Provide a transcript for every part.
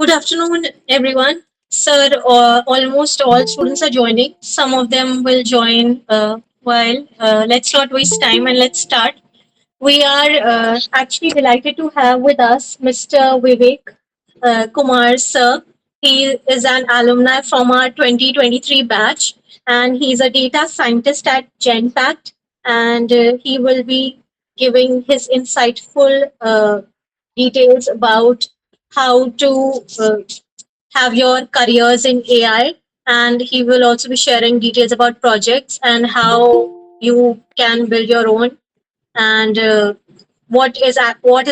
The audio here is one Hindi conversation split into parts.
Good afternoon, everyone. Sir, almost all students are joining. Some of them will join while. Let's not waste time and let's start. We are actually delighted to have with us Mr. Vivek Kumar, sir. He is an alumni from our 2023 batch, and he's a data scientist at Genpact, and he will be giving his insightful details about how to have your careers in AI, and he will also be sharing details about projects and how you can build your own and what is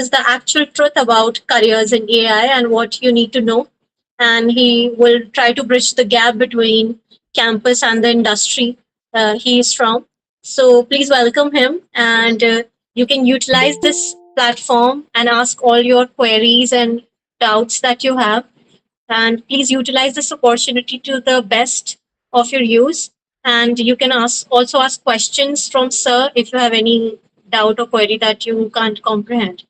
the actual truth about careers in AI and what you need to know. And he will try to bridge the gap between campus and the industry he is from. So please welcome him, and you can utilize this platform and ask all your queries and doubts that you have, and please utilize this opportunity to the best of your use. And you can ask questions from sir if you have any doubt or query that you can't comprehend.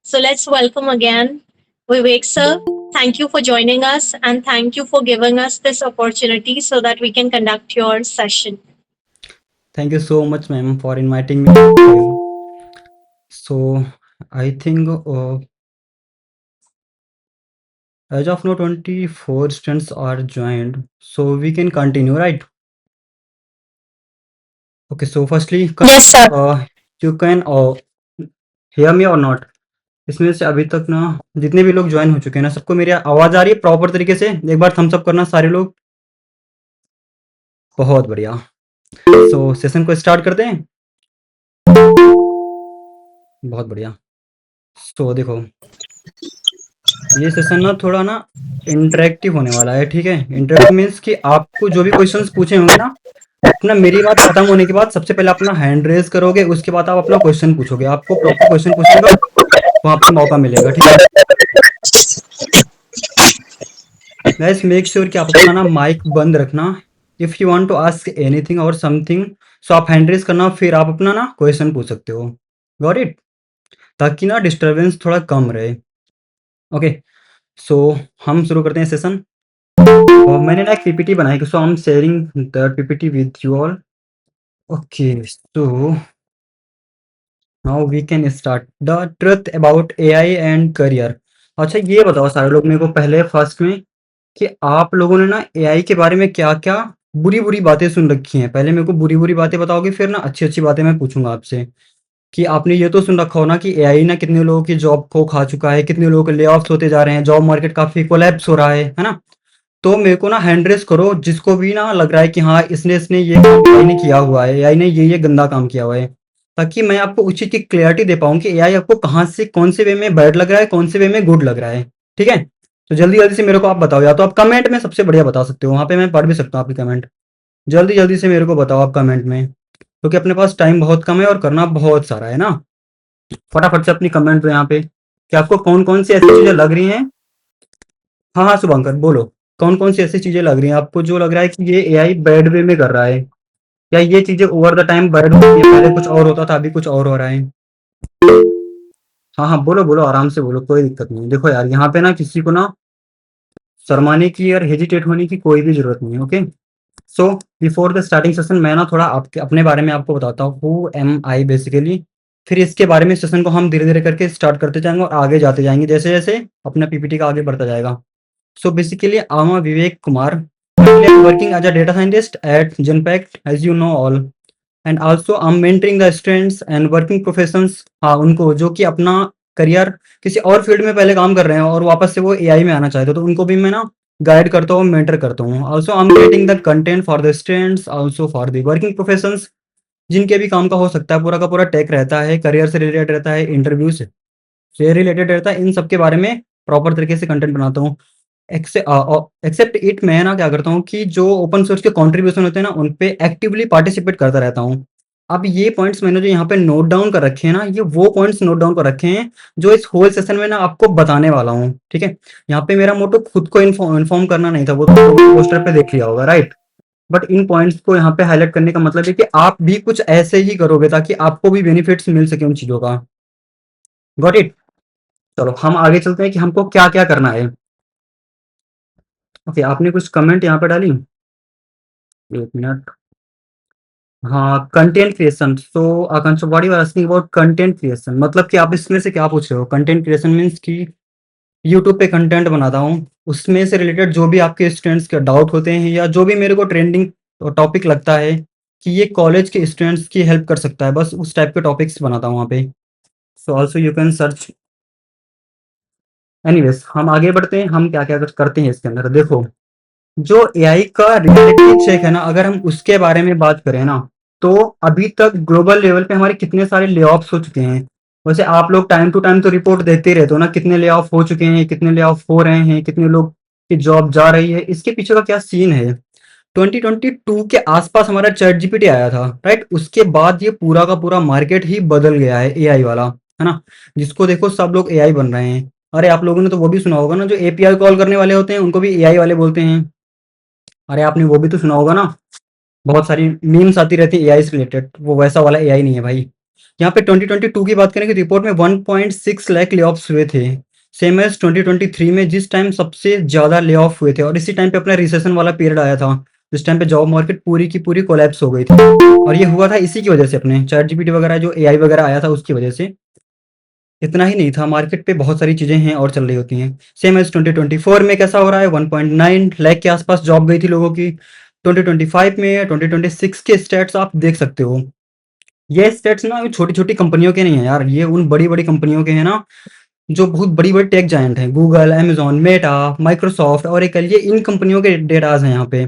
So let's welcome again Vivek sir. Thank you for joining us, and thank you for giving us this opportunity so that we can conduct your session. Thank you so much, ma'am, for inviting me. So, I think as of now, 24 students are joined, so we can continue, right? Okay, so firstly, Yes, sir. you can hear me or not? इसमें से अभी तक ना जितने भी लोग ज्वाइन हो चुके हैं ना, सबको मेरी आवाज आ रही है प्रॉपर तरीके से? एक बार थम्स अप करना सारे लोग। बहुत बढ़िया। सो सेशन को स्टार्ट करते हैं। बहुत बढ़िया। सो देखो, ये सेशन ना थोड़ा ना इंटरेक्टिव होने वाला है, ठीक है? इंटरेक्टिव मीन्स कि आपको जो भी क्वेश्चंस पूछे होंगे ना, अपना मेरी बात खत्म होने के बाद सबसे पहले अपना हैंड रेज करोगे, उसके बाद आप अपना क्वेश्चन पूछोगे। आपको प्रॉपर क्वेश्चन पूछने का वहां पे मौका मिलेगा, ठीक है? गाइस मेक श्योर कि आप अपना ना माइक बंद रखना। If you want to ask anything और समथिंग, सो आप हैंड रेज करना, फिर आप अपना ना क्वेश्चन पूछ सकते हो। Got it? ताकि ना डिस्टरबेंस थोड़ा कम रहे। ओके, सो हम शुरू करते हैं सेशन। और मैंने ना एक पीपीटी बनाई, so I am sharing the PPT with you all. Okay, so now we can start the truth about AI and career. अच्छा, ये बताओ सारे लोग मेरे को पहले फर्स्ट में कि आप लोगों ने ना एआई के बारे में क्या-क्या बुरी-बुरी बातें सुन रखी हैं? पहले मेरे को बुरी-बुरी बातें बताओगे, फिर ना अच्छी-अच्छी बातें मैं पूछूँगा आपसे। कि आपने ये तो सुन रखा हो ना कि एआई ना कितने लोगों की जॉब को खा चुका है, कितने लोगों के ले-ऑफ्स होते जा रहे हैं, जॉब मार्केट काफ़ी कोलैप्स हो रहा है ना? तो मेरे को ना हैंड रेज़ करो जिसको भी ना लग रहा है कि हाँ, इसने ये काम एआई ने किया हुआ है, एआई ने ये गंदा काम किया हुआ है। ताकि मैं आपको उस चीज़ की क्लैरिटी दे पाऊँ कि एआई आपको कहाँ से कौन से वे में बैड लग रहा है, कौन से वे में गुड लग रहा है। ठीक है? तो जल्दी-जल्दी से मेरे को आप बताओ, या तो आप कमेंट में सबसे बढ़िया बता सकते हो, वहाँ पे मैं पढ़ भी सकता हूँ आपके कमेंट। जल्दी-जल्दी से मेरे को बताओ आप कमेंट में, क्योंकि अपने पास टाइम बहुत कम है और करना बहुत सारा है ना। फटाफट से अपनी कमेंट दो यहाँ पे कि आपको कौन-कौन सी ऐसी चीज़ें लग रही हैं। हाँ, हाँ, शुभंकर बोलो, कौन-कौन सी ऐसी चीज़ें लग रही हैं आपको जो लग रहा है कि ये एआई बैड वे में कर रहा है? या ये चीज़ें ओवर द टाइम बैड हो रही है, पहले कुछ और होता था, अभी कुछ और हो रहा है? हाँ, हाँ, बोलो, आराम से बोलो, कोई दिक्कत नहीं है। देखो यार, यहाँ पे ना किसी को ना शर्माने की और हेजिटेट होने की कोई भी ज़रूरत नहीं है, okay? So before the starting session मैं ना थोड़ा आपके अपने बारे में आपको बताता हूँ, हू एम आई बेसिकली। फिर इसके बारे में सेशन को हम धीरे-धीरे करके स्टार्ट करते जाएँगे और आगे जाते जाएँगे जैसे-जैसे अपना पीपीटी का आगे बढ़ता जाएगा। So basically, I'm a Vivek Kumar. Currently, I'm working as a data scientist at Genpact, as you know all. And also, I'm mentoring the students and working professions, हाँ उनको जो कि अपना करियर किसी और फील्ड में पहले काम कर रहे हैं और वापस से वो एआई में आना चाहते हो, तो उनको भी मैं ना गाइड करता हूँ, मेंटर करता हूँ। Also I am creating the content for the students, also for the working professions, जिनके भी काम का हो सकता है, पूरा का पूरा टेक रहता है, करियर से रिलेटेड रहता है, इंटरव्यू से रिलेटेड रहता है, इन सब के बारे में प्रॉपर तरीके से कंटेंट बनाता हूँ। एक्सेप्ट इट, मैं ना क्या करता हूँ कि जो ओपन सोर्स के कंट्रीब्यूशन होते हैं ना, उन पे एक्टिवली पार्टिसिपेट करता रहता हूँ। अब ये पॉइंट्स मैंने जो यहाँ पे नोट डाउन कर रखे हैं ना, ये वो पॉइंट्स नोट डाउन कर रखे हैं जो इस होल सेशन में ना आपको बताने वाला हूँ, ठीक है? यहाँ पे मेरा मोटो खुद को इन्फॉर्म करना नहीं था, वो तो पोस्टर पे देख लिया होगा, राइट? बट इन पॉइंट्स को यहाँ पे हाईलाइट करने का मतलब है कि आप भी कुछ ऐसे ही करोगे ताकि आपको भी बेनिफिट्स मिल सके उन चीज़ों का। Got it? चलो हम आगे चलते हैं कि हमको क्या-क्या करना है। ओके, आपने कुछ कमेंट यहाँ पे डाली? एक मिनट। हाँ, content creation. So Akanksha, what you are asking about content creation, मतलब कि आप इसमें से क्या पूछ रहे हो? कंटेंट क्रिएशन मीन्स कि यूट्यूब पे कंटेंट बनाता हूँ, उसमें से रिलेटेड जो भी आपके स्टूडेंट्स के डाउट होते हैं या जो भी मेरे को ट्रेंडिंग टॉपिक लगता है कि ये कॉलेज के स्टूडेंट्स की हेल्प कर सकता है, बस उस टाइप के टॉपिक्स बनाता हूँ वहाँ पे। So also you can search. Anyways, हम आगे बढ़ते हैं। हम क्या क्या करते हैं इसके अंदर, देखो। जो एआई का रियलिटी चेक है ना, अगर हम उसके बारे में बात करें ना, तो अभी तक ग्लोबल लेवल पे हमारे कितने सारे ले ऑफ्स हो चुके हैं। वैसे आप लोग टाइम टू टाइम तो रिपोर्ट देखते ही रहते हो ना, कितने ले ऑफ हो चुके हैं, कितने ले ऑफ हो रहे हैं, कितने लोग की जॉब जा रही है। इसके पीछे का क्या सीन है? 2022 के आसपास हमारा चैट जीपीटी आया था, राइट? उसके बाद ये पूरा का पूरा मार्केट ही बदल गया है एआई वाला, है ना? जिसको देखो सब लोग एआई बन रहे हैं। अरे आप लोगों ने तो वो भी सुना होगा ना, जो एपीआई कॉल करने वाले होते हैं उनको भी एआई वाले बोलते हैं। अरे आपने वो भी तो सुना होगा ना, बहुत सारी मीम्स आती रहती है एआई से रिलेटेड, वो वैसा वाला एआई नहीं है भाई। यहाँ पे 2022 की बात करें कि रिपोर्ट में 1.6 लाख ले ऑफ्स हुए थे, सेम एज 2023 में जिस टाइम सबसे ज़्यादा ले ऑफ हुए थे, और इसी टाइम पे अपना रिसेशन वाला पीरियड आया था, जिस टाइम पे जॉब मार्केट पूरी की पूरी कोलैप्स हो गई थी। और ये हुआ था इसी की वजह से, अपने चैट जीपीटी वगैरह जो एआई वगैरह आया था उसकी वजह से। इतना ही नहीं था, मार्केट पे बहुत सारी चीज़ें हैं और चल रही होती हैं। सेम एज 2024 में कैसा हो रहा है, 1.9 लाख के आसपास जॉब गई थी लोगों की। 2025 में, 2026 के स्टेट्स आप देख सकते हो। ये स्टेट्स ना छोटी छोटी कंपनियों के नहीं है यार, ये उन बड़ी बड़ी कंपनियों के हैं ना, जो बहुत बड़ी बड़ी टेक जायंट हैं, गूगल, amazon, मेटा, माइक्रोसॉफ्ट और एक ये इन कंपनियों के डेटाज हैं यहाँ पे।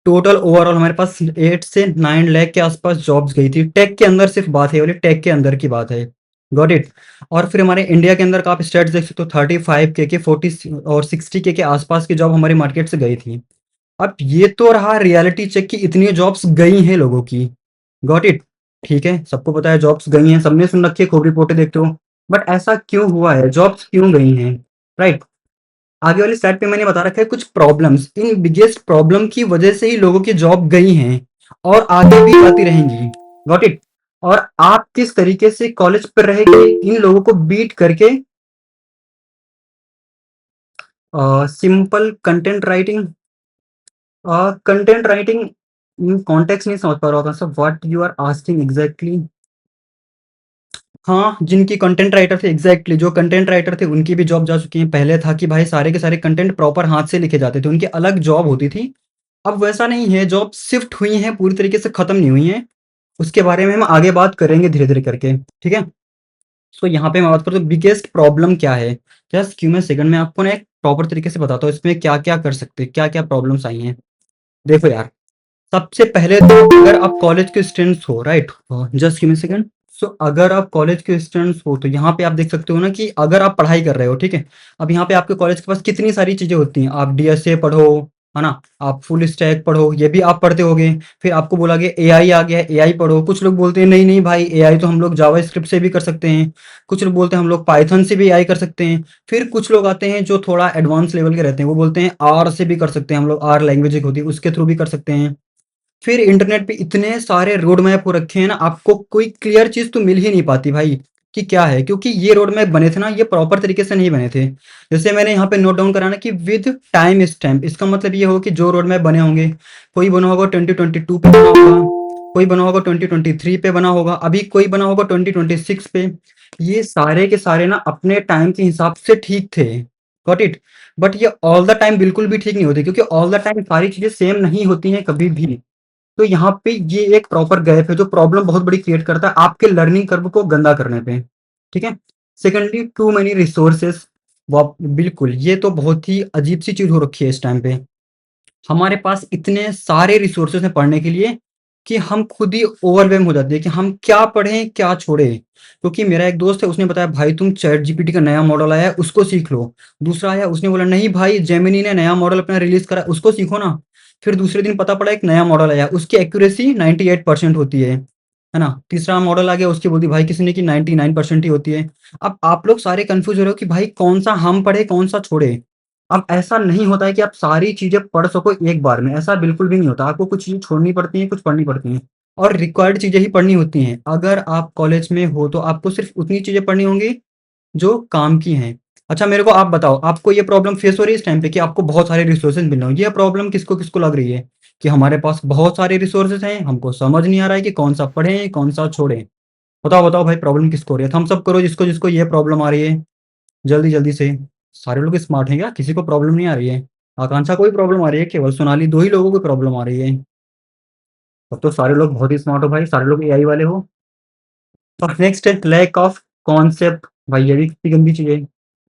टोटल ओवरऑल हमारे पास 8 से 9 लाख के आसपास जॉब्स गई थी टेक के अंदर, सिर्फ बात है, वाली टेक के अंदर की बात है। Got it. और फिर हमारे इंडिया के अंदर का आप स्टेट्स देख सकते हो, 35 के 40 और 60 के आसपास की जॉब हमारी मार्केट से गई थी। अब ये तो रहा रियलिटी चेक कि इतनी जॉब्स गई हैं लोगों की। Got it. ठीक है, सबको पता है जॉब्स गई हैं, सबने सुन रखी है, खूब रिपोर्टें देखते हो। बट ऐसा क्यों हुआ है, जॉब्स क्यों गई हैं? राइट। आगे वाली स्लाइड पे मैंने बता रखा है कुछ प्रॉब्लम्स, इन बिगेस्ट प्रॉब्लम की वजह से ही लोगों की जॉब गई हैं और आगे भी जाती रहेंगी। Got it. और आप किस तरीके से कॉलेज पर रहेंगे इन लोगों को बीट करके? Simple content writing. Content writing context नहीं समझ पा रहा होगा sir, what you are asking exactly. हाँ, जिनकी कंटेंट राइटर थे, एग्जैक्टली जो कंटेंट राइटर थे उनकी भी जॉब जा चुकी है। पहले था कि भाई सारे के सारे कंटेंट प्रॉपर हाथ से लिखे जाते थे, उनकी अलग जॉब होती थी। अब वैसा नहीं है, जॉब शिफ्ट हुई हैं, पूरी तरीके से खत्म नहीं हुई हैं। उसके बारे में हम आगे बात करेंगे धीरे धीरे करके, ठीक है? सो यहाँ पे मैं बात करूँ तो बिगेस्ट प्रॉब्लम क्या है। जस्ट क्यों, मैं सेकंड में आपको ना एक प्रॉपर तरीके से बताता हूँ इसमें क्या क्या कर सकते हैं, क्या क्या प्रॉब्लम्स आई हैं। देखो यार, सबसे पहले तो अगर आप कॉलेज के स्टूडेंट्स हो, right, just give me second. So अगर आप कॉलेज के स्टूडेंट्स हो तो यहाँ पे आप देख सकते हो ना कि अगर आप पढ़ाई कर रहे हो, ठीक है, अब यहाँ पे आपके कॉलेज के पास कितनी सारी चीजें होती हैं। आप डीएसए पढ़ो, है ना, आप फुल स्टैक पढ़ो, ये भी आप पढ़ते होगे। फिर आपको बोला गया एआई आ गया है, एआई पढ़ो। कुछ लोग बोलते हैं नहीं नहीं भाई, एआई तो हम लोग जावा स्क्रिप्ट से भी कर सकते हैं। कुछ लोग बोलते हैं हम लोग पाइथन से भी एआई कर सकते हैं। फिर कुछ लोग आते हैं जो थोड़ा एडवांस लेवल के रहते हैं, वो बोलते हैं आर से भी कर सकते हैं हम लोग, आर लैंग्वेज एक होती है उसके थ्रू भी कर सकते हैं। फिर इंटरनेट पे इतने सारे रोड मैप हो रखे हैं ना, आपको कोई क्लियर चीज तो मिल ही नहीं पाती भाई कि क्या है, क्योंकि ये रोड मैप बने थे ना, ये प्रॉपर तरीके से नहीं बने थे। जैसे मैंने यहाँ पे नोट डाउन करा ना कि विद टाइम स्टैम्प, इसका मतलब ये हो कि जो रोड मैप बने होंगे, कोई बना होगा 2022 पे बना होगा, कोई बना होगा 2023 पे बना होगा, अभी कोई बना होगा 2026 पे। ये सारे के सारे ना अपने टाइम के हिसाब से ठीक थे। Got it. बट ये ऑल द टाइम बिल्कुल भी ठीक नहीं होती, क्योंकि ऑल द टाइम सारी चीजें सेम नहीं होती हैं कभी भी। तो यहाँ पे ये एक प्रॉपर गैप है जो प्रॉब्लम बहुत बड़ी क्रिएट करता है आपके लर्निंग कर्व को गंदा करने पे, ठीक है? Secondly, too many resources. बिल्कुल, ये तो बहुत ही अजीब सी चीज हो रखी है इस टाइम पे। हमारे पास इतने सारे रिसोर्सेस हैं पढ़ने के लिए कि हम खुद ही ओवरवेम हो जाते हैं कि हम क्या पढ़ें क्या छोड़ें। क्योंकि मेरा एक दोस्त है, उसने बताया भाई तुम चैट जीपीटी का नया मॉडल आया है उसको सीख लो। दूसरा आया, उसने बोला नहीं भाई जेमिनी ने नया मॉडल अपना रिलीज करा उसको सीखो ना। फिर दूसरे दिन पता पड़ा एक नया मॉडल आया, उसकी एक्यूरेसी 98% होती है ना। तीसरा मॉडल आ गया, उसकी बोलती भाई किसी ने की 99% ही होती है। अब आप लोग सारे कंफ्यूज हो रहे हो कि भाई कौन सा हम पढ़े कौन सा छोड़े। अब ऐसा नहीं होता है कि आप सारी चीज़ें पढ़ सको एक बार में, ऐसा बिल्कुल भी नहीं होता। आपको कुछ चीज़ें छोड़नी पड़ती हैं, कुछ पढ़नी पड़ती हैं, और रिक्वायर्ड चीज़ें ही पढ़नी होती हैं। अगर आप कॉलेज में हो तो आपको सिर्फ़ उतनी चीज़ें पढ़नी होंगी जो काम की हैं। अच्छा मेरे को आप बताओ, आपको ये प्रॉब्लम फेस हो रही है इस टाइम पे कि आपको बहुत सारे रिसोर्सेज मिल रहे हो, ये प्रॉब्लम किसको किसको लग रही है कि हमारे पास बहुत सारे रिसोर्सेज हैं, हमको समझ नहीं आ रहा है कि कौन सा पढ़ें कौन सा छोड़ें? बताओ बताओ भाई, प्रॉब्लम किसको हो रही है? थम्स अप करो जिसको जिसको ये प्रॉब्लम आ रही है, जल्दी जल्दी से। सारे लोग स्मार्ट हैं क्या? किसी को प्रॉब्लम नहीं आ रही है? आकांक्षा को ही प्रॉब्लम आ रही है? केवल सोनाली दो ही लोगों को प्रॉब्लम आ रही है? तब तो सारे लोग बहुत ही स्मार्ट हो भाई, सारे लोग एआई वाले हो। और नेक्स्ट है लैक ऑफ कॉन्सेप्ट। भाई ये भी कितनी गंदी चीज है।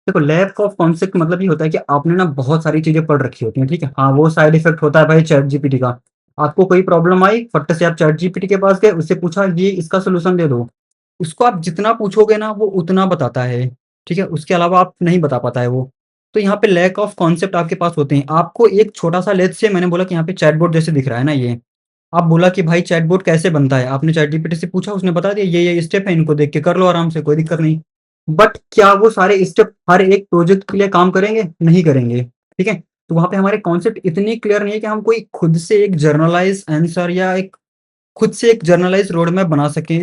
देखो लैक ऑफ कॉन्सेप्ट मतलब ये होता है कि आपने ना बहुत सारी चीजें पढ़ रखी होती हैं, ठीक है, हाँ वो साइड इफेक्ट होता है भाई चैट जीपीटी का। आपको कोई प्रॉब्लम आई, फट से आप चैट जीपीटी के पास गए, उससे पूछा ये इसका सोल्यूशन दे दो। उसको आप जितना पूछोगे ना वो उतना बताता है, ठीक है, उसके अलावा आप नहीं बता पाता है वो। तो यहाँ पे लैक ऑफ कॉन्सेप्ट आपके पास होते हैं। आपको एक छोटा सा लेट्स से, मैंने बोला कि यहाँ पे चैटबॉट जैसे दिख रहा है ना ये, आप बोला कि भाई चैटबॉट कैसे बनता है, आपने चैट जीपीटी से पूछा, उसने बता दिया ये स्टेप है, इनको देख के कर लो आराम से, कोई दिक्कत नहीं। बट क्या वो सारे स्टेप हर एक प्रोजेक्ट के लिए काम करेंगे? नहीं करेंगे, ठीक है। तो वहां पे हमारे कॉन्सेप्ट इतनी क्लियर नहीं है कि हम कोई खुद से एक जर्नलाइज आंसर या एक खुद से एक जर्नलाइज रोड मैप बना सकें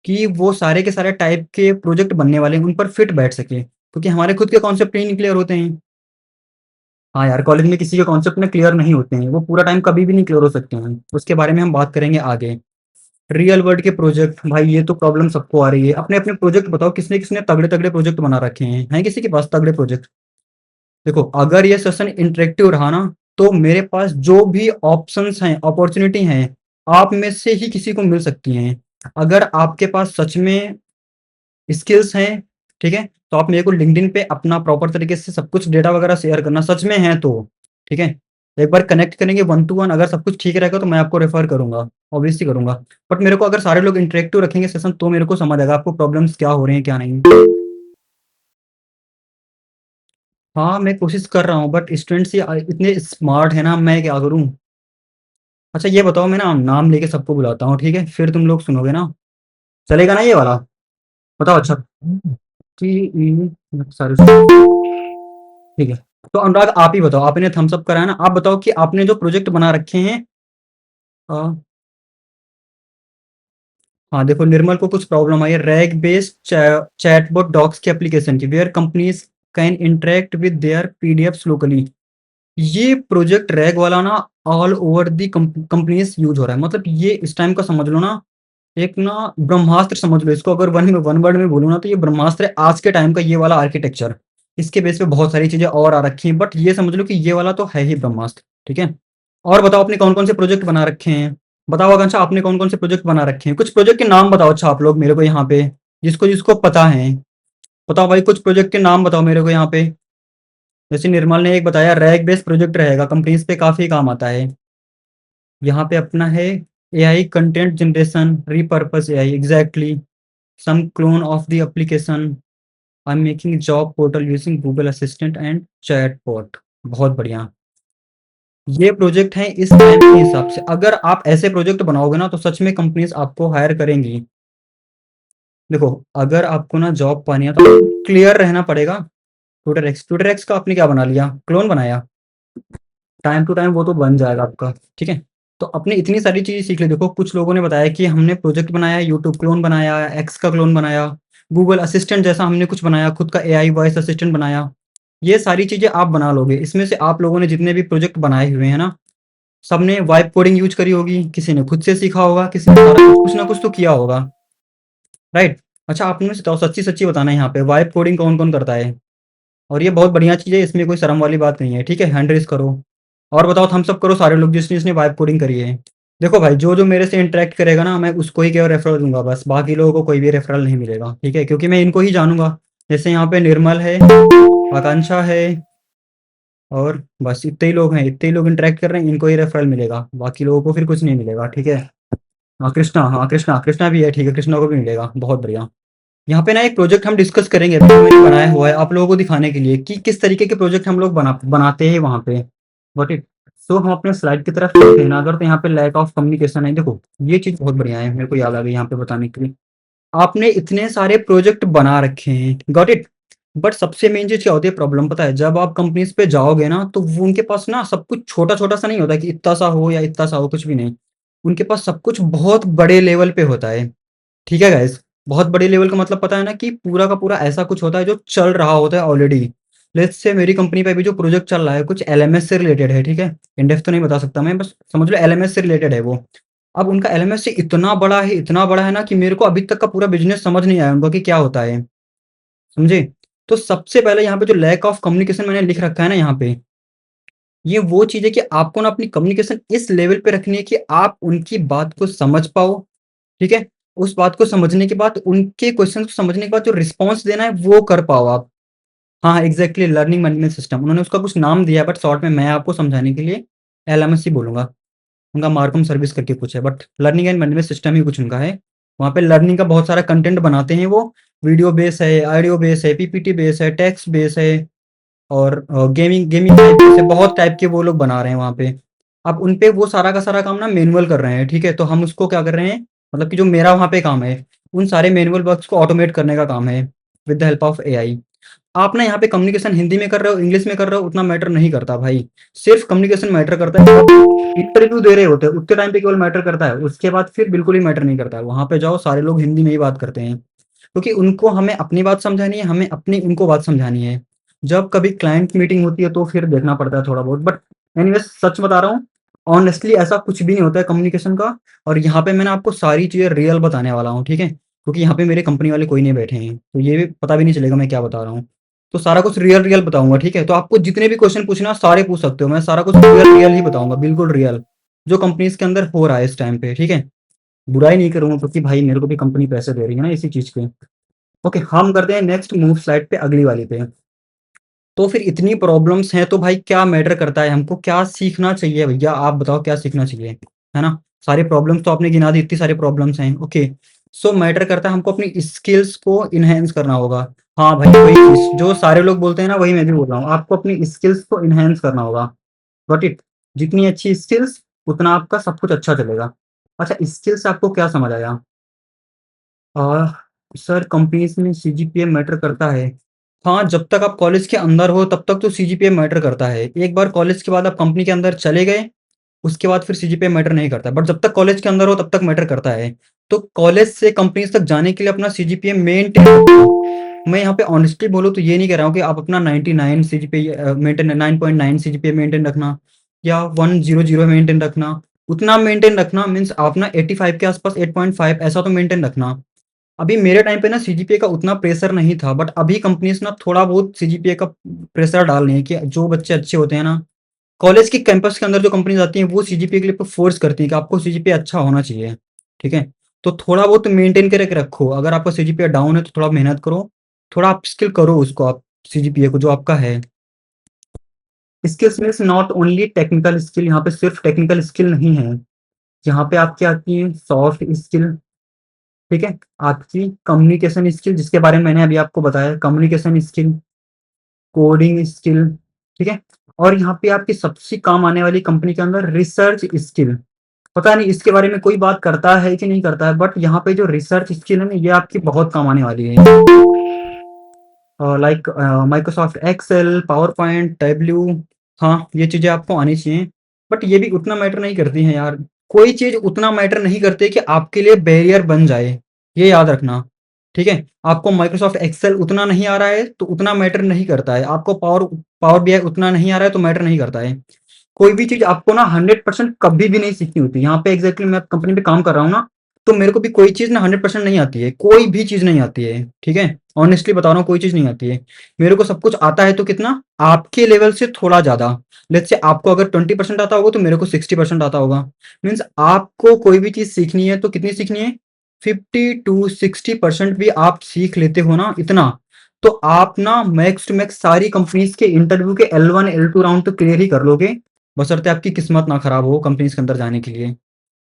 कि वो सारे के सारे टाइप के प्रोजेक्ट बनने वाले हैं उन पर फिट बैठ सके, क्योंकि हमारे खुद के कॉन्सेप्ट ही नहीं क्लियर होते हैं। हाँ यार, कॉलेज में किसी के कॉन्सेप्ट में क्लियर नहीं होते हैं, वो पूरा टाइम कभी भी नहीं क्लियर हो सकते हैं, उसके बारे में हम बात करेंगे आगे। रियल वर्ल्ड के प्रोजेक्ट, भाई ये तो प्रॉब्लम सबको आ रही है। अपने अपने प्रोजेक्ट बताओ, किसने किसने तगड़े तगड़े प्रोजेक्ट बना रखे हैं किसी के पास तगड़े प्रोजेक्ट? देखो अगर ये सेशन इंटरेक्टिव रहा ना, तो मेरे पास जो भी ऑप्शंस हैं, अपॉर्चुनिटी हैं, आप में से ही किसी को मिल सकती हैं। अगर आपके पास सच में स्किल्स हैं, ठीक है, तो आप मेरे को लिंक्डइन पे अपना प्रॉपर तरीके से सब कुछ डेटा वगैरह शेयर करना, सच में है तो, ठीक है। एक बार कनेक्ट करेंगे वन टू वन, अगर सब कुछ ठीक रहेगा तो मैं आपको रेफर करूंगा, ऑब्वियसली करूंगा। बट मेरे को अगर सारे लोग इंटरेक्टिव रखेंगे सेशन, तो मेरे को समझ आएगा आपको प्रॉब्लम्स क्या हो रही हैं क्या नहीं। हाँ मैं कोशिश कर रहा हूँ, बट स्टूडेंट्स ये इतने स्मार्ट है ना, मैं क्या करूँ? अच्छा ये बताओ, मैं ना नाम लेके सबको बुलाता हूँ, ठीक है, फिर तुम लोग सुनोगे ना, चलेगा ना ये वाला? बताओ। अच्छा टी ई सारे, ठीक है। तो अनुराग आप ही बताओ, आपने थम्स अप कराया ना, आप बताओ कि आपने जो प्रोजेक्ट बना रखे हैं। अ, हाँ देखो, निर्मल को कुछ प्रॉब्लम आई है रैग बेस्ड चैटबॉट डॉक्स की एप्लीकेशन की, where companies can interact with their PDFs locally. ये प्रोजेक्ट रैग वाला ना all over the companies use हो रहा है, मतलब ये इस टाइम का समझ लो ना, एक ना ब्रह्मास्त्र समझ लो इसको, अगर वन वर्ड में बोलूँ ना तो ये ब्रह्मास्त्र है आज के टाइम का, ये वाला आर्किटेक्चर। इसके बेस पे बहुत सारी चीजें और आ रखी हैं, बट ये समझ लो कि ये वाला तो है ही ब्रह्मास्त्र, ठीक है। और बताओ आपने कौन कौन से प्रोजेक्ट बना रखे हैं? बताओ आकांक्षा, आपने कौन कौन से प्रोजेक्ट बना रखे हैं? कुछ प्रोजेक्ट के नाम बताओ, अच्छा आप लोग मेरे को यहाँ पे, जिसको जिसको पता है, बताओ भाई कुछ प्रोजेक्ट के नाम बताओ मेरे को यहाँ पे। जैसे निर्मल ने एक बताया रैग बेस्ड प्रोजेक्ट रहेगा, कंपनीज पे काफी काम आता है। यहाँ पे अपना है AI content generation repurpose AI, exactly, some clone of the application. I'm making job portal using Google Assistant and Chatbot. बहुत बढ़िया। ये प्रोजेक्ट है इस टाइम के हिसाब से, अगर आप ऐसे प्रोजेक्ट बनाओगे ना तो सच में कंपनीज आपको हायर करेंगी। देखो अगर आपको ना जॉब पानी है तो क्लियर रहना पड़ेगा। ट्विटर एक्स का आपने क्या बना लिया? क्लोन बनाया? टाइम टू टाइम वो तो बन जाएगा आपका, ठीक है। तो अपने इतनी सारी चीज़ें सीख ली। देखो कुछ लोगों ने बताया कि हमने प्रोजेक्ट बनाया, यूट्यूब क्लोन बनाया, एक्स का क्लोन बनाया, गूगल असिस्टेंट जैसा हमने कुछ बनाया, खुद का एआई वॉइस असिस्टेंट बनाया। ये सारी चीज़ें आप बना लोगे। इसमें से आप लोगों ने जितने भी प्रोजेक्ट बनाए हुए हैं ना, सबने वाइब कोडिंग यूज करी होगी, किसी ने खुद से सीखा होगा, किसी ने सारा कुछ ना कुछ तो किया होगा, राइट? अच्छा आप मुझे बताओ, सच्ची सच्ची बताना, यहाँ पे वाइब कोडिंग कौन कौन करता है? और ये बहुत बढ़िया चीज़ है, इसमें कोई शर्म वाली बात नहीं है, ठीक है, हैंड रेस करो। और बताओ थम्स अप करो सारे लोग जिसने जिसने वाइब कोडिंग करी है। देखो भाई, जो जो मेरे से इंटरेक्ट करेगा ना, मैं उसको ही केवल रेफरल दूंगा, बस बाकी लोगों को कोई भी रेफरल नहीं मिलेगा, ठीक है, क्योंकि मैं इनको ही जानूंगा। जैसे यहाँ पे निर्मल है, आकांक्षा है, और बस इतने ही लोग हैं, इतने ही लोग इंटरेक्ट कर रहे हैं, इनको ही रेफरल मिलेगा, बाकी लोगों को फिर कुछ नहीं मिलेगा, ठीक है। हाँ कृष्णा, हाँ कृष्णा, कृष्णा भी है, ठीक है, कृष्णा को भी मिलेगा, बहुत बढ़िया। यहाँ पे ना एक प्रोजेक्ट हम डिस्कस करेंगे, अभी जो मैंने बनाया हुआ है आप लोगों को दिखाने के लिए कि किस तरीके के प्रोजेक्ट हम लोग बनाते हैं वहाँ पे। Got it. सो हम अपने स्लाइड की तरफ चलते हैं ना, अगर तो यहाँ पे लैक ऑफ कम्युनिकेशन है। देखो ये चीज़ बहुत बढ़िया है, मेरे को याद आ गई यहाँ पे बताने के लिए। आपने इतने सारे प्रोजेक्ट बना रखे हैं, गॉट इट, बट सबसे मेन चीज़ क्या होती है, प्रॉब्लम पता है, जब आप कंपनीज पे जाओगे ना तो वो उनके पास ना सब कुछ छोटा छोटा सा नहीं होता कि इतना सा हो या इतना सा हो, कुछ भी नहीं। उनके पास सब कुछ बहुत बड़े लेवल पे होता है, ठीक है गाइस। बहुत बड़े लेवल का मतलब पता है ना कि पूरा का पूरा ऐसा कुछ होता है जो चल रहा होता है ऑलरेडी। लेट्स से मेरी कंपनी पे अभी जो प्रोजेक्ट चल रहा है कुछ एलएमएस से रिलेटेड है, ठीक है? इन डेप्थ तो नहीं बता सकता मैं, बस समझ लो एलएमएस से रिलेटेड है वो। अब उनका एलएमएस से इतना बड़ा है ना कि मेरे को अभी तक का पूरा बिज़नेस समझ नहीं आया उनका कि क्या होता है, समझे? तो सबसे पहले यहाँ पे जो लैक ऑफ कम्युनिकेशन मैंने लिख रखा है ना यहाँ पे, ये वो चीज़ है कि आपको ना अपनी कम्युनिकेशन इस लेवल पे रखनी है कि आप उनकी बात को समझ पाओ, ठीक है? उस बात को समझने के बाद उनके क्वेश्चन को समझने के बाद जो रिस्पॉन्स देना है वो कर पाओ आप। हाँ, एग्ज़ैक्टली लर्निंग मैनेजमेंट सिस्टम उन्होंने उसका कुछ नाम दिया है बट शॉर्ट में मैं आपको समझाने के लिए एलएमएस ही बोलूँगा। उनका मार्कम सर्विस करके कुछ है but learning and management system ही कुछ उनका है। वहाँ पे लर्निंग का बहुत सारा कंटेंट बनाते हैं वो, वीडियो बेस है, ऑडियो बेस है, पीपीटी बेस है, टेक्स्ट बेस है और गेमिंग गेमिंग टाइप से बहुत टाइप के वो लोग बना रहे हैं वहाँ पे। अब उन पे वो सारा का सारा काम ना मैनुअल कर रहे हैं, ठीक है? तो हम उसको क्या कर रहे हैं, मतलब कि जो मेरा वहाँ पे काम है, उन सारे मैनुअल वर्क्स को ऑटोमेट करने का काम है with the help of AI. आप ना यहाँ पे कम्युनिकेशन हिंदी में कर रहे हो, इंग्लिश में कर रहे हो, उतना मैटर नहीं करता भाई। सिर्फ कम्युनिकेशन मैटर करता है। इंटरव्यू दे रहे होते हैं उतने टाइम पे केवल मैटर करता है, उसके बाद फिर बिल्कुल ही मैटर नहीं करता है। वहाँ पे जाओ सारे लोग हिंदी में ही बात करते हैं क्योंकि उनको हमें अपनी बात समझानी है, हमें अपनी उनको बात समझानी है। जब कभी क्लाइंट मीटिंग होती है तो फिर देखना पड़ता है थोड़ा बहुत, बट एनीवेज सच बता रहा हूँ, ऑनेस्टली ऐसा कुछ भी नहीं होता है कम्युनिकेशन का। और यहाँ पे मैंने आपको सारी चीज़ें रियल बताने वाला हूँ, ठीक है? क्योंकि यहाँ पे मेरे कंपनी वाले कोई नहीं बैठे हैं, तो ये भी पता भी नहीं चलेगा मैं क्या बता रहा हूँ। तो सारा कुछ रियल रियल बताऊंगा, ठीक है? तो आपको जितने भी क्वेश्चन पूछना सारे पूछ सकते हो, मैं सारा कुछ रियल रियल ही बताऊंगा, बिल्कुल रियल, जो कंपनीज के अंदर हो रहा है इस टाइम पे, ठीक है? बुराई नहीं करूंगा क्योंकि भाई मेरे को भी कंपनी पैसे दे रही है ना इसी चीज़ के। ओके, हम करते हैं नेक्स्ट मूव स्लाइड पे, अगली वाली पे। तो फिर इतनी प्रॉब्लम्स हैं तो भाई क्या मैटर करता है, हमको क्या सीखना चाहिए भैया? आप बताओ क्या सीखना चाहिए, है ना? सारी प्रॉब्लम्स तो आपने गिना दी, इतनी सारी प्रॉब्लम्स हैं। ओके, सो मैटर करता है हमको अपनी स्किल्स को इन्हेंस करना होगा। हाँ भाई, वही चीज़ जो सारे लोग बोलते हैं ना, वही मैं भी बोल रहा हूँ, आपको अपनी स्किल्स को इन्हेंस करना होगा। Got it? जितनी अच्छी स्किल्स उतना आपका सब कुछ अच्छा चलेगा। अच्छा, स्किल्स आपको क्या समझ आया? अ, सर कंपनीज़ में सीजीपीए मैटर करता है। हाँ, जब तक आप कॉलेज के अंदर हो तब तक तो सीजीपीए मैटर करता है। एक बार कॉलेज के बाद आप कंपनी के अंदर चले गए, उसके बाद फिर सीजीपीए मैटर नहीं करता। बट जब तक कॉलेज के अंदर हो तब तक मैटर करता है। तो कॉलेज से कंपनीज़ तक जाने के लिए अपना सीजीपीए मेंटेन रखना। मैं यहाँ पे ऑनेस्टली बोलूँ तो ये नहीं कह रहा हूँ कि आप अपना 99 सीजीपीए मेंटेन 9.9 सीजीपीए मेंटेन रखना या 100 मेंटेन रखना। उतना मेंटेन रखना मीन्स आप ना 85 के आसपास 8.5 ऐसा तो मेंटेन रखना। अभी मेरे टाइम पे ना सीजीपीए का उतना प्रेशर नहीं था बट अभी कंपनीज़ ना थोड़ा बहुत सीजीपीए का प्रेशर डाल रही हैं कि जो बच्चे अच्छे होते हैं ना, कॉलेज की कैंपस के अंदर जो कंपनीज़ आती हैं वो सीजीपीए के लिए फोर्स करती हैं कि आपको सीजीपीए अच्छा होना चाहिए, ठीक है? तो थोड़ा बहुत मेंटेन करके रखो। अगर आपका सीजीपीए डाउन है तो थोड़ा मेहनत करो, थोड़ा अपस्किल करो उसको आप, सीजीपीए को जो आपका है। Skills means not only technical skill, यहाँ पे सिर्फ टेक्निकल स्किल नहीं है, यहाँ पे आपकी आती है सॉफ्ट स्किल, ठीक है? आपकी कम्युनिकेशन स्किल जिसके बारे में मैंने अभी आपको बताया, कम्युनिकेशन स्किल, कोडिंग स्किल, ठीक है? और यहाँ पे आपकी सबसे काम आने वाली कंपनी के अंदर रिसर्च स्किल। पता नहीं इसके बारे में कोई बात करता है कि नहीं करता है बट यहाँ पे जो रिसर्च स्किल है ना ये आपकी बहुत काम आने वाली है। Like Microsoft Excel, PowerPoint, Tableau, हाँ ये चीज़ें आपको आनी चाहिए। बट ये भी उतना मैटर नहीं करती हैं यार। कोई चीज़ उतना मैटर नहीं करती कि आपके लिए बैरियर बन जाए, ये याद रखना, ठीक है? आपको माइक्रोसॉफ्ट एक्सेल उतना नहीं आ रहा है तो उतना मैटर नहीं करता है, आपको पावर पावर बीआई उतना नहीं आ रहा है तो मैटर नहीं करता है। कोई भी चीज़ आपको ना 100% कभी भी नहीं सीखनी होती। यहाँ पे एग्जैक्टली मैं कंपनी पे काम कर रहा हूँ ना, तो मेरे को भी कोई चीज़ ना 100% नहीं आती है, कोई भी चीज़ नहीं आती है, ठीक है? ऑनेस्टली बता रहा हूँ, कोई चीज़ नहीं आती है। मेरे को सब कुछ आता है तो कितना? आपके लेवल से थोड़ा ज़्यादा। लेट्स से आपको अगर 20% आता होगा तो मेरे को 60% आता होगा। मीन्स आपको कोई भी चीज़ सीखनी है तो कितनी सीखनी है? 50 टू 60% भी आप सीख लेते हो ना इतना, तो आप ना मैक्स टू मैक्स सारी कंपनीज़ के इंटरव्यू के L1 L2 राउंड तो क्लियर ही कर लोगे, बशर्ते आपकी किस्मत ना खराब हो कंपनीज़ के अंदर जाने के लिए।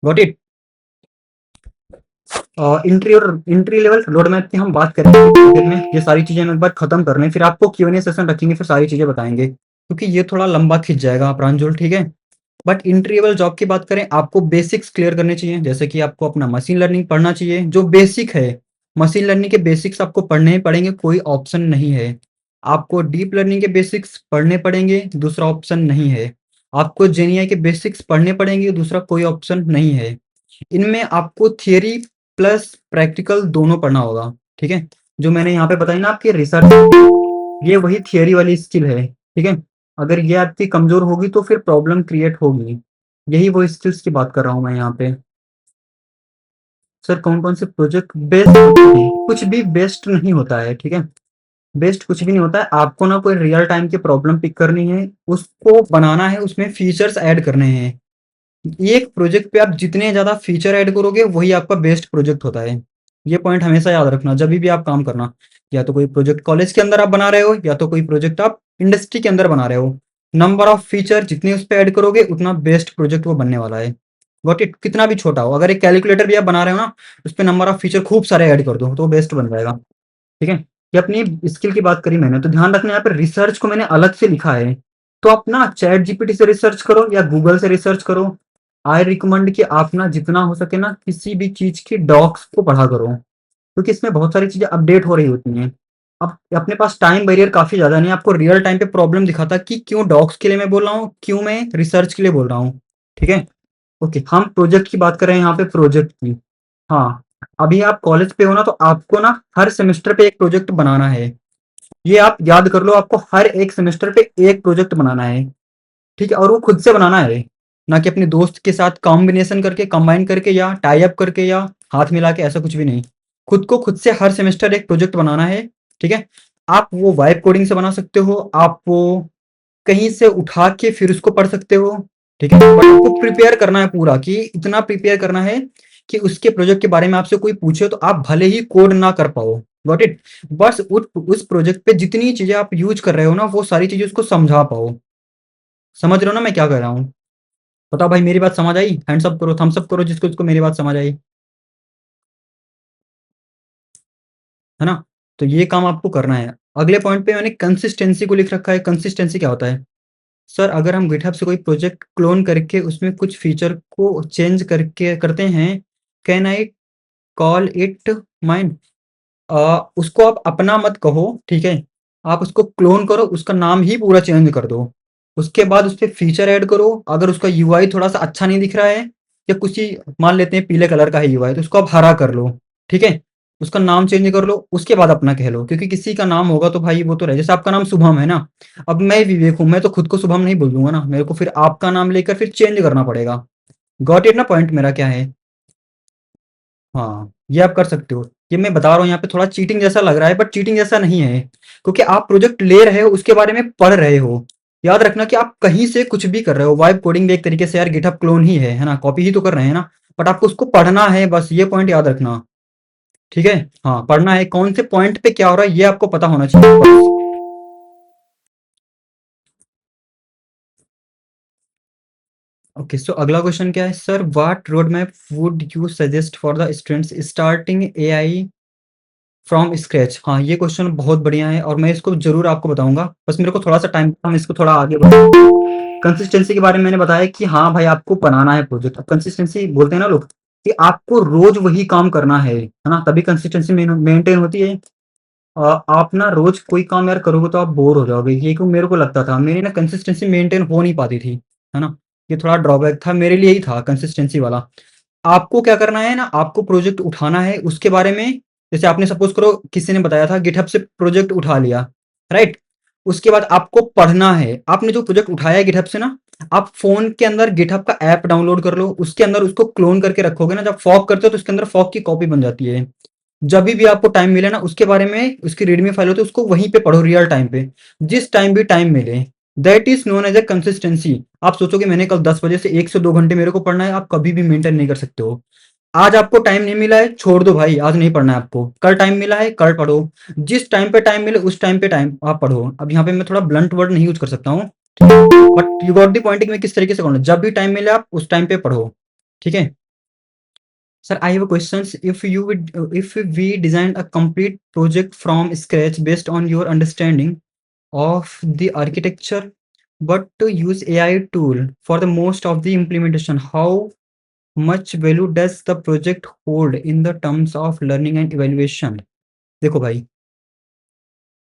Got it? Entry level road map की हम बात करेंगे थोड़ी देर में। ये सारी चीज़ें हम एक बार खत्म कर लें, फिर आपको Q&A सेशन रखेंगे, फिर सारी चीज़ें बताएँगे, क्योंकि ये थोड़ा लंबा खिंच जाएगा प्रांजल, ठीक है? बट एंट्री लेवल जॉब की बात करें, आपको बेसिक्स क्लियर करने चाहिए, जैसे कि आपको अपना मशीन लर्निंग पढ़ना चाहिए, जो बेसिक है। मशीन लर्निंग के बेसिक्स आपको पढ़ने ही पड़ेंगे, कोई ऑप्शन नहीं है। आपको डीप लर्निंग के बेसिक्स पढ़ने पड़ेंगे, दूसरा ऑप्शन नहीं है। आपको जेएनआई के बेसिक्स पढ़ने पड़ेंगे, दूसरा कोई ऑप्शन नहीं है। इनमें आपको थियरी प्लस प्रैक्टिकल दोनों पढ़ना होगा, ठीक है? जो मैंने यहाँ पे बताई ना आपकी रिसर्च, ये वही थियरी वाली स्किल है, ठीक है? अगर ये आपकी कमज़ोर होगी तो फिर प्रॉब्लम क्रिएट होगी। यही वो स्किल्स की बात कर रहा हूँ मैं यहाँ पे। सर कौन-कौन से प्रोजेक्ट बेस्ट कुछ भी बेस्ट नहीं होता है, ठीक है? बेस्ट कुछ भी नहीं होता है, आपको ना कोई रियल टाइम की प्रॉब्लम पिक करनी है, उसको बनाना है, उसमें फीचर्स ऐड करने हैं। एक प्रोजेक्ट पे आप जितने ज़्यादा फीचर ऐड करोगे, वही आपका बेस्ट प्रोजेक्ट होता है। ये पॉइंट हमेशा याद रखना जब भी आप काम करना। या तो कोई प्रोजेक्ट कॉलेज के अंदर आप बना रहे हो, या तो कोई प्रोजेक्ट आप इंडस्ट्री के अंदर बना रहे हो। नंबर ऑफ फीचर जितने उस पे ऐड करोगे, उतना बेस्ट प्रोजेक्ट वो बनने वाला है। Got it? कितना भी छोटा हो, अगर एक कैलकुलेटर भी आप बना रहे हो ना, उस पे नंबर ऑफ फीचर खूब सारे ऐड कर दो, तो वो बेस्ट बन जाएगा, ठीक है? ये अपनी स्किल की बात करी मैंने, तो ध्यान रखना यहाँ पे रिसर्च को मैंने अलग से लिखा है। तो आप ना चैट जीपीटी से रिसर्च करो या गूगल से रिसर्च करो। आई रिकमेंड कि आप ना जितना हो सके ना किसी भी चीज की डॉक्स को पढ़ा करो, क्योंकि इसमें बहुत सारी चीजें अपडेट हो रही होती हैं। अब अपने पास टाइम बैरियर काफी ज्यादा नहीं, आपको रियल टाइम पे प्रॉब्लम दिखाता कि क्यों डॉक्स के लिए मैं बोल रहा हूँ, क्यों मैं रिसर्च के लिए बोल रहा हूँ, ठीक है? ओके, हम प्रोजेक्ट की बात कर रहे हैं यहाँ पे, प्रोजेक्ट की। हाँ, अभी आप कॉलेज पे हो ना, तो आपको ना हर सेमेस्टर पे एक प्रोजेक्ट बनाना है। ये आप याद कर लो, आपको हर एक सेमेस्टर पे एक प्रोजेक्ट बनाना है, ठीक है? और वो खुद से बनाना है, ना कि अपने दोस्त के साथ कॉम्बिनेशन करके, कंबाइन करके, या टाई अप करके, या हाथ मिला के, ऐसा कुछ भी नहीं। खुद को खुद से हर सेमेस्टर एक प्रोजेक्ट बनाना है, ठीक है? आप वो वाइब कोडिंग से बना सकते हो, आप वो कहीं से उठा के फिर उसको पढ़ सकते हो, ठीक है? बट आपको प्रिपेयर करना है पूरा, कि इतना प्रिपेयर करना है कि उसके प्रोजेक्ट के बारे में आपसे कोई पूछे तो आप भले ही कोड ना कर पाओ, गॉट इट? बस उस प्रोजेक्ट पे जितनी चीजें आप यूज कर रहे हो ना, वो सारी चीजें उसको समझा पाओ। समझ रहे हो ना मैं क्या कह रहा हूँ? बताओ भाई, मेरी बात समझ आई? हैंड्स अप करो, थम्स अप करो जिसको जिसको मेरी बात समझ आई, है ना? तो ये काम आपको करना है। अगले पॉइंट पे मैंने कंसिस्टेंसी को लिख रखा है। कंसिस्टेंसी क्या होता है? सर अगर हम गिटहब से कोई प्रोजेक्ट क्लोन करके उसमें कुछ फीचर को चेंज करके करते हैं, can I call it mine? उसको आप अपना मत कहो, ठीक है? आप उसको क्लोन करो, उसका नाम ही पूरा चेंज कर दो। उसके बाद उस पे फीचर ऐड करो। अगर उसका यूआई थोड़ा-सा अच्छा नहीं दिख रहा है, या कुछ ही मान लेते हैं पीले कलर का है यूआई, तो उसको आप हरा कर लो, ठीक है? उसका नाम चेंज कर लो, उसके बाद अपना कह लो, क्योंकि किसी का नाम होगा तो भाई वो तो रहे। जैसे आपका नाम शुभम है ना, अब मैं विवेक हूँ, मैं तो खुद को शुभम नहीं बोल दूँगा ना, मेरे को फिर आपका नाम लेकर फिर चेंज करना पड़ेगा। गॉट इट ना पॉइंट मेरा क्या है? हाँ, ये आप कर सकते हो। ये मैं बता रहा हूँ यहाँ पे थोड़ा चीटिंग जैसा लग रहा है, बट चीटिंग जैसा नहीं है, क्योंकि आप प्रोजेक्ट ले रहे हो, उसके बारे में पढ़ रहे हो। याद रखना कि आप कहीं से कुछ भी कर रहे हो, वाइब कोडिंग भी एक तरीके से यार गिटहब क्लोन ही है ना? कॉपी ही तो कर रहे हैं ना? बट आपको उसको पढ़ना है, बस ये पॉइंट याद रखना, ठीक है? हाँ, पढ़ना है, कौन से पॉइंट पे क्या हो रहा है, ये आपको पता होना चाहिए बस। ओके, सो अगला क्वेश्चन क्या है? Sir what road map would you suggest for the students starting AI from scratch? हाँ, ये क्वेश्चन बहुत बढ़िया है और मैं इसको ज़रूर आपको बताऊँगा। बस मेरे को थोड़ा-सा टाइम, हम इसको थोड़ा आगे बढ़ाएँ। कंसिस्टेंसी के बारे में मैंने बताया कि हाँ भाई, आपको बनाना है प्रोजेक्ट। अब कंसिस्टेंसी बोलते हैं ना लोग, कि आपको रोज़ वही काम करना है ना? तभी कंसिस्टेंसी मेंटेन होती है। आप ना रोज़ कोई काम यार करोगे तो आप बोर हो जाओगे। ये क्यों मेरे को लगता था, मेरी ना कंसिस्टेंसी मेंटेन हो नहीं पाती थी, है ना? ये थोड़ा ड्रॉबैक था, मेरे लिए ही था कंसिस्टेंसी वाला। आपको क्या करना है ना, आपको प्रोजेक्ट उठाना है, उसके बारे में जैसे आपने सपोज़ करो किसी ने बताया था गिटहब से प्रोजेक्ट उठा लिया, राइट? उसके बाद आपको पढ़ना है, आपने जो प्रोजेक्ट उठाया है गिटहब से ना, आप फ़ोन के अंदर गिटहब का ऐप डाउनलोड कर लो, उसके अंदर उसको क्लोन करके रखोगे ना, जब फॉर्क करते हो तो उसके अंदर फॉर्क की कॉपी बन जाती है। जभी भी आपको टाइम मिले ना, उसके बारे में, उसकी रीडमी फाइल होती है, उसको वहीं पे पढ़ो रियल टाइम पे, जिस टाइम भी टाइम मिले। That is known as a consistency. आप सोचोगे मैंने कल 10 बजे से 1 से 2 घंटे मेरे को पढ़ना है, आप कभी भी मेंटेन नहीं कर सकते हो। आज आपको टाइम नहीं मिला है, छोड़ दो भाई, आज नहीं पढ़ना है आपको। कल टाइम मिला है, कल पढ़ो। जिस टाइम पे टाइम मिले, उस टाइम पे टाइम आप पढ़ो। अब यहाँ पे मैं थोड़ा ब्लंट वर्ड नहीं यूज़ कर सकता हूँ, but you got the point कि मैं किस तरीके से कहूँ। जब भी टाइम मिले आप उस टाइम पे पढ़ो, ठीक है? Sir, I have a question. If we designed a complete project from scratch based on your understanding of the architecture, but to use AI tool for the most of the implementation, how much value does the project hold in the terms of learning and evaluation? देखो भाई,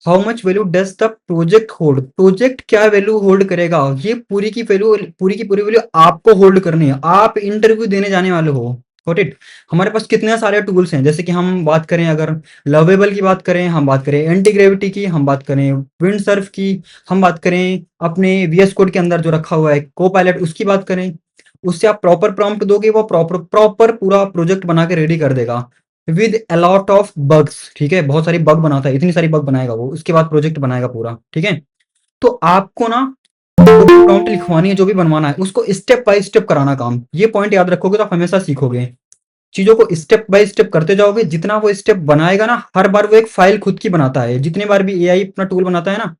how much value does the project hold? Project क्या वैल्यू होल्ड करेगा? ये पूरी की वैल्यू, पूरी की पूरी वैल्यू आपको होल्ड करनी है। आप इंटरव्यू देने जाने वाले हो, गॉट इट? हमारे पास कितने सारे टूल्स हैं, जैसे कि हम बात करें, अगर लवेबल की बात करें, हम बात करें एंटी ग्रेविटी की, हम बात करें विंडसर्फ की, हम बात करें अपने वीएस कोड के अंदर जो रखा हुआ है कोपायलट, उसकी बात करें। उससे आप प्रॉपर प्रॉम्प्ट दोगे, वो प्रॉपर प्रॉपर पूरा प्रोजेक्ट बना के रेडी कर देगा with a lot of bugs. ठीक है, बहुत सारी बग बनाता है, इतनी सारी बग बनाएगा वो, उसके बाद प्रोजेक्ट बनाएगा पूरा। ठीक है, तो आपको ना जो भी प्रॉम्प्ट लिखवानी है, जो भी बनवाना है, उसको स्टेप बाय स्टेप कराना काम। ये पॉइंट याद रखोगे तो आप हमेशा सीखोगे। चीज़ों को स्टेप बाय स्टेप करते जाओगे, जितना वो स्टेप बनाएगा ना, हर बार वो एक फाइल खुद की बनाता है। जितने बार भी एआई अपना टूल बनाता है ना,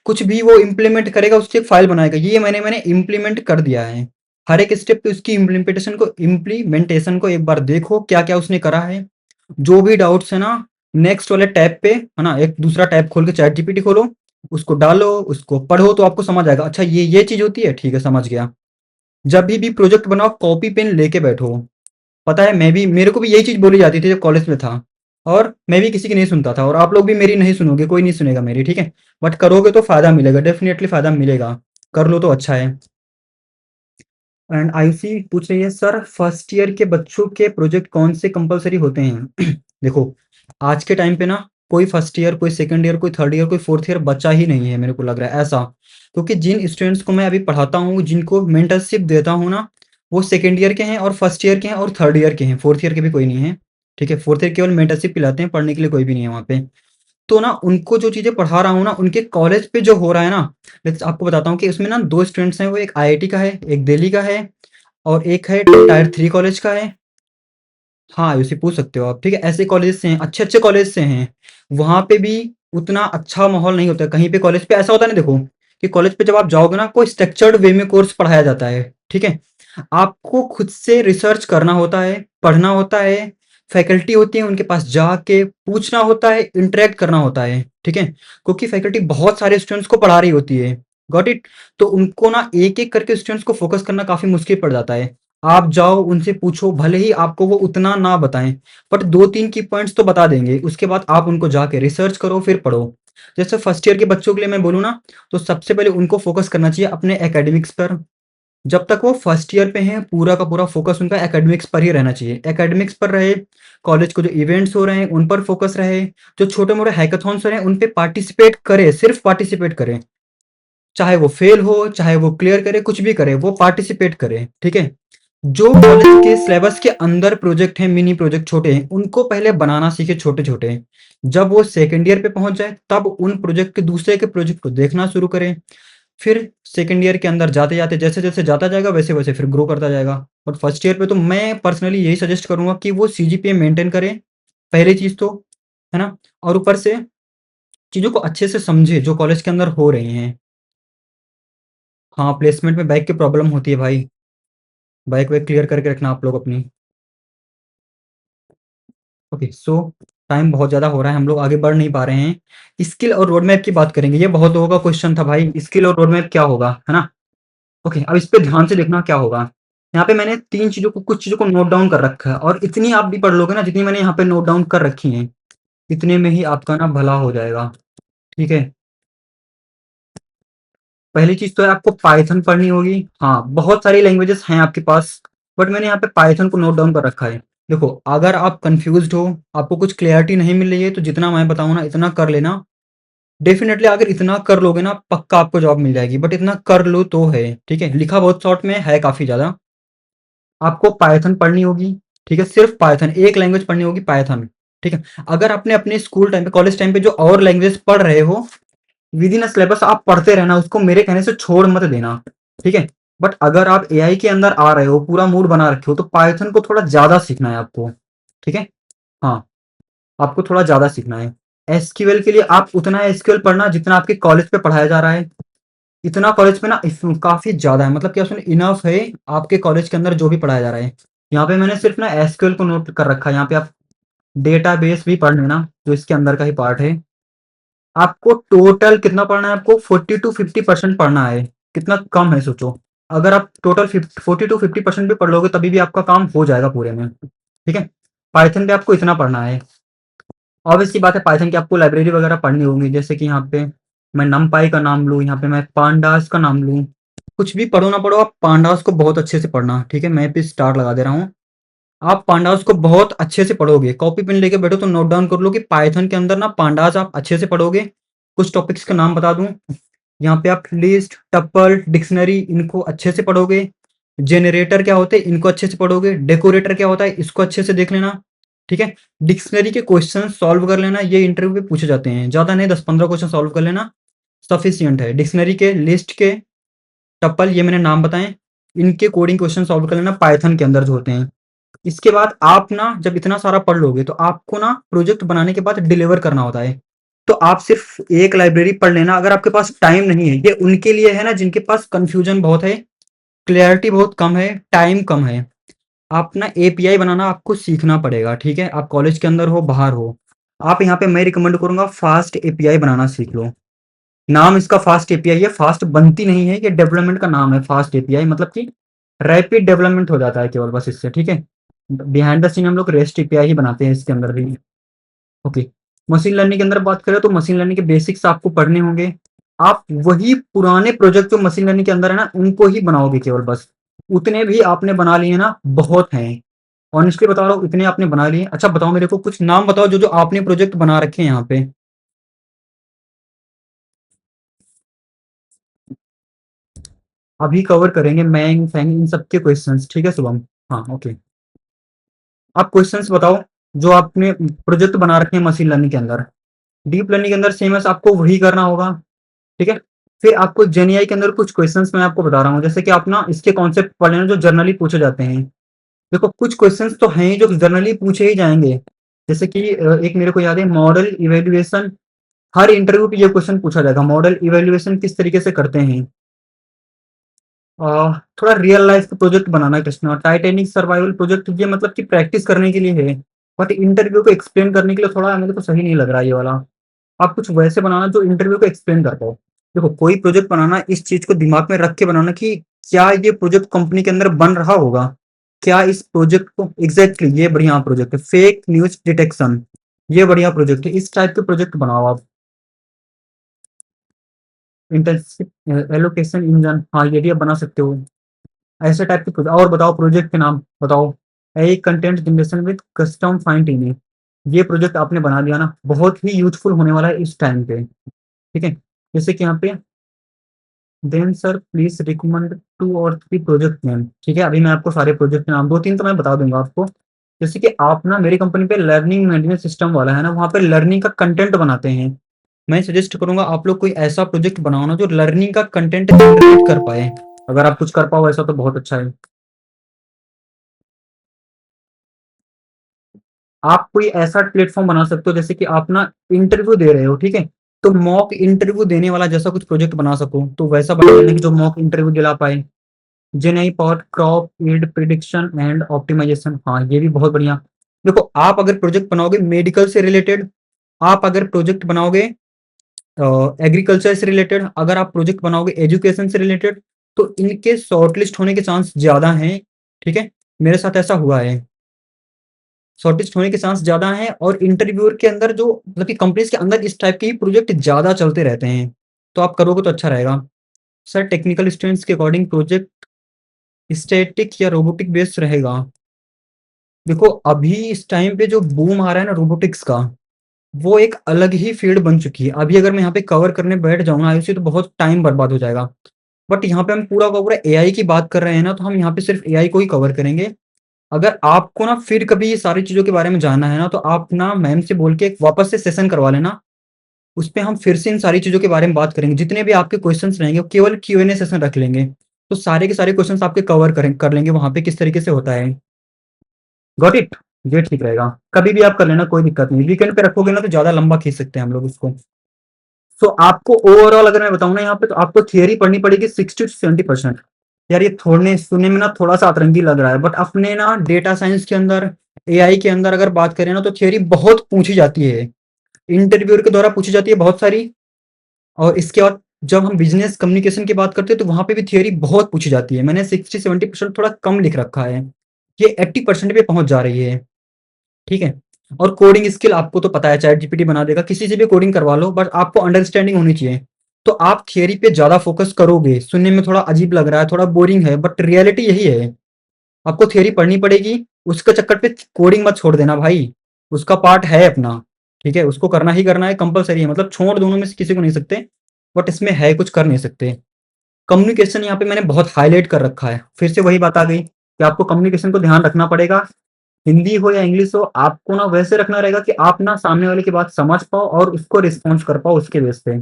कुछ भी वो इम्प्लीमेंट करेगा, उसकी एक फाइल बनाएगा। ये मैंने इम्प्लीमेंट कर दिया है। हर एक स्टेप पे उसकी इम्प्लीमेंटेशन को एक बार देखो, क्या क्या उसने करा है। जो भी डाउट्स है ना, नेक्स्ट वाले टैब पे है ना, एक दूसरा टैब खोल के चैट जीपीटी खोलो, उसको डालो, उसको पढ़ो, तो आपको समझ आएगा। अच्छा, ये चीज होती है, ठीक है, समझ गया। जब भी प्रोजेक्ट बनाओ, कॉपी पेन लेके बैठो। पता है, मेरे को भी यही चीज बोली जाती थी जब कॉलेज में था, और मैं भी किसी की नहीं सुनता था, और आप लोग भी मेरी नहीं सुनोगे, कोई नहीं सुनेगा मेरी। ठीक है, बट करोगे तो फायदा मिलेगा, डेफिनेटली फायदा मिलेगा। कर लो तो अच्छा है। एंड आयुषी पूछ रही है, सर फर्स्ट ईयर के बच्चों के प्रोजेक्ट कौन से कंपलसरी होते हैं? देखो, आज के टाइम पे ना, कोई फर्स्ट ईयर, कोई सेकंड ईयर, कोई थर्ड ईयर, कोई फोर्थ ईयर बच्चा ही नहीं है, मेरे को लग रहा है ऐसा। क्योंकि जिन स्टूडेंट्स को मैं अभी पढ़ाता हूँ, जिनको मेंटरशिप देता हूँ ना, वो सेकंड ईयर के हैं, और फर्स्ट ईयर के हैं, और थर्ड ईयर के हैं। फोर्थ ईयर के भी कोई नहीं है। ठीक है, फोर्थ ईयर केवल मेंटरशिप पिलाते हैं, पढ़ने के लिए कोई भी नहीं है वहाँ पे। तो ना, उनको जो चीज़ें पढ़ा रहा हूँ ना, उनके कॉलेज पे जो हो रहा है ना, आपको बताता हूँ कि उसमें ना दो स्टूडेंट्स हैं, वो एक आईआईटी का है, एक दिल्ली का है, और एक है टायर 3 कॉलेज का है। हाँ, उसे पूछ सकते हो आप। ठीक है, ऐसे कॉलेज से हैं, अच्छे-अच्छे कॉलेज से हैं। वहाँ पे भी उतना अच्छा माहौल नहीं होता है। कहीं पे कॉलेज पे ऐसा होता है ना, देखो, कि कॉलेज पे जब आप जाओगे ना, कोई स्ट्रक्चर्ड वे में कोर्स पढ़ाया जाता है। ठीक है? आपको खुद से रिसर्च करना होता है, पढ़ना होता है, फैकल्टी होती है, उनके पास जाके पूछना होता है, इंटरैक्ट करना होता है। ठीक है? क्योंकि फैकल्टी बहुत सारे स्टूडेंट्स को पढ़ा रही होती है। Got it? तो उनको ना एक-एक करके स्टूडेंट्स को फोकस करना काफ़ी मुश्किल पड़ जाता है। आप जाओ, उनसे पूछो, भले ही आपको वो उतना ना बताएँ, बट 2-3 की पॉइंट्स तो बता देंगे। उसके बाद आप उनको जाके रिसर्च करो, फिर पढ़ो। जैसे फर्स्ट ईयर के बच्चों के लिए मैं बोलूँ ना, तो सबसे पहले उनको फोकस करना चाहिए अपने एकेडमिक्स पर। जब तक वो फर्स्ट ईयर पे हैं, पूरा का पूरा फोकस उनका एकेडमिक्स पर ही रहना चाहिए। एकेडमिक्स पर रहे, कॉलेज को जो इवेंट्स हो रहे हैं, उन पर फोकस रहे, जो छोटे-मोटे हैकाथॉन्स हो रहे हैं, उन पे पार्टिसिपेट करे, सिर्फ पार्टिसिपेट करे। चाहे वो फेल हो, चाहे वो क्लियर करे, कुछ भी करे, वो पार्टिसिपेट करे। ठीक है? जो कॉलेज के सिलेबस के अंदर प्रोजेक्ट हैं, मिनी प्रोजेक्ट छोटे हैं, उनको पहले बनाना सीखे छोटे-छोटे। जब वो सेकंड ईयर पे पहुँच जाए, तब उन प्रोजेक्ट के दूसरे के प्रोजेक्ट को देखना शुरू करें। फिर सेकंड ईयर के अंदर जाते-जाते, जैसे-जैसे जाता जाएगा, वैसे-वैसे फिर ग्रो करता जाएगा। और फर्स्ट ईयर पे तो मैं पर्सनली यही सजेस्ट करूँगा कि वो सीजीपीए मेंटेन करें, पहली चीज़ तो, है ना? और ऊपर से चीज़ों को अच्छे से समझे, जो कॉलेज के अंदर हो रही हैं। हाँ, प्लेसमेंट में बैक की प्रॉब्लम होती है भाई। बैक वैक क्लियर करके रखना आप लोग अपनी। ओके, सो टाइम बहुत ज़्यादा हो रहा है, हम लोग आगे बढ़ नहीं पा रहे हैं। स्किल और रोड मैप की बात करेंगे। ये बहुत लोगों का क्वेश्चन था भाई, स्किल और रोड मैप क्या होगा, है ना? ओके, अब इस पे ध्यान से देखना क्या होगा। यहाँ पे मैंने 3 चीज़ों को, कुछ चीज़ों को नोट डाउन कर रखा है, और इतनी आप भी पढ़ लोगे ना, जितनी मैंने यहाँ पे नोट डाउन कर रखी हैं, इतने में ही आपका ना भला हो जाएगा। ठीक है? पहली चीज़ तो है, आपको पाइथन पढ़नी होगी। हाँ, बहुत सारी लैंग्वेजेस हैं आपके पास, बट मैंने यहाँ पे पाइथन को नोट डाउन कर रखा है। देखो, अगर आप कन्फ्यूज़्ड हो, आपको कुछ क्लैरिटी नहीं मिल रही है, तो जितना मैं बताऊँ ना, इतना कर लेना। डेफ़िनेटली अगर इतना कर लोगे ना, पक्का आपको जॉब मिल जाएगी, बट इतना कर लो तो है। ठीक है? लिखा बहुत शॉर्ट में है, काफ़ी ज़्यादा। आपको पाइथन पढ़नी होगी। ठीक है? सिर्फ़ पाइथन, एक लैंग्वेज पढ़नी होगी, पाइथन। ठीक है? अगर आपने अपने स्कूल टाइम पे, कॉलेज टाइम पे जो और लैंग्वेज पढ़ रहे हो, विदिन अ सिलेबस आप पढ़ते रहना, उसको मेरे कहने से छोड़ मत देना। ठीक है? बट अगर आप एआई के अंदर आ रहे हो, पूरा मूड बना रखे हो, तो पाइथन को थोड़ा ज़्यादा सीखना है आपको। ठीक है? हाँ, आपको थोड़ा ज़्यादा सीखना है। एसक्यूएल के लिए आप उतना एसक्यूएल पढ़ना जितना आपके कॉलेज पे पढ़ाया जा रहा है। इतना कॉलेज में ना काफ़ी ज़्यादा है, मतलब क्या उसमें इनफ है आपके कॉलेज के अंदर जो भी पढ़ाया जा रहा है। यहाँ पे मैंने सिर्फ ना एसक्यूएल को नोट कर रखा है। यहाँ पे आप डेटाबेस भी पढ़ लेना, जो इसके अंदर का ही पार्ट है। आपको टोटल कितना पढ़ना है? आपको 40 टू 50% पढ़ना है। कितना कम है सोचो। अगर आप टोटल 40 टू 50% भी पढ़ लोगे, तभी भी आपका काम हो जाएगा पूरे में। ठीक है? पाइथन पे आपको इतना पढ़ना है। ऑब्वियस सी बात है, पाइथन की आपको लाइब्रेरी वगैरह पढ़नी होगी, जैसे कि यहाँ पे मैं नमपाई का नाम लूँ, यहाँ पे मैं पांडास का नाम लूँ। कुछ भी पढ़ो ना पढ़ो, आप पांडास को बहुत अच्छे से पढ़ना। ठीक है? मैं पे स्टार लगा दे रहा हूँ। आप पांडास को बहुत अच्छे से पढ़ोगे, कॉपी पेन लेके बैठो तो नोट डाउन कर लो कि पाइथन के अंदर ना पांडास आप अच्छे से पढ़ोगे। कुछ टॉपिक्स का नाम बता दूं, यहाँ पे आप लिस्ट, टपल, डिक्शनरी इनको अच्छे से पढ़ोगे। जेनरेटर क्या होते हैं इनको अच्छे से पढ़ोगे। डेकोरेटर क्या होता है इसको अच्छे से देख लेना, ठीक है। डिक्शनरी के क्वेश्चन सॉल्व कर लेना, ये इंटरव्यू पे पूछे जाते हैं, ज़्यादा नहीं 10-15 क्वेश्चन सॉल्व कर लेना सफिशियंट है। डिक्शनरी के, लिस्ट के, टपल ये मैंने नाम बताएं, इनके कोडिंग क्वेश्चन सॉल्व कर लेना पाइथन के अंदर जो होते हैं। इसके बाद आप ना जब इतना सारा पढ़ लोगे तो आपको ना प्रोजेक्ट बनाने के बाद डिलीवर करना होता है। तो आप सिर्फ एक लाइब्रेरी पढ़ लेना, अगर आपके पास टाइम नहीं है, ये उनके लिए है ना जिनके पास कंफ्यूजन बहुत है, क्लैरिटी बहुत कम है, टाइम कम है। आप ना एपीआई बनाना आपको सीखना पड़ेगा, ठीक है। आप कॉलेज के अंदर हो बाहर हो, आप यहाँ पे मैं रिकमेंड करूंगा फास्ट एपीआई बनाना सीख लो। नाम इसका फास्ट एपीआई है, फास्ट बनती नहीं है, ये डेवलपमेंट का नाम है फास्ट एपीआई, मतलब कि रैपिड डेवलपमेंट हो जाता है केवल बस इससे, ठीक है। बिहाइंड द सीन हम लोग रेस्ट एपीआई ही बनाते हैं इसके अंदर भी। ओके, मशीन लर्निंग के अंदर बात करें तो मशीन लर्निंग के बेसिक्स आपको पढ़ने होंगे। आप वही पुराने प्रोजेक्ट जो मशीन लर्निंग के अंदर है ना उनको ही बनाओगे केवल बस। उतने भी आपने बना लिए ना बहुत हैं, ऑनेस्टली बता रहा हूँ इतने आपने बना लिए। अच्छा बताओ मेरे को कुछ नाम बताओ जो जो आपने प्रोजेक्ट बना रखे हैं यहाँ पे। अभी कवर करेंगे मैंग फैंग इन सबके क्वेश्चंस, ठीक है शुभम। हाँ ओके, आप क्वेश्चंस बताओ जो आपने प्रोजेक्ट बना रखे हैं मशीन लर्निंग के अंदर। डीप लर्निंग के अंदर सेम है, आपको वही करना होगा, ठीक है। फिर आपको जेनीआई के अंदर कुछ क्वेश्चंस मैं आपको बता रहा हूँ, जैसे कि आप ना इसके कॉन्सेप्ट पढ़ लेना जो जनरली पूछे जाते हैं। देखो कुछ क्वेश्चंस तो हैं ही जो जनरली पूछे ही जाएंगे, जैसे कि एक मेरे को याद है मॉडल इवेल्युएशन, हर इंटरव्यू पे ये क्वेश्चन पूछा जाएगा, मॉडल इवेल्युएशन किस तरीके से करते हैं। अ, थोड़ा रियल लाइफ प्रोजेक्ट बनाना है कृष्णा, टाइटैनिक सर्वाइवल प्रोजेक्ट, ये मतलब कि प्रैक्टिस करने के लिए है, बट इंटरव्यू को एक्सप्लेन करने के लिए थोड़ा मेरे को सही नहीं लग रहा है ये वाला। आप कुछ वैसे बनाना जो इंटरव्यू को एक्सप्लेन कर पाओ। देखो कोई प्रोजेक्ट बनाना इस चीज को दिमाग में रख के बनाना कि क्या ये प्रोजेक्ट कंपनी के अंदर बन रहा होगा, क्या इस प्रोजेक्ट को एग्जैक्टली ये बढ़िया प्रोजेक्ट है, फेक न्यूज डिटेक्शन ये बढ़िया प्रोजेक्ट है, इस टाइप के प्रोजेक्ट बनाओ आप। इंटर्नशिप एलोकेशन इंजन, हाँ ये भी आप बना सकते हो, ऐसे टाइप के और बताओ प्रोजेक्ट के नाम बताओ। A content generation with custom fine tuning, ये प्रोजेक्ट आपने बना दिया ना, बहुत ही यूजफुल होने वाला है इस टाइम पे, ठीक है। जैसे कि यहाँ पे देन सर प्लीज रिकमेंड 2 और 3 प्रोजेक्ट नेम, ठीक है। अभी मैं आपको सारे प्रोजेक्ट के नाम 2-3 तो मैं बता दूंगा आपको। जैसे कि आप ना मेरी कंपनी पे लर्निंग मैनेजमेंट सिस्टम वाला है ना, वहाँ पे लर्निंग का कंटेंट बनाते हैं। मैं सजेस्ट करूंगा आप लोग कोई ऐसा प्रोजेक्ट बनाओ ना जो लर्निंग का कंटेंट जनरेट कर पाए, अगर आप कुछ कर पाओ ऐसा तो बहुत अच्छा है। आप कोई ऐसा प्लेटफॉर्म बना सकते हो जैसे कि आप ना इंटरव्यू दे रहे हो, ठीक है, तो मॉक इंटरव्यू देने वाला जैसा कुछ प्रोजेक्ट बना सको, तो वैसा बना लेना कि जो मॉक इंटरव्यू दिला पाए। Gen AI pot crop yield prediction and optimization, हाँ ये भी बहुत बढ़िया। देखो आप अगर प्रोजेक्ट बनाओगे मेडिकल से रिलेटेड, आप अगर प्रोजेक्ट बनाओगे एग्रीकल्चर से रिलेटेड, अगर आप प्रोजेक्ट बनाओगे एजुकेशन से रिलेटेड, तो इनके शॉर्टलिस्ट होने के चांस ज्यादा हैं, ठीक है। मेरे साथ ऐसा हुआ है, शॉर्टेज होने के चांस ज़्यादा हैं, और इंटरव्यूअर के अंदर जो मतलब कि कंपनीज के अंदर इस टाइप के ही प्रोजेक्ट ज़्यादा चलते रहते हैं, तो आप करोगे तो अच्छा रहेगा। सर टेक्निकल स्टूडेंट्स के अकॉर्डिंग प्रोजेक्ट स्टैटिक या रोबोटिक बेस्ड रहेगा। देखो अभी इस टाइम पे जो बूम आ रहा है ना रोबोटिक्स का, वो एक अलग ही फील्ड बन चुकी है। अभी अगर मैं यहाँ पे कवर करने बैठ जाऊंगा आयुषी तो बहुत टाइम बर्बाद हो जाएगा, बट यहाँ पे हम पूरा का पूरा एआई की बात कर रहे हैं ना, तो हम यहाँ पे सिर्फ एआई को ही कवर करेंगे। अगर आपको ना फिर कभी ये सारी चीज़ों के बारे में जानना है ना, तो आप ना मैम से बोल के एक वापस से सेशन करवा लेना। उस पे हम फिर से इन सारी चीज़ों के बारे में बात करेंगे। जितने भी आपके क्वेश्चंस रहेंगे वो केवल क्यूएनए सेशन रख लेंगे। तो सारे के सारे क्वेश्चंस आपके कवर कर लेंगे वहाँ पे किस तरीके से होता है। Got it? ये ठीक रहेगा। कभी भी आप कर लेना, कोई दिक्कत नहीं। वीकेंड पे रखोगे ना तो ज़्यादा लंबा खींच सकते हैं हम लोग उसको। सो आपको ओवरऑल अगर मैं बताऊँ ना यहाँ पे, तो आपको थियरी पढ़नी पड़ेगी 60 to 70%। यार ये थोड़ने सुनने में ना थोड़ा सा अतरंगी लग रहा है, बट अपने ना डेटा साइंस के अंदर, एआई के अंदर अगर बात करें ना, तो थियरी बहुत पूछी जाती है, इंटरव्यूअर के द्वारा पूछी जाती है बहुत सारी। और इसके बाद जब हम बिजनेस कम्युनिकेशन की बात करते हैं तो वहां पे भी थियरी बहुत पूछी जाती है। मैंने 60-70% थोड़ा कम लिख रखा है, ये 80% पे पहुंच जा रही है, ठीक है। और कोडिंग स्किल आपको तो पता है, चैट जीपीटी बना देगा, किसी से भी कोडिंग करवा लो, बट आपको अंडरस्टैंडिंग होनी चाहिए। तो आप थियरी पे ज्यादा फोकस करोगे। सुनने में थोड़ा अजीब लग रहा है, थोड़ा बोरिंग है, बट रियलिटी यही है। आपको थियरी पढ़नी पड़ेगी, उसके चक्कर पे कोडिंग मत छोड़ देना भाई, उसका पार्ट है अपना, ठीक है? उसको करना ही करना है, कंपल्सरी है, मतलब छोड़ दोनों में से किसी को नहीं सकते, बट इसमें है कुछ कर नहीं सकते। कम्युनिकेशन यहाँ पे मैंने बहुत हाईलाइट कर रखा है, फिर से वही बात आ गई कि आपको कम्युनिकेशन को ध्यान रखना पड़ेगा, हिंदी हो या इंग्लिश हो, आपको ना वैसे रखना रहेगा कि आप ना सामने वाले की बात समझ पाओ और उसको रिस्पॉन्स कर पाओ उसके बेस पे।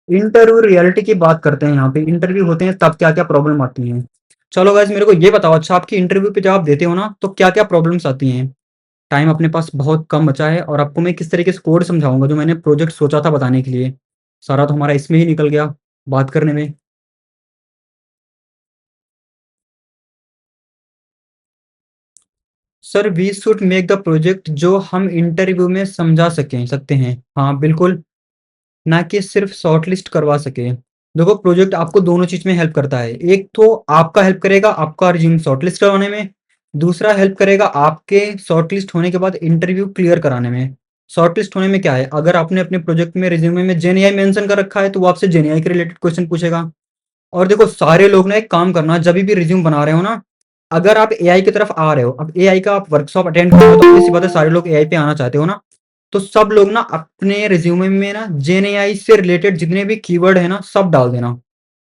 इंटरव्यू रियलिटी की बात करते हैं, यहाँ पे इंटरव्यू होते हैं तब क्या क्या प्रॉब्लम आती हैं। चलो गाइस मेरे को ये बताओ, अच्छा आपकी इंटरव्यू पे जब आप देते हो ना तो क्या क्या प्रॉब्लम्स आती हैं? टाइम अपने पास बहुत कम बचा है और आपको मैं किस तरीके से कोड समझाऊंगा जो मैंने प्रोजेक्ट सोचा था बताने के लिए, सारा तो हमारा इसमें ही निकल गया बात करने में। Sir we should make the project जो हम इंटरव्यू में समझा सकते हैं, हाँ बिल्कुल, ना कि सिर्फ शॉर्टलिस्ट करवा सके। देखो प्रोजेक्ट आपको दोनों चीज में हेल्प करता है, एक तो आपका हेल्प करेगा आपका रिज्यूम शॉर्टलिस्ट करवाने में, दूसरा हेल्प करेगा आपके शॉर्टलिस्ट होने के बाद इंटरव्यू क्लियर कराने में। शॉर्टलिस्ट होने में क्या है, अगर आपने अपने प्रोजेक्ट में रिज्यूमे में जेएनआई मेंशन कर रखा है तो वो आपसे जेएनआई के रिलेटेड क्वेश्चन पूछेगा। और देखो सारे लोग ना एक काम करना, जब भी रिज्यूम बना रहे हो ना, अगर आप एआई की तरफ आ रहे हो, अब एआई का आप वर्कशॉप अटेंड कर रहे हो तो obvious सी बात है सारे लोग एआई पे आना चाहते हो ना, तो सब लोग ना अपने रिज्यूमे में ना जेएनआई से रिलेटेड जितने भी कीवर्ड है ना सब डाल देना,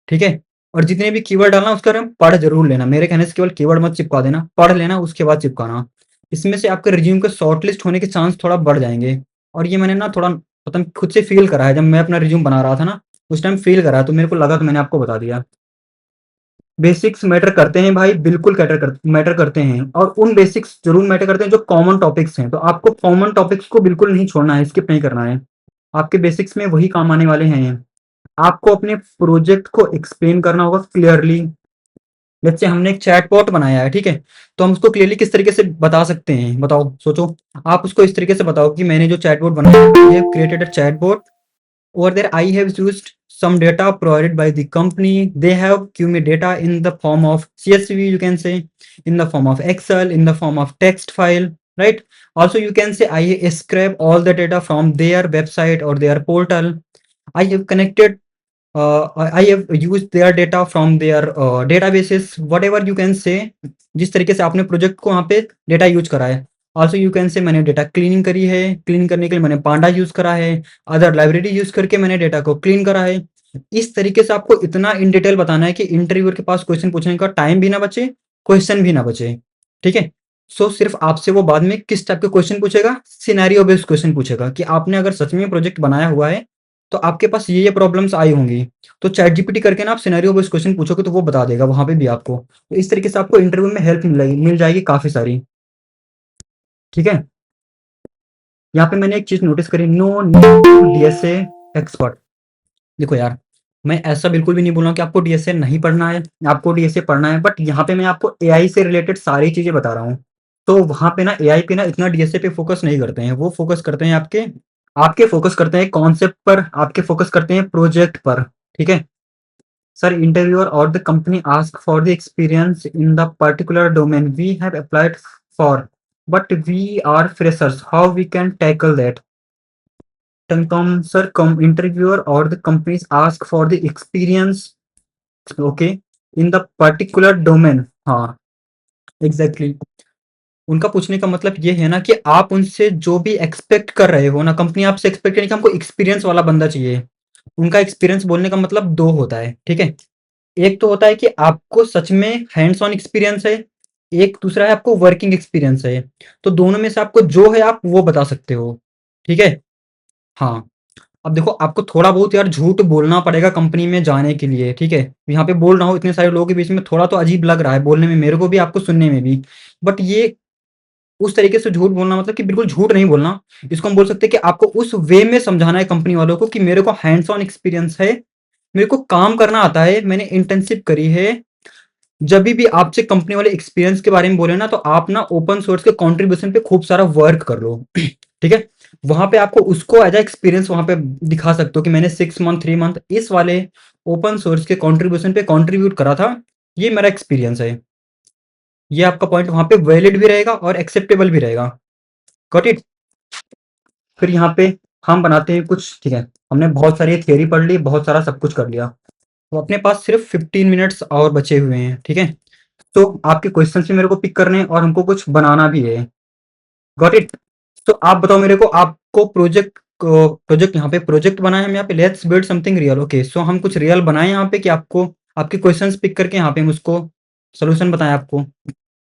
ठीक है? और जितने भी कीवर्ड डालना उसका रंग पढ़ जरूर लेना, मेरे कहने से केवल कीवर्ड मत चिपका देना, पढ़ लेना उसके बाद चिपकाना। इसमें से आपके रिज्यूम के शॉर्टलिस्ट होने के चांस थोड़ा बढ़ जाएंगे। और ये मैंने ना थोड़ा मतलब खुद से फील करा है, जब मैं अपना रिज्यूम बना रहा था ना उस टाइम फील करा, तो मेरे को लगा कि मैंने आपको बता दिया। बेसिक्स मैटर करते हैं भाई, बिल्कुल मैटर करते हैं, और उन बेसिक्स जरूर मैटर करते हैं जो कॉमन टॉपिक्स हैं, तो आपको कॉमन टॉपिक्स को बिल्कुल नहीं छोड़ना है, स्किप नहीं करना है, आपके बेसिक्स में वही काम आने वाले हैं। आपको अपने प्रोजेक्ट को एक्सप्लेन करना होगा क्लियरली। जैसे हमने एक चैटबॉट बनाया है, ठीक है, तो हम उसको क्लियरली किस तरीके से बता सकते हैं, बताओ सोचो। आप उसको इस तरीके से बताओ कि मैंने जो चैटबॉट बनाया है, created a chatbot, over there I have used some data provided by the company. They have given me data in the form of CSV, you can say, in the form of Excel, in the form of text file, right? Also you can say I scrape all the data from their website or their portal. I have connected, I have used their data from their databases, whatever you can say, जिस तरीके से आपने प्रोजेक्ट को वहाँ पे डेटा यूज करा है। ऑल्सो यू कैन से मैंने डेटा क्लीनिंग करी है, क्लीन करने के लिए मैंने पांडा यूज करा है, अदर लाइब्रेरी यूज करके मैंने डेटा को क्लीन करा है। इस तरीके से आपको इतना इन डिटेल बताना है कि इंटरव्यूअर के पास क्वेश्चन पूछने का टाइम भी ना बचे, क्वेश्चन भी ना बचे, ठीक है? सो सिर्फ आपसे वो बाद में किस टाइप के क्वेश्चन पूछेगा, सिनेरियो बेस्ड क्वेश्चन पूछेगा कि आपने अगर सच में प्रोजेक्ट बनाया हुआ है तो आपके पास ये प्रॉब्लम्स आई होंगी, तो चैट जीपीटी करके ना आप सिनेरियो बेस्ड क्वेश्चन पूछोगे तो वो बता देगा वहां पे भी आपको, तो इस तरीके से आपको इंटरव्यू में हेल्प मिल जाएगी काफी सारी, ठीक है? यहाँ पे मैंने एक चीज नोटिस करी, नो डीएसए एक्सपर्ट। देखो यार, मैं ऐसा बिल्कुल भी नहीं बोल रहा हूँ कि आपको डीएसए नहीं पढ़ना है, आपको डीएसए पढ़ना है, बट यहाँ पे मैं आपको एआई से रिलेटेड सारी चीजें बता रहा हूँ। तो वहां पे ना एआई पे ना इतना डीएसए पे फोकस नहीं करते हैं, वो फोकस करते हैं आपके आपके फोकस करते हैं कॉन्सेप्ट पर, आपके फोकस करते हैं प्रोजेक्ट पर, ठीक है? Sir, interviewer or the company ask for the experience in the particular domain we have applied for, but we are freshers. How we can tackle that? Sir, interviewer or the companies ask for the experience, okay, in the particular domain. हाँ, एग्जैक्टली exactly. उनका पूछने का मतलब ये है ना कि आप उनसे जो भी एक्सपेक्ट कर रहे हो ना, कंपनी आपसे एक्सपेक्ट करेगी कि हमको एक्सपीरियंस वाला बंदा चाहिए। उनका एक्सपीरियंस बोलने का मतलब दो होता है, ठीक है? एक तो होता है कि आपको सच में हैंड्स ऑन एक्सपीरियंस है, एक दूसरा है आपको वर्किंग एक्सपीरियंस है। तो दोनों में से आपको जो है आप वो बता सकते हो, ठीक है? हाँ, अब देखो आपको थोड़ा बहुत यार झूठ बोलना पड़ेगा कंपनी में जाने के लिए, ठीक है? यहाँ पे बोल रहा हूँ इतने सारे लोगों के बीच में, थोड़ा तो अजीब लग रहा है बोलने में, मेरे को भी आपको सुनने में भी, बट ये उस तरीके से झूठ बोलना मतलब कि बिल्कुल झूठ नहीं बोलना। इसको हम बोल सकते हैं कि आपको उस वे में समझाना है कंपनी वालों को कि मेरे को हैंड्स ऑन एक्सपीरियंस है, मेरे को काम करना आता है, मैंने इंटर्नशिप करी है। जब भी आपसे कंपनी वाले एक्सपीरियंस के बारे में बोले ना, तो आप ना ओपन सोर्स के कंट्रीब्यूशन पे खूब सारा वर्क कर लो, ठीक है? वहां पे आपको उसको एज एक्सपीरियंस वहां पे दिखा सकते हो कि मैंने 6 मंथ 3 मंथ इस वाले ओपन सोर्स के कंट्रीब्यूशन पे कंट्रीब्यूट करा था, ये मेरा एक्सपीरियंस है। ये आपका पॉइंट वहां पे वैलिड भी रहेगा और एक्सेप्टेबल भी रहेगा। Got it? फिर यहाँ पे हम बनाते हैं कुछ, ठीक है? हमने बहुत सारी थियोरी पढ़ ली, बहुत सारा सब कुछ कर लिया, तो अपने पास सिर्फ 15 मिनट्स और बचे हुए हैं, ठीक है? तो आपके क्वेश्चन भी मेरे को पिक करने हैं और हमको कुछ बनाना भी है। Got it? तो आप बताओ मेरे को, आपको प्रोजेक्ट यहाँ पे प्रोजेक्ट बनाए हम यहाँ पे, let's build something real. Okay, so हम कुछ रियल बनाए यहाँ पे कि आपको आपके क्वेश्चंस पिक करके यहाँ पे हम उसको सोल्यूशन बताएं आपको।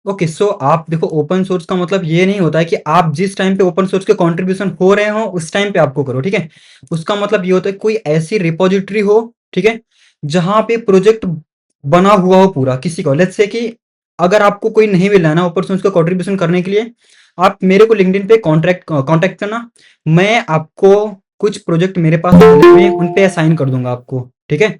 ओके, सो आप देखो, ओपन सोर्स का मतलब ये नहीं होता है कि आप जिस टाइम पे ओपन सोर्स के कंट्रीब्यूशन हो रहे हो उस टाइम पे आपको करो, ठीक है। उसका मतलब ये होता है कोई ऐसी रिपोजिटरी हो, ठीक है, जहां पे प्रोजेक्ट बना हुआ हो पूरा किसी को। लेट्स से कि अगर आपको कोई नहीं मिल रहा है ना ओपन सोर्स का कंट्रीब्यूशन करने के लिए, आप मेरे को लिंक्डइन पे कांटेक्ट करना। मैं आपको कुछ प्रोजेक्ट मेरे पास में उन पे असाइन कर दूंगा आपको, ठीक है।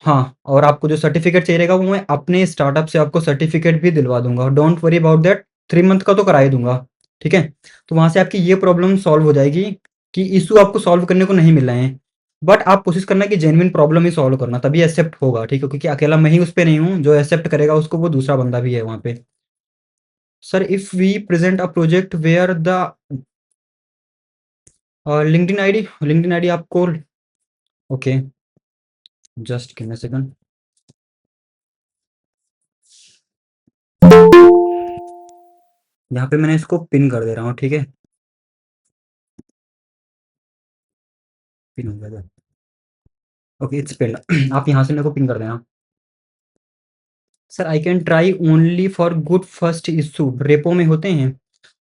हाँ, और आपको जो सर्टिफिकेट चाहिए रहेगा वो मैं अपने स्टार्टअप से आपको सर्टिफिकेट भी दिलवा दूंगा। Don't worry about that, 3 month का तो करा ही दूंगा, ठीक है। तो वहां से आपकी ये प्रॉब्लम सॉल्व हो जाएगी कि इशू आपको सॉल्व करने को नहीं मिल रहे हैं, बट आप कोशिश करना कि जेन्युइन प्रॉब्लम ही सॉल्व करना, तभी एक्सेप्ट होगा, ठीक है। क्योंकि अकेला मैं ही उस पे नहीं हूँ, जो एक्सेप्ट करेगा उसको वो दूसरा बंदा भी है वहाँ पे। Sir, if we present a project where the LinkedIn ID आपको, okay, just give me a second. यहाँ पे मैंने इसको पिन कर दे रहा हूँ, ठीक है। पिन हो गया। Okay, it's pin. आप यहाँ से मेरे को पिन कर देना। Sir, I can try only for good first issue. Repo में होते हैं?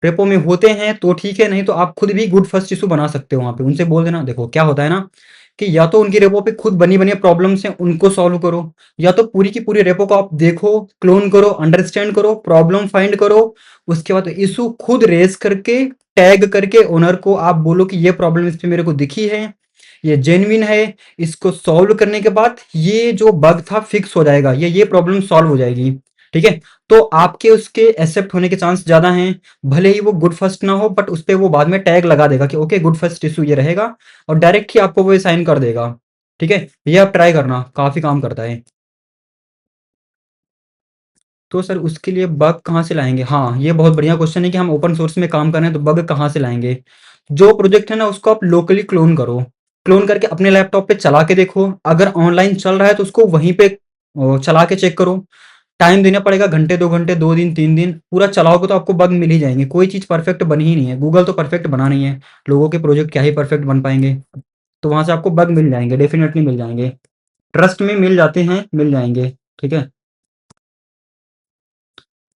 रेपो में होते हैं तो ठीक है, नहीं तो आप खुद भी गुड फर्स्ट इशू बना सकते हो। वहाँ पे उनसे बोल देना, देखो क्या होता है ना कि या तो उनकी रेपो पे खुद बनी बनी प्रॉब्लम्स हैं उनको सॉल्व करो, या तो पूरी की पूरी रेपो को आप देखो, क्लोन करो, अंडरस्टैंड करो, प्रॉब्लम फाइंड करो। उसके बाद इशू खुद रेज करके टैग करके ओनर को आप बोलो कि ये प्रॉब्लम इस पे मेरे को दिखी है, ये जेन्युइन है। इसको सॉल्व करने के बाद ये जो बग था फिक्स हो जाएगा, ये प्रॉब्लम सॉल्व हो जाएगी, ठीक है। तो आपके उसके एक्सेप्ट होने के चांस ज्यादा हैं। भले ही वो गुड फर्स्ट ना हो, बट उस पे वो बाद में टैग लगा देगा कि ओके गुड फर्स्ट इशू ये रहेगा, और डायरेक्ट ही आपको वो साइन कर देगा, ठीक है। ये आप ट्राई करना, काफी काम करता है। तो सर उसके लिए बग कहाँ से लाएंगे? हाँ, ये बहुत बढ़िया क्वेश्चन है कि हम ओपन सोर्स में काम कर रहे हैं तो बग कहाँ से लाएंगे। जो प्रोजेक्ट है ना उसको आप लोकली क्लोन करो, क्लोन करके अपने लैपटॉप पे चला के देखो। अगर ऑनलाइन चल रहा है तो उसको वहीं पे चला के चेक करो। टाइम देना पड़ेगा, घंटे 2 घंटे, 2 दिन 3 दिन पूरा चलाओगे तो आपको बग मिल ही जाएंगे। कोई चीज़ परफेक्ट बनी ही नहीं है, गूगल तो परफेक्ट बना नहीं है, लोगों के प्रोजेक्ट क्या ही परफेक्ट बन पाएंगे। तो वहां से आपको बग मिल जाएंगे, डेफिनेटली मिल जाएंगे। ट्रस्ट में मिल जाते हैं, मिल जाएंगे, ठीक है।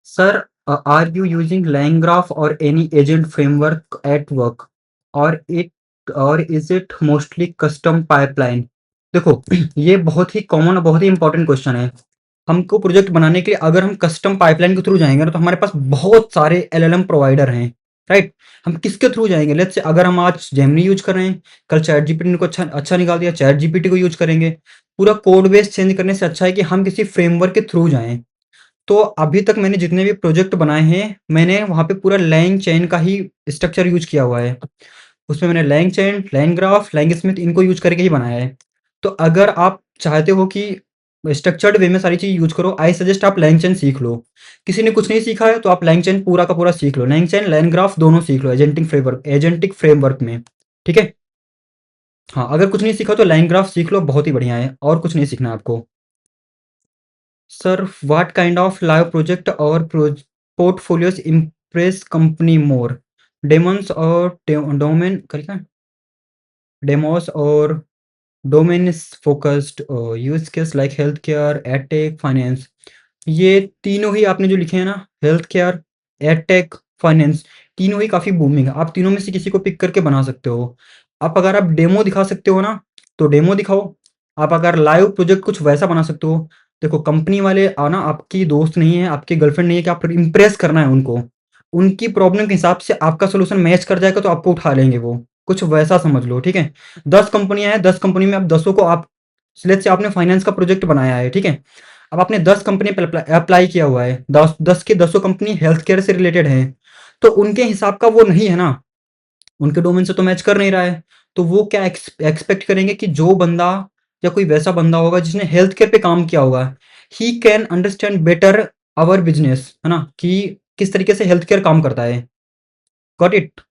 Sir, are you using LangGraph or any agent framework at work, or is it mostly custom pipeline? देखो, ये बहुत ही कॉमन और बहुत ही इंपॉर्टेंट क्वेश्चन है। हमको प्रोजेक्ट बनाने के लिए अगर हम कस्टम पाइपलाइन के थ्रू जाएंगे ना तो हमारे पास बहुत सारे एलएलएम प्रोवाइडर हैं, राइट। हम किसके थ्रू जाएंगे? लेट्स से अगर हम आज जेमिनी यूज कर रहे हैं, कल चैट जीपीटी को अच्छा अच्छा निकाल दिया, चैट जीपीटी को यूज करेंगे। पूरा कोड बेस चेंज करने से अच्छा है कि हम किसी फ्रेमवर्क के थ्रू जाएं। तो अभी तक मैंने जितने भी प्रोजेक्ट बनाए हैं, मैंने वहाँ पे पूरा लैंग चेन का ही स्ट्रक्चर यूज किया हुआ है। उसमें मैंने LangChain, LangGraph, LangSmith इनको यूज करके ही बनाया है। तो अगर आप चाहते हो कि स्ट्रक्चर्ड वे में सारी चीज़ यूज करो, आई सजेस्ट आप लैंग चेन सीख लो। किसी ने कुछ नहीं सीखा है तो आप लैंग चेन पूरा का पूरा सीख लो, लैंग चेन लैंग ग्राफ दोनों सीख लो एजेंटिक फ्रेमवर्क में, ठीक है। हाँ, अगर कुछ नहीं सीखा तो लैंग ग्राफ सीख लो, बहुत ही बढ़िया है, और कुछ नहीं सीखना आपको। Sir, what kind of live project और पोर्टफोलियोज इम्प्रेस कंपनी मोर? डेमोन्स और डोमेन करेगा, डेमोस और domain focused use case like health care, edtech, finance. ये तीनों ही आपने जो लिखे हैं ना, हेल्थ केयर, एडटेक, फाइनेंस, तीनों ही काफ़ी बूमिंग है। आप तीनों में से किसी को पिक करके बना सकते हो। आप अगर आप डेमो दिखा सकते हो ना तो डेमो दिखाओ। आप अगर लाइव प्रोजेक्ट कुछ वैसा बना सकते हो, देखो कंपनी वाले आना आपकी दोस्त नहीं है, आपकी गर्लफ्रेंड नहीं है कि आप इम्प्रेस करना है उनको। उनकी प्रॉब्लम के हिसाब से आपका सोल्यूशन मैच कर जाएगा तो आपको उठा लेंगे वो। कुछ वैसा समझ लो, ठीक है। 10 कंपनियां हैं, 10 कंपनी में आप 10 को आप, लेट्स से आपने फाइनेंस का प्रोजेक्ट बनाया है, ठीक है। अब आपने 10 कंपनी पे अप्लाई किया हुआ है, 10 के 10 कंपनी हेल्थ केयर से रिलेटेड है, तो उनके हिसाब का वो नहीं है ना, उनके डोमेन से तो मैच कर नहीं रहा है। तो वो क्या एक्सपेक्ट करेंगे कि जो बंदा या कोई वैसा बंदा होगा जिसने हेल्थ केयर पे काम किया होगा, he can understand better our business, है ना, कि किस तरीके से हेल्थ केयर काम करता है। Got it?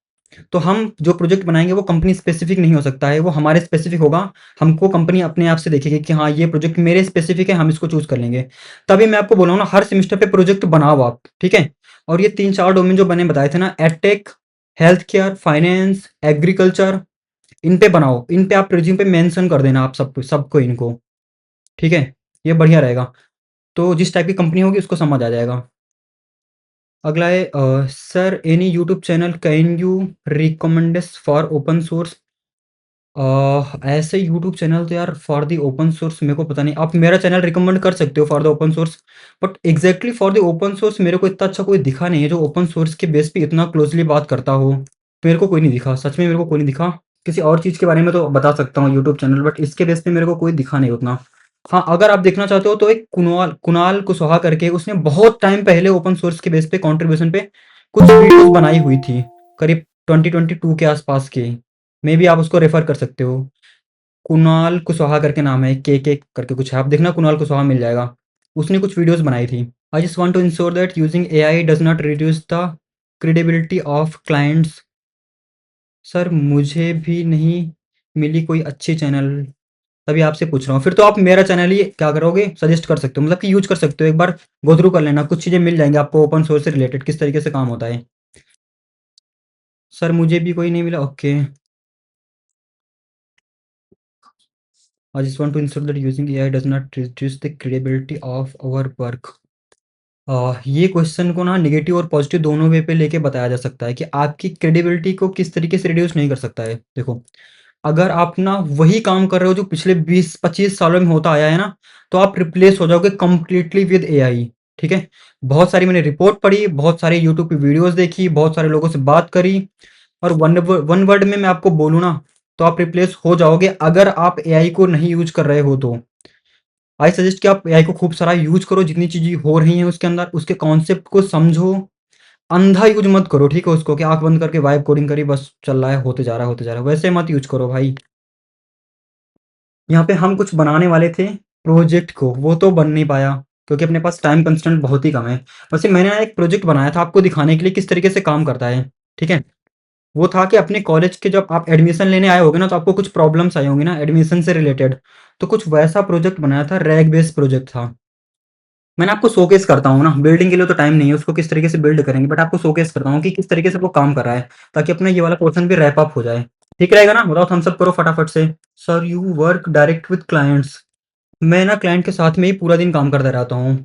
तो हम जो प्रोजेक्ट बनाएँगे वो कंपनी स्पेसिफिक नहीं हो सकता है, वो हमारे स्पेसिफिक होगा। हमको कंपनी अपने आप से देखेगी कि हाँ, ये प्रोजेक्ट मेरे स्पेसिफिक है, हम इसको चूज़ कर लेंगे। तभी मैं आपको बोल रहा हूँ ना, हर सेमेस्टर पे प्रोजेक्ट बनाओ आप, ठीक है? और ये 3-4 डोमेन जो मैंने बताए थे ना, edtech, health care, finance, agriculture, इन पे बनाओ। इन पे आप रिज्यूम पे मेंशन कर देना आप सबको इनको, ठीक है? ये बढ़िया रहेगा। तो जिस टाइप की कंपनी होगी उसको समझ आ जाएगा। अगला है sir any YouTube channel can you recommend for open source? ऐसे यूट्यूब चैनल तो यार फॉर द ओपन सोर्स मेरे को पता नहीं। आप मेरा चैनल रिकमेंड कर सकते हो for the open source, but exactly for the open source मेरे को इतना अच्छा कोई दिखा नहीं है जो ओपन सोर्स के बेस पे इतना क्लोजली बात करता हो। मेरे को कोई नहीं दिखा, सच में मेरे को कोई नहीं दिखा। किसी और चीज़ के बारे में तो बता सकता हूँ यूट्यूब चैनल, बट इसके बेस पे मेरे को कोई दिखा नहीं उतना। हाँ, अगर आप देखना चाहते हो तो एक कुणाल कुणाल कुशवाहा करके, उसने बहुत टाइम पहले ओपन सोर्स के बेस पे कंट्रीब्यूशन पे कुछ वीडियोस बनाई हुई थी, करीब 2022 के आसपास के। मे बी आप उसको रेफर कर सकते हो। कुणाल कुशवाहा करके नाम है, के करके कुछ है, आप देखना कुणाल कुशवाहा मिल जाएगा। उसने कुछ वीडियोस बनाई थी। I just want to ensure that using AI does not reduce the credibility of clients. Sir मुझे भी नहीं मिली कोई अच्छी चैनल, तभी आपसे पूछ रहा हूँ। फिर तो आप मेरा चैनल ही क्या करोगे, सजेस्ट कर सकते हो, मतलब कि यूज कर सकते हो। एक बार गो थ्रू कर लेना, कुछ चीज़ें मिल जाएंगी आपको ओपन सोर्स से रिलेटेड, किस तरीके से काम होता है। सर मुझे भी कोई नहीं मिला, okay. I just want to ensure that using AI does not reduce the credibility of our work. ये क्वेश्चन को ना नेगेटिव और पॉजिटिव दोनों वे पे लेके बताया जा सकता है कि आपकी क्रेडिबिलिटी को किस तरीके से रिड्यूस नहीं कर सकता है। देखो, अगर आप ना वही काम कर रहे हो जो पिछले 20-25 सालों में होता आया है ना, तो आप रिप्लेस हो जाओगे कंप्लीटली विद एआई, ठीक है? बहुत सारी मैंने रिपोर्ट पढ़ी, बहुत सारी यूट्यूब पे वीडियोस देखी, बहुत सारे लोगों से बात करी, और वन वर्ड में मैं आपको बोलूँ ना, तो आप रिप्लेस हो जाओगे अगर आप एआई को नहीं यूज कर रहे हो तो। आई सजेस्ट कि आप एआई को खूब सारा यूज करो, जितनी चीज़ें हो रही हैं उसके अंदर, उसके कॉन्सेप्ट को समझो। अंधा यूज मत करो, ठीक है? उसको कि आँख बंद करके वाइब कोडिंग करी, बस चल रहा है, होते जा रहा है, होते जा रहा है, वैसे मत यूज करो भाई। यहाँ पे हम कुछ बनाने वाले थे प्रोजेक्ट को, वो तो बन नहीं पाया क्योंकि अपने पास टाइम कंस्ट्रेंट बहुत ही कम है। वैसे मैंने ना एक प्रोजेक्ट बनाया था आपको दिखाने के लिए किस तरीके से काम करता है, ठीक है? वो था कि अपने कॉलेज के जब आप एडमिशन लेने आए होगे ना, तो आपको कुछ प्रॉब्लम्स आई होंगी ना एडमिशन से रिलेटेड, तो कुछ वैसा प्रोजेक्ट बनाया था, रैग बेस्ड प्रोजेक्ट था। मैंने आपको शोकेस करता हूँ ना, बिल्डिंग के लिए तो टाइम नहीं है, उसको किस तरीके से बिल्ड करेंगे, बट आपको शोकेस करता हूँ कि किस तरीके से वो काम कर रहा है, ताकि अपना ये वाला पोर्शन भी रैप अप हो जाए। ठीक रहेगा ना? बताओ थम्स अप करो फटाफट से। Sir you work direct with clients? मैं ना क्लाइंट के साथ में ही पूरा दिन काम करता रहता हूँ।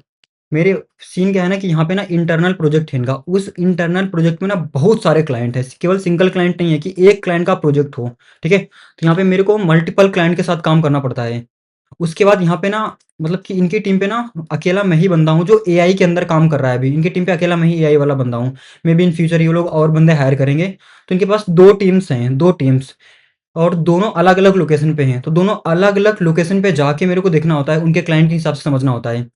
मेरे सीन क्या है ना कि यहाँ पे ना इंटरनल प्रोजेक्ट है इनका, उस इंटरनल प्रोजेक्ट में ना बहुत सारे क्लाइंट हैं, केवल सिंगल क्लाइंट नहीं है कि एक क्लाइंट का प्रोजेक्ट हो, ठीक है? तो यहाँ पे मेरे को मल्टीपल क्लाइंट के साथ काम करना पड़ता है। उसके बाद यहाँ पे ना, मतलब कि इनकी टीम पे ना अकेला मैं ही बंदा हूँ जो एआई के अंदर काम कर रहा है अभी। इनकी टीम पे अकेला मैं ही एआई वाला बंदा हूँ। मे बी इन फ्यूचर ये लोग और बंदे हायर करेंगे। तो इनके पास 2 टीम्स हैं, 2 टीम्स, और दोनों अलग-अलग लोकेशन पे हैं। तो दोनों अलग-अलग लोकेशन पे जाके मेरे को देखना होता है, उनके क्लाइंट के हिसाब से समझना होता है।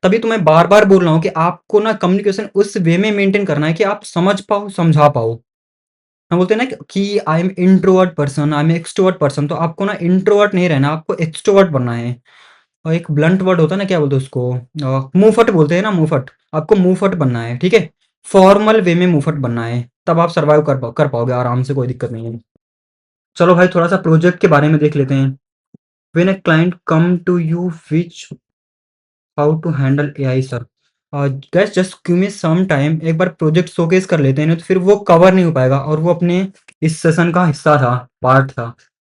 तभी तो मैं बार-बार बोल रहा हूँ कि आपको ना कम्युनिकेशन उस वे में मेंटेन करना है कि आप समझ पाओ, समझा पाओ। हम बोलते हैं ना कि I am introvert person, I am extrovert person, तो आपको ना इंट्रोवर्ट नहीं रहना, आपको एक्सट्रोवर्ट बनना है। और एक ब्लंट वर्ड होता है ना, क्या बोलते हैं उसको, मुंहफट बोलते हैं ना, मुंहफट। आपको मुंहफट बनना है, ठीक है? फॉर्मल वे में मुंहफट बनना है, तब आप सर्वाइव कर पाओगे आराम से, कोई दिक्कत नहीं है। चलो भाई थोड़ा-सा प्रोजेक्ट के बारे में देख लेते हैं। When a client come to you which how to handle AI sir? Guys just give me some time, एक बार प्रोजेक्ट शोकेस कर लेते हैं, नहीं तो फिर वो कवर नहीं हो पाएगा, और वो अपने इस सेशन का हिस्सा था, पार्ट था।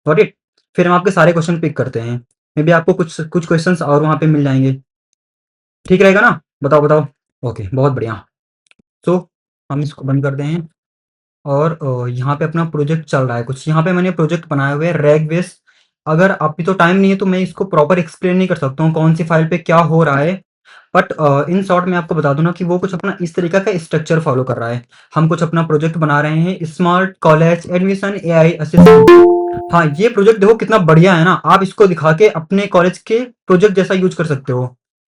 Got it? फिर हम आपके सारे क्वेश्चन पिक करते हैं। मे बी आपको कुछ कुछ क्वेश्चंस और वहाँ पे मिल जाएँगे। ठीक रहेगा ना? बताओ, बताओ। ओके, बहुत बढ़िया। तो हम इसको बंद करते हैं, और यहाँ पे अपना प्रोजेक्ट चल रहा है कुछ। यहाँ पे मैंने प्रोजेक्ट बनाए हुए हैं रैग बेस। अगर अभी तो टाइम नहीं है तो मैं इसको प्रॉपर एक्सप्लेन नहीं कर सकता हूँ कौन सी फाइल पे क्या हो रहा है, बट इन शॉर्ट मैं आपको बता दूं ना कि वो कुछ अपना इस तरीका का स्ट्रक्चर फॉलो कर रहा है। हम कुछ अपना प्रोजेक्ट बना रहे हैं, smart college admission AI assistant. हाँ, ये प्रोजेक्ट देखो कितना बढ़िया है ना, आप इसको दिखा के अपने कॉलेज के प्रोजेक्ट जैसा यूज कर सकते हो।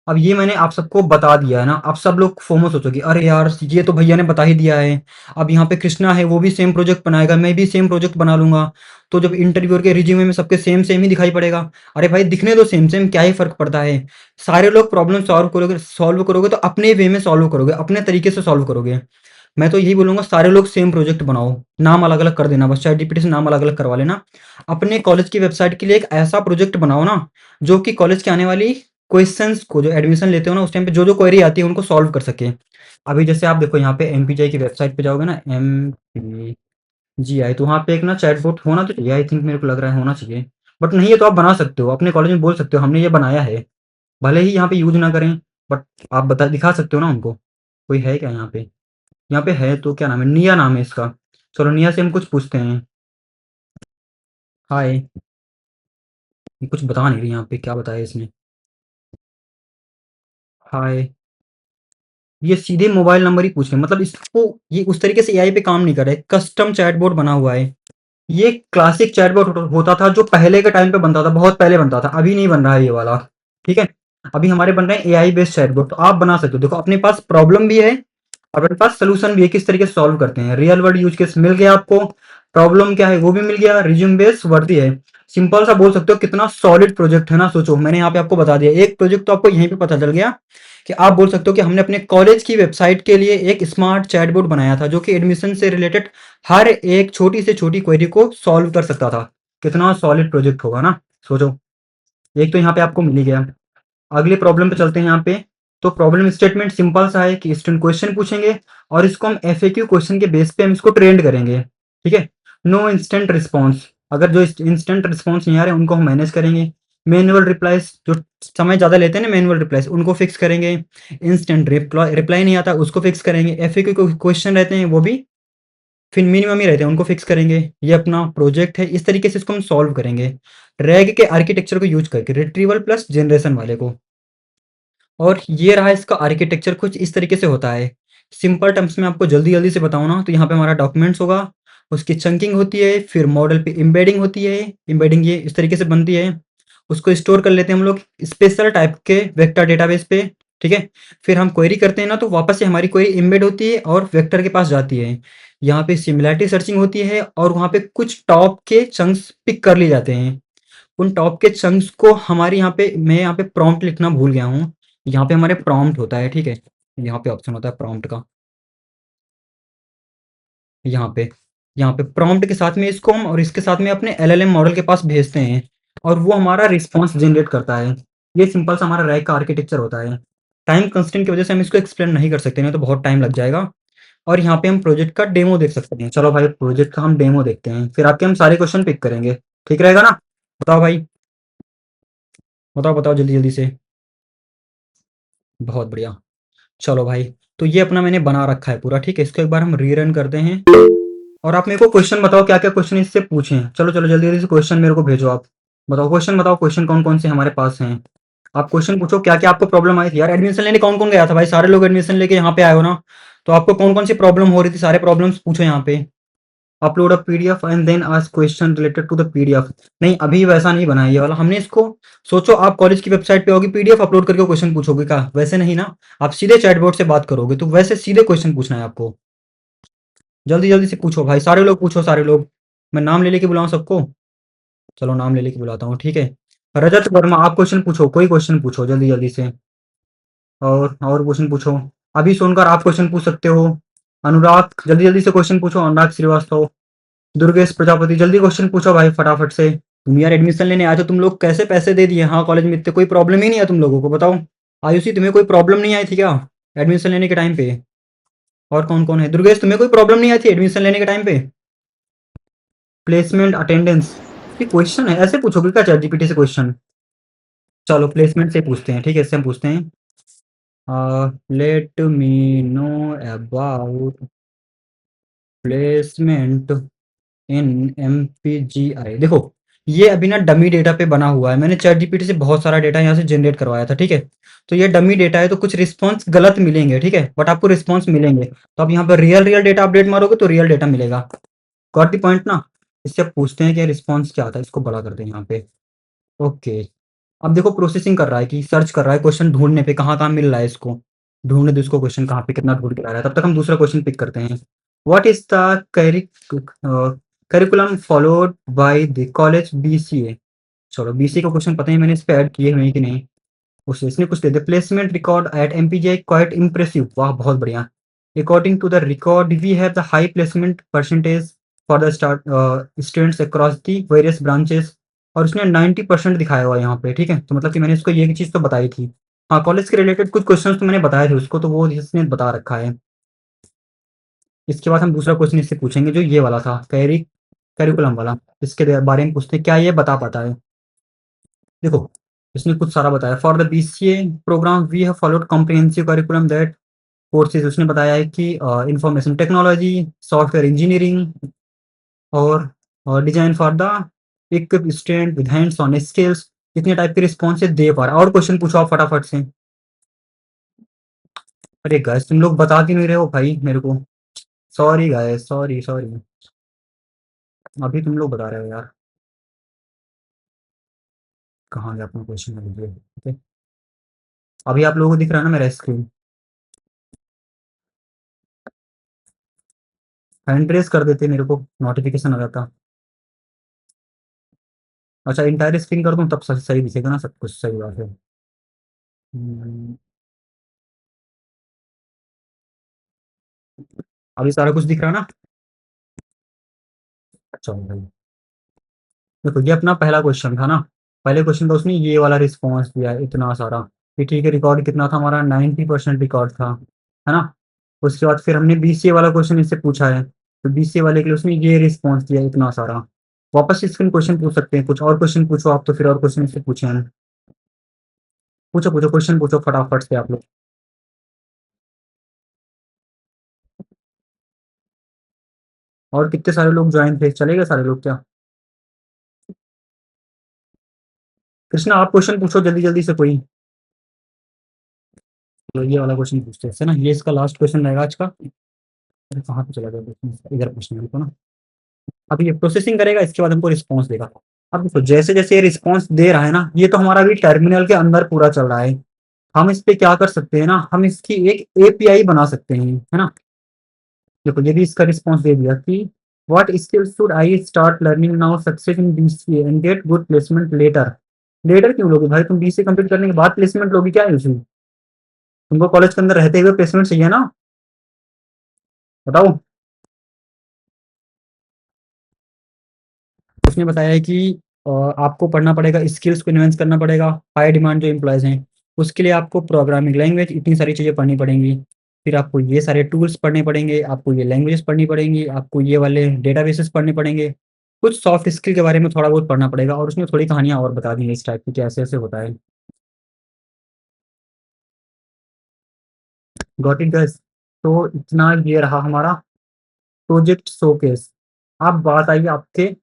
अब ये मैंने आप सबको बता दिया है ना, अब सब लोग फोमो सोचोगे अरे यार ये तो भैया ने बता ही दिया है। अब यहाँ पे कृष्णा है, वो भी सेम प्रोजेक्ट बनाएगा, मैं भी सेम प्रोजेक्ट बना लूंगा, तो जब इंटरव्यूअर के रिज्यूमे में सबके सेम सेम ही दिखाई पड़ेगा। अरे भाई दिखने दो सेम सेम, क्या ही फर्क पड़ता है? सारे लोग प्रॉब्लम सॉल्व करोगे तो अपने वे में सॉल्व करोगे, अपने तरीके से सॉल्व करोगे। मैं तो यही बोलूँगा सारे लोग सेम प्रोजेक्ट बनाओ, नाम अलग-अलग कर देना, बस चैटजीपीटी से नाम अलग-अलग करवा लेना। अपने कॉलेज की वेबसाइट के लिए एक ऐसा प्रोजेक्ट बनाओ ना, जो कि कॉलेज के आने वाली क्वेश्चंस को जो एडमिशन लेते हो ना उस टाइम पे जो-जो क्वेरी आती है उनको सॉल्व कर सकें। अभी जैसे आप देखो यहाँ पे एमपीजीआई की वेबसाइट पे जाओगे ना, एमपीजीआई, तो वहाँ पे एक ना चैटबॉट होना तो चाहिए, आई थिंक मेरे को लग रहा है होना चाहिए। बट नहीं है तो आप बना सकते हो, अपने कॉलेज में बोल सकते हो हमने ये बनाया है। भले ही यहाँ पे यूज़ ना करें, बट आप बता दिखा सकते हो ना उनको। कोई है क्या यहाँ पे? यहाँ पे है तो क्या नाम है? निया नाम है इसका। चलो निया से हम कुछ पूछते हैं। हाय, ये कुछ बता नहीं रही यहाँ पे, क्या बताया इसने? हाय, ये सीधे मोबाइल नंबर ही पूछ रहे हैं, मतलब इसको ये उस तरीके से एआई पे काम नहीं कर रहा है, कस्टम चैटबॉट बना हुआ है। ये क्लासिक चैटबॉट होता था जो पहले के टाइम पे बनता था, बहुत पहले बनता था, अभी नहीं बन रहा है ये वाला। ठीक है, अभी हमारे बन रहे हैं एआई बेस्ड चैटबॉट, तो आप बना सकते हो। देखो अपने पास प्रॉब्लम भी है, अपने पास सोल्यूशन भी है, किस तरीके से सॉल्व करते हैं। रियल वर्ल्ड यूज केस मिल गया आपको, प्रॉब्लम क्या है वो भी मिल गया, रिज्यूम बेस्ड वर्दी है। सिंपल सा बोल सकते हो, कितना सॉलिड प्रोजेक्ट है ना। सोचो मैंने यहाँ पे आपको बता दिया एक प्रोजेक्ट, तो आपको यहीं पे पता चल गया कि आप बोल सकते हो कि हमने अपने कॉलेज की वेबसाइट के लिए एक स्मार्ट चैटबॉट बनाया था जो कि एडमिशन से रिलेटेड हर एक छोटी से छोटी क्वेरी को सॉल्व कर सकता था। कितना सॉलिड प्रोजेक्ट होगा ना, सोचो। एक तो यहाँ पे आपको मिल ही गया। अगले प्रॉब्लम पे चलते हैं यहाँ पे। तो प्रॉब्लम स्टेटमेंट सिंपल सा है कि स्टूडेंट क्वेश्चन पूछेंगे और इसको हम एफएक्यू क्वेश्चन के बेस पे हम इसको ट्रेंड करेंगे। ठीक है, नो इंस्टेंट रिस्पॉन्स, अगर जो इंस्टेंट रिस्पॉन्स नहीं आ रहे उनको हम मैनेज करेंगे। मैनुअल रिप्लाईज, जो समय ज़्यादा लेते हैं ना मैनुअल रिप्लाईज, उनको फिक्स करेंगे। इंस्टेंट रिप्लाई नहीं आता उसको फिक्स करेंगे। एफएक्यू क्वेश्चन रहते हैं वो भी फिर मिनिमम ही रहते हैं, उनको फिक्स करेंगे। ये अपना प्रोजेक्ट है, इस तरीके से इसको हम सॉल्व करेंगे रैग के आर्किटेक्चर को यूज करके, रिट्रीवल प्लस जनरेशन वाले को। और ये रहा इसका आर्किटेक्चर, कुछ इस तरीके से होता है। सिंपल टर्म्स में आपको जल्दी-जल्दी से बताऊँ ना, तो यहाँ पे हमारा डॉक्यूमेंट्स होगा, उसकी चंकिंग होती है, फिर मॉडल पे एम्बेडिंग होती है। एम्बेडिंग ये इस तरीके से बनती है, उसको स्टोर कर लेते हैं हम लोग स्पेशल टाइप के वेक्टर डेटाबेस पे। ठीक है, फिर हम क्वेरी करते हैं ना, तो वापस से हमारी क्वेरी एम्बेड होती है और वेक्टर के पास जाती है। यहाँ पे सिमिलैरिटी सर्चिंग होती है और वहाँ पे कुछ टॉप के चंक्स पिक कर लिए जाते हैं। उन टॉप के चंक्स को हमारे यहाँ पे, मैं यहाँ पे प्रॉम्प्ट लिखना भूल गया हूँ। यहाँ पे हमारे प्रॉम्प्ट होता है, ठीक है? यहाँ पे ऑप्शन होता है प्रॉम्प्ट का, यहाँ पे। यहाँ पे प्रॉम्प्ट के साथ में इसको हम और इसके साथ में अपने एलएलएम मॉडल के पास भेजते हैं और वो हमारा रिस्पॉन्स जनरेट करता है। ये सिंपल सा हमारा रैग का आर्किटेक्चर होता है। टाइम कंस्ट्रेंट की वजह से हम इसको एक्सप्लेन नहीं कर सकते, नहीं तो बहुत टाइम लग जाएगा। और यहाँ पे हम प्रोजेक्ट का डेमो देख सकते हैं। चलो भाई प्रोजेक्ट का हम डेमो देखते हैं, फिर आपके हम सारे क्वेश्चन पिक करेंगे। ठीक रहेगा ना? बताओ भाई, बताओ बताओ जल्दी जल्दी से। बहुत बढ़िया। चलो भाई, तो ये अपना मैंने बना रखा है पूरा, ठीक है? इसको एक बार हम रीरन करते हैं और आप मेरे को क्वेश्चन बताओ क्या क्या क्वेश्चन इससे पूछे हैं। चलो चलो जल्दी जल्दी से क्वेश्चन मेरे को भेजो आप। बताओ क्वेश्चन, बताओ क्वेश्चन कौन कौन से हमारे पास हैं। आप क्वेश्चन पूछो, क्या क्या आपको प्रॉब्लम आई थी यार। एडमिशन लेने कौन कौन गया था भाई? सारे लोग एडमिशन लेके यहाँ पे आए हो ना, तो आपको कौन कौन सी प्रॉब्लम हो रही थी, सारे प्रॉब्लम्स पूछो यहाँ पे। Upload a PDF and then ask question related to the PDF. नहीं अभी वैसा नहीं बना है ये वाला हमने इसको। सोचो आप कॉलेज की वेबसाइट पे होगी, पीडीएफ अपलोड करके क्वेश्चन पूछोगे क्या? वैसे नहीं ना, आप सीधे चैटबॉट से बात करोगे, तो वैसे सीधे क्वेश्चन पूछना है आपको। जल्दी जल्दी से पूछो भाई, सारे लोग पूछो, सारे लोग। मैं नाम ले लेके बुलाऊं सबको? चलो नाम ले लेके बुलाता हूँ, ठीक है? रजत वर्मा, आप क्वेश्चन पूछो, कोई क्वेश्चन पूछो जल्दी जल्दी से। और क्वेश्चन पूछो। अभी सोनकर आप क्वेश्चन पूछ सकते हो। अनुराग जल्दी जल्दी से क्वेश्चन पूछो, अनुराग श्रीवास्तव। दुर्गेश प्रजापति जल्दी क्वेश्चन पूछो भाई फटाफट से। तुम यार एडमिशन लेने आए थे, तुम लोग कैसे पैसे दे दिए? हाँ कॉलेज में इतने कोई प्रॉब्लम ही नहीं है तुम लोगों को, बताओ। आयुषी तुम्हें कोई प्रॉब्लम नहीं आई थी क्या एडमिशन लेने के टाइम पे? और कौन कौन है? दुर्गेश तुम्हें कोई प्रॉब्लम नहीं आई थी एडमिशन लेने के टाइम पे? प्लेसमेंट अटेंडेंस, ये क्वेश्चन है, ऐसे पूछोगे क्या चैट जीपीटी से क्वेश्चन? चलो प्लेसमेंट से पूछते हैं, ठीक है? इससे हम पूछते हैं, let me know about placement in MPGI. देखो ये अभी ना डमी डेटा पे बना हुआ है, मैंने चैट जीपीटी से बहुत सारा डेटा यहाँ से जनरेट करवाया था, ठीक है? तो ये डमी डेटा है, तो कुछ रिस्पॉन्स गलत मिलेंगे, ठीक है? बट आपको रिस्पॉन्स मिलेंगे, तो आप यहाँ पर रियल रियल डेटा अपडेट मारोगे तो रियल डेटा मिलेगा। गॉट द पॉइंट ना? इससे अब पूछते हैं कि रिस्पॉन्स क्या आता है, इसको बड़ा करते हैं यहाँ पे। ओके, अब देखो प्रोसेसिंग कर रहा है कि सर्च कर रहा है क्वेश्चन ढूंढने पे, कहाँ कहाँ मिल रहा है इसको। ढूंढने दो इसको क्वेश्चन, कहाँ पे कितना ढूंढ के ला रहा है। तब तक हम दूसरा क्वेश्चन पिक करते हैं। What is the curriculum followed by the college BCA. चलो बीसीए का क्वेश्चन पता है, मैंने इस पे ऐड किए हुए हैं कि नहीं। उससे इसने कुछ दे दे। Placement record at MPGI quite impressive, वाह बहुत बढ़िया। According to the record, we have the high placement percentage for the students across the various branches, और उसने 90% दिखाया हुआ है यहाँ पे, ठीक है? तो मतलब कि मैंने उसको ये चीज़ तो बताई थी। हाँ, कॉलेज के रिलेटेड कुछ क्वेश्चंस तो मैंने बताए थे उसको, तो वो इसने बता रखा है। इसके बाद हम दूसरा क्वेश्चन इससे पूछेंगे जो ये वाला था, करिकुलम वाला। इसके बारे में पूछते हैं, क्या ये बता पाता है? देखो, इसने कुछ सारा बताया। For the BCA program we have followed comprehensive curriculum that courses, उसने बताया है कि इंफॉर्मेशन टेक्नोलॉजी, सॉफ्टवेयर इंजीनियरिंग और design for the equip student with hands on skills. इतने टाइप के रिस्पॉन्सेज दे पा रहा। और क्वेश्चन पूछो आप फटाफट से। अरे गाइस, तुम लोग बता क्यों नहीं रहे हो भाई मेरे को? Sorry guys, sorry sorry. अभी तुम लोग बता रहे हो यार। कहाँ गया अपना क्वेश्चन? ठीक है, अभी आप लोगों को दिख रहा है ना मेरा स्क्रीन? हैंड रेस कर देते मेरे को, नोटिफिकेशन आ जाता। अच्छा, इंटायर स्क्रीन कर दूं तब सही सही दिखेगा ना सब कुछ? सही बात है। हम्म, अभी सारा कुछ दिख रहा है ना? चलो भाई, देखो ये अपना पहला क्वेश्चन था ना। पहले क्वेश्चन का उसने ये वाला रिस्पॉन्स दिया है इतना सारा, कि ठीक है, रिकॉर्ड कितना था हमारा? 90% रिकॉर्ड था, है ना? उसके बाद फिर हमने बीसीए वाला क्वेश्चन इससे पूछा है, तो बीसीए वाले के लिए उसने ये रिस्पॉन्स दिया इतना सारा। वापस इसके क्वेश्चन पूछ सकते हैं, कुछ और क्वेश्चन पूछो आप, तो फिर और क्वेश्चन इससे पूछे हैं। पूछो पूछो, क्वेश्चन पूछो फटाफट से आप लोग। और कितने सारे लोग ज्वाइन थे? चलेगा सारे लोग क्या? कृष्णा, आप क्वेश्चन पूछो जल्दी जल्दी से कोई। तो ये वाला क्वेश्चन पूछते हैं, है ना? ये इसका लास्ट क्वेश्चन रहेगा आज का। अरे कहाँ पे चला गया क्वेश्चन? इधर पूछना है हमको ना। अब ये प्रोसेसिंग करेगा, इसके बाद हमको रिस्पॉन्स देगा। अब देखो, जैसे जैसे ये रिस्पॉन्स दे रहा है ना, ये तो हमारा अभी टर्मिनल के अंदर पूरा चल रहा है। हम इस पे क्या कर सकते हैं ना, हम इसकी एक एपीआई बना सकते हैं, है ना? देखो, ये भी इसका रिस्पॉन्स दे दिया कि what skills should I start learning now success in BCA and get good placement letter. Letter क्यों लोगे भाई? तुम बीसीए कंप्लीट करने के बाद प्लेसमेंट लोगे क्या है उसमें? तुमको कॉलेज के अंदर रहते हुए प्लेसमेंट चाहिए ना? बताओ। उसने बताया है कि आपको पढ़ना पड़ेगा, स्किल्स को इन्वेंस करना पड़ेगा, हाई डिमांड जो एम्प्लॉयज़ हैं उसके लिए आपको प्रोग्रामिंग लैंग्वेज, इतनी सारी चीज़ें पढ़नी पड़ेंगी। फिर आपको ये सारे टूल्स पढ़ने पड़ेंगे, आपको ये लैंग्वेजेस पढ़नी पड़ेंगी, आपको ये वाले डेटाबेसेस पढ़ने पड़ेंगे, कुछ सॉफ्ट स्किल के बारे में थोड़ा बहुत पढ़ना पड़ेगा, और उसमें थोड़ी कहानियाँ और बता दी हैं इस टाइप की कि ऐसे ऐसे होता है। Got it guys? तो इतना ये रहा हमारा प्रोजेक्ट शोकेस। अब बात आई आपके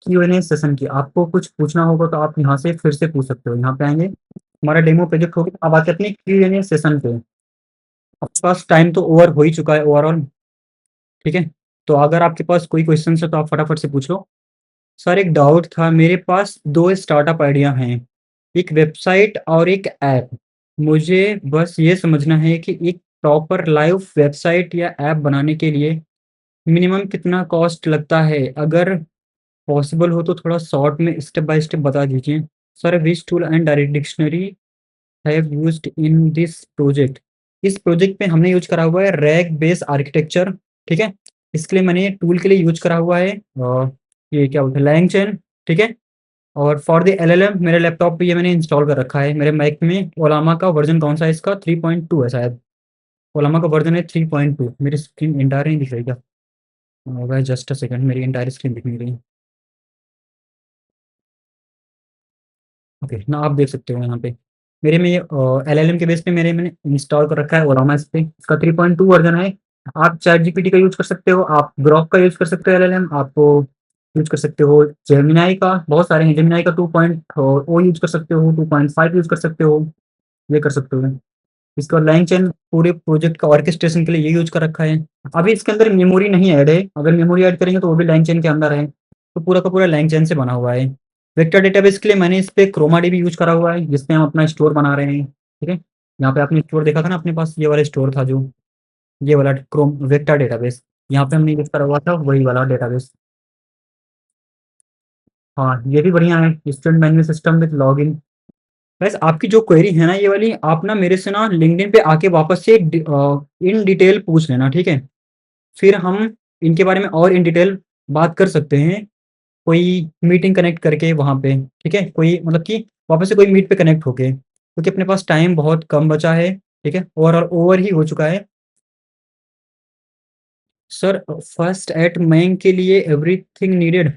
Q&A सेशन की। आपको कुछ पूछना होगा तो आप यहाँ से फिर से पूछ सकते हो, यहाँ पे आएंगे, हमारा डेमो प्रोजेक्ट हो गया। अब आते हैं अपने Q&A सेशन पे। आपके पास टाइम तो ओवर हो ही चुका है ओवरऑल, ठीक है? तो अगर आपके पास कोई क्वेश्चन है तो आप फटाफट से पूछ लो। सर, एक डाउट था, मेरे पास दो स्टार्टअप आइडिया हैं, एक वेबसाइट और एक ऐप। मुझे बस ये समझना है कि एक प्रॉपर लाइव वेबसाइट या ऐप बनाने के लिए मिनिमम कितना कॉस्ट लगता है? अगर पॉसिबल हो तो थोड़ा शॉर्ट में स्टेप बाय स्टेप बता दीजिए। Sir, which tool and direct dictionary have used in this project? इस प्रोजेक्ट में हमने यूज करा हुआ है रैग बेस आर्किटेक्चर, ठीक है? इसके लिए मैंने टूल के लिए यूज करा हुआ है ये क्या बोलते हैं, लैंगचैन, ठीक है? और फॉर द एलएलएम मेरे लैपटॉप पे ये मैंने इंस्टॉल कर रखा है। मेरे मैक में ओलामा का वर्जन कौन सा है इसका? 3.2 है शायद। ओलामा का वर्जन है 3.2। मेरी स्क्रीन इंटायर नहीं दिख रही क्या? होगा जस्ट अ सेकंड, मेरी इंटायर स्क्रीन दिख नहीं रही। ओके ना, आप देख सकते हो यहाँ पे मेरे में एलएलएम के बेस पे मैंने इंस्टॉल कर रखा है ओलामा इस पे। इसका 3.2 वर्जन है। आप चैट जीपीटी का यूज कर सकते हो, आप ग्रॉक का यूज कर सकते हो, एलएलएम आप यूज कर सकते हो, जेमिनाई का बहुत सारे हैं, जेमिनाई का 2 पॉइंट ओ यूज कर सकते हो, 2.5 यूज कर सकते हो, ये कर सकते हो। इसका लैंगचैन पूरे प्रोजेक्ट का ऑर्केस्ट्रेशन के लिए ये यूज कर रखा है। अभी इसके अंदर मेमोरी नहीं ऐड है, अगर मेमोरी ऐड करेंगे तो वो भी लैंगचैन के अंदर है। तो पूरा का पूरा लैंगचैन से बना हुआ है। वेक्टर डेटाबेस के लिए मैंने इस पे क्रोमाडीबी यूज करा हुआ है, जिसपे हम अपना स्टोर बना रहे हैं, ठीक है? यहाँ पे आपने स्टोर देखा था ना, अपने पास ये वाला स्टोर था जो, ये वाला क्रोम वेक्टर डेटाबेस, यहाँ पे हमने यूज करा हुआ था वही वाला डेटाबेस। हाँ, ये भी बढ़िया है, student management system with login. बस आपकी जो क्वेरी है ना ये वाली, आप ना मेरे से ना लिंक्डइन पे आके वापस से इन डिटेल पूछ लेना, ठीक है? फिर हम इनके बारे में और इन डिटेल बात कर सकते हैं, कोई मीटिंग कनेक्ट करके वहाँ पे, ठीक है? कोई मतलब कि वापस से कोई मीट पे कनेक्ट होके, क्योंकि अपने पास टाइम बहुत कम बचा है, ठीक है? ओवरऑल ओवर ही हो चुका है। सर फर्स्ट एट मैंग के लिए एवरीथिंग नीडेड।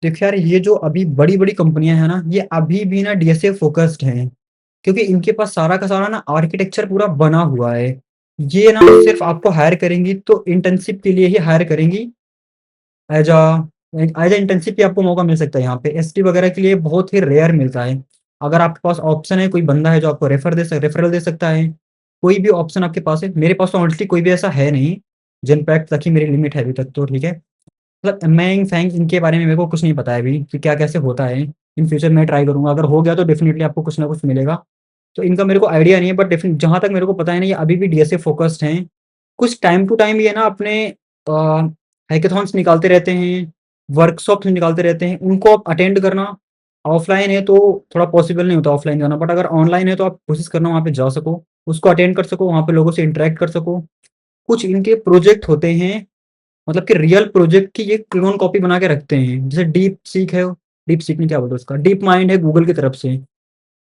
देखिए यार, ये जो अभी बड़ी-बड़ी कंपनियाँ हैं ना, ये अभी भी ना डीएसए फ़ोकस्ड हैं, क्योंकि इनके पास सारा का सारा ना आर्किटेक्चर पूरा बना हुआ है। ये ना सिर्फ़ आपको हायर करेंगी तो इंटर्नशिप के लिए ही हायर करेंगी। एज़ अ इंटर्नशिप भी आपको मौका मिल सकता है यहाँ पे। एसटी वगैरह के लिए बहुत ही रेयर मिलता है। अगर आपके पास ऑप्शन है, कोई बंदा है जो आपको रेफरल दे सकता है, कोई भी ऑप्शन आपके पास है। मेरे पास तो ऑनेस्टली कोई भी ऐसा है नहीं, जिनपैक्ट तक ही मेरी लिमिट है अभी तक तो, ठीक है? मतलब मैंग-फैंग इनके बारे में मेरे को कुछ नहीं पता है अभी कि क्या कैसे होता है। इन फ्यूचर मैं ट्राई करूँगा, अगर हो गया तो डेफ़िनिटली आपको कुछ ना कुछ मिलेगा। तो इनका मेरे को आइडिया नहीं है, बट जहाँ तक मेरे को पता है ना, ये अभी भी डीएसए फ़ोकस्ड हैं। कुछ टाइम टू टाइम ये ना अपने हैकाथॉन्स निकालते रहते हैं, वर्कशॉप्स निकालते रहते हैं, उनको आप अटेंड करना। ऑफ़लाइन है तो थोड़ा पॉसिबल नहीं होता ऑफ़लाइन जाना, बट अगर ऑनलाइन है तो आप कोशिश करना वहाँ पे जा सको, उसको अटेंड कर सको, वहाँ पे लोगों से इंटरैक्ट कर सको। कुछ इनके प्रोजेक्ट होते हैं, मतलब कि रियल प्रोजेक्ट की ये क्लोन कॉपी बना के रखते हैं। जैसे डीप सीक है, डीप सीक नहीं क्या बोलते हैं उसका, डीप माइंड है गूगल की तरफ से।